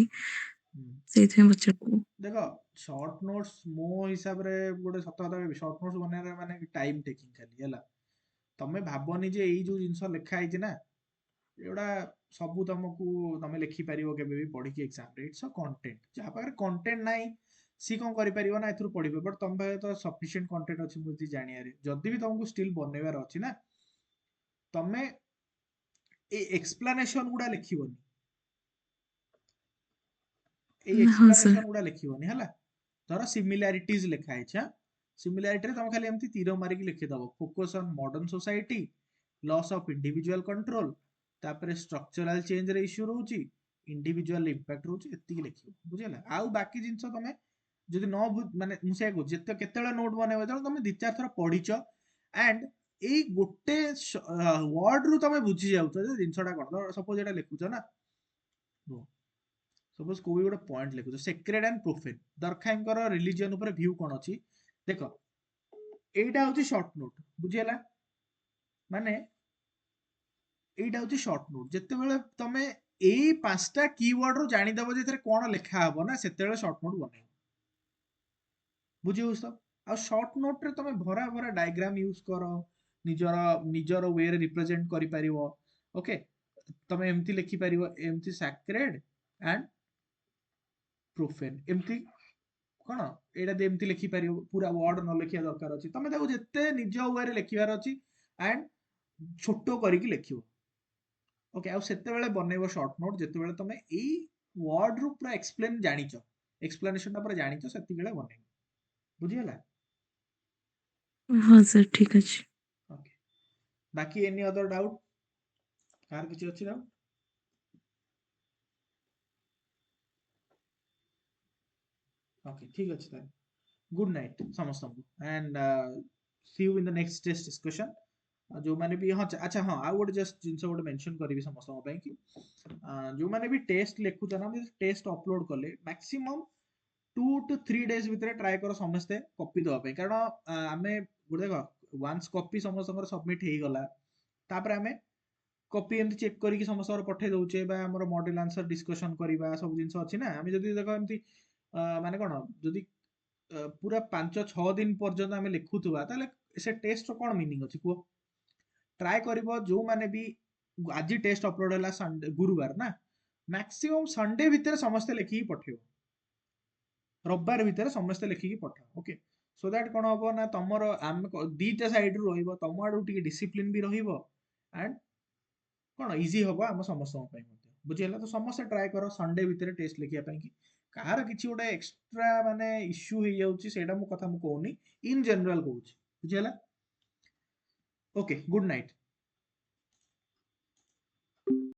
ସେଇଥିପାଇଁ ପଚାରୁଥିଲି। ଦେଖ, ସର୍ଟ ନୋଟ୍ସ ମୋ ହିସାବରେ ଗୋଟେ ସତ କଥା କହିବି, ସର୍ଟ ନୋଟ୍ସ ବନେଇବାର ମାନେ ଟାଇମ ଟେକିଂ ଖାଲି, ହେଲା। ତମେ ଭାବନି ଯେ ଏଇ ଯୋଉ ଜିନିଷ ଲେଖା ହେଇଛି ନା ଏଗୁଡ଼ା ସବୁ ତମେ ଲେଖିପାରିବ କେବେ ବି ପଢିକି ଏକ୍ସାମରେ। ଇଟ୍ସ ଅ କଣ୍ଟେଣ୍ଟ। ଯାହା ପାଖରେ କଣ୍ଟେଣ୍ଟ ନାହିଁ ସିଏ କ'ଣ କରିପାରିବ ନା ଏଥିରୁ ପଢିବ। ବଟ୍ ତମ ପାଖରେ ତ ସଫିସିଏଣ୍ଟ କଣ୍ଟେଣ୍ଟ ଅଛି ମୁଁ ଯଦି ଜାଣିବାରେ। ଯଦି ବି ତମକୁ ଷ୍ଟିଲ୍ ବନେଇବାର ଅଛି ନା, ତମେ ଏଇ ଏକ୍ସପ୍ଲାନେସନ ଗୁଡା ଲେଖିବନି, ଏଇ ହଁ ଏକ୍ସପ୍ଲାନେସନ ସାର୍। ଗୁଡା ଲେଖିବନି, ହେଲା। ଧର ସିମିଲାରିଟିଜ ଲେଖା ହେଇଛି, ସିମିଲାରିଟିରେ ତମେ ଖାଲି ଏମିତି ତୀର ମାରିକି ଲେଖିଦବ, focus on modern society, loss of individual control, ତାପରେ ଷ୍ଟ୍ରକ୍ଚରାଲ ଚେଞ୍ଜରେ ଇସ୍ୟୁ ରହୁଛି, ଇଣ୍ଡିଭିଜୁଆଲ ଇମ୍ପାକ୍ଟ ରହୁଛି, ଏତିକି ଲେଖିବ। ବୁଝିଲା? ଆଉ ବାକି ଜିନିଷ ତମେ ଯଦି ନ ମାନେ ମୁଁ ସେଇଆ କହୁଛି, କେତେବେଳେ ନୋଟ୍ ବନେଇବ ଯେତେବେଳେ ତମେ 2-4 ଥର ପଢିଛ ଆଣ୍ଡ ଏଇ ଗୋଟେ ୱାର୍ଡରୁ ତମେ ବୁଝି ଯାଉଛ ଯେ ଜିନିଷଟା କ'ଣ। ସପୋଜ ଏଇଟା ଲେଖୁଛ ନା, ସପୋଜ କୋଉ ଗୋଟେ ପଏଣ୍ଟ ଲେଖୁଛ, ସେକ୍ରେଡ ଆଣ୍ଡ ପ୍ରୋଫେନ୍, ଦରଖାଙ୍କର ରିଲିଜିଅନ ଉପରେ ଭ୍ୟୁ କ'ଣ ଅଛି। ଦେଖ, এইটা হচ্ছে শর্ট নোট, বুঝিলা? মানে এইটা হচ্ছে শর্ট নোট। যেତେବେଳେ ତମେ ଏଇ 5ଟା କିୱାର୍ଡ ରୁ ଜାଣିଦବ ଯେ ଏଥିରେ କ'ଣ ଲେଖା ହବ ନା, ସେତେବେଳେ ଶର୍ଟ ନୋଟ ବନେଇବ। ବୁଝିହଉଛି ତ? ଆଉ ଶର୍ଟ ନୋଟରେ ତମେ ଭରା ଭରା ଡାଇଗ୍ରାମ ୟୁଜ କର, ନିଜର ୱେରେ ରିପ୍ରେଜେଣ୍ଟ କରିପାରିବ। ଓକେ, ତମେ ଏମିତି ଲେଖିପାରିବ, ଏମିତି ସାକ୍ରେଡ ଆଣ୍ଡ ପ୍ରୋଫେନ୍, ଏମିତି କ'ଣ ଏଇଟା ଏମିତି ଲେଖିପାରିବ। ପୁରା ୱାର୍ଡ ନ ଲେଖିବା ଦରକାର ଅଛି, ତମେ ତାକୁ ଯେତେ ନିଜ ୱେରେ ଲେଖିବାର ଅଛି ଆଣ୍ଡ ଛୋଟ କରିକି ଲେଖିବ। ଓକେ, ଆଉ ସେତେବେଳେ ବନେଇବ ଶର୍ଟ ନୋଟ ଯେତେବେଳେ ତମେ ଏଇ ୱାର୍ଡ ରୁ ପୁରା ଏକ୍ସପ୍ଲେନ ଜାଣିଛ, ଏକ୍ସପ୍ଲାନେସନଟା ପୁରା ଜାଣିଛ, ସେତିକିବେଳେ ବନେଇବ। ବୁଝିଗଲା? ହଁ ସାର୍, ଠିକ ଅଛି। ଓକେ, ବାକି ଏନି ଅଦର ଡାଉଟ? କାହାର କିଛି ଅଛି ନା? ଓକେ ଠିକ୍ ଅଛି ତାହେଲେ। ଗୁଡ୍ ନାଇଟ୍ ସମସ୍ତଙ୍କୁ and C U in the next test discussion. ଯୋଉମାନେ ବି ହଁ ଆଚ୍ଛା ହଁ ଆଉ ଗୋଟେ ଜଷ୍ଟ ଜିନିଷ ଗୋଟେ ମେନସନ୍ କରିବି ସମସ୍ତଙ୍କ ପାଇଁ କି ଯୋଉମାନେ ବି ଟେଷ୍ଟ ଲେଖୁଛ ନା ଟେଷ୍ଟ ଅପଲୋଡ କଲେ ମ୍ୟାକ୍ସିମମ୍ 2 to 3 days ଭିତରେ ଟ୍ରାଏ କର ସମସ୍ତେ କପି ଦେବା ପାଇଁ, କାରଣ ଆମେ ଗୋଟେ ଦେଖ ୱାନ୍ସ କପି ସମସ୍ତଙ୍କର ସବମିଟ୍ ହେଇଗଲା ତାପରେ ଆମେ କପି ଏମିତି ଚେକ୍ କରିକି ସମସ୍ତଙ୍କର ପଠେଇ ଦଉଛେ ବା ଆମର ମଡେଲ ଆନ୍ସର ଡିସ୍କସନ କରିବା ସବୁ ଜିନିଷ ଅଛି ନା। ଆମେ ଯଦି ଦେଖ ଏମିତି ମାନେ କଣ ଯଦି ପୁରା 5-6 ଦିନ ପର୍ଯ୍ୟନ୍ତ ଆମେ ଲେଖୁଥିବା ତାହେଲେ ସେ ଟେଷ୍ଟର କଣ ମିନିଂ ଅଛି କୁହ? ଟ୍ରାଏ କରିବ ଯୋଉମାନେ ବି ଆଜି ଟେଷ୍ଟ ଅପଲୋଡ ହେଲା ସଣ୍ଡେ ଗୁରୁବାର ନା, ମ୍ୟାକ୍ସିମମ୍ ସଣ୍ଡେ ଭିତରେ ସମସ୍ତେ ଲେଖିକି ପଠେଇବ, ରବିବାର ଭିତରେ ସମସ୍ତେ ଲେଖିକି ପଠାଅ। ଓକେ, ସୋ ଦ୍ୟାଟ୍ କଣ ହବ ନା ତମର ଆମେ ଦିଟା ସାଇଡରୁ ରହିବ, ତମ ଆଡୁ ଟିକେ ଡିସିପ୍ଲିନ ବି ରହିବ ଆଣ୍ଡ କଣ ଇଜି ହବ ଆମ ସମସ୍ତଙ୍କ ପାଇଁ ମଧ୍ୟ, ବୁଝିହେଲା? ତ ସମସ୍ତେ ଟ୍ରାଏ କର ସଣ୍ଡେ ଭିତରେ ଟେଷ୍ଟ ଲେଖିବା ପାଇଁ କି। କାହାର କିଛି ଗୋଟେ ଏକ୍ସଟ୍ରା ମାନେ ଇସ୍ୟୁ ହେଇଯାଉଛି ସେଇଟା ମୁଁ କହୁନି, ଇନ୍ ଜେନେରାଲ କହୁଛି, ବୁଝିହେଲା? Okay, good night.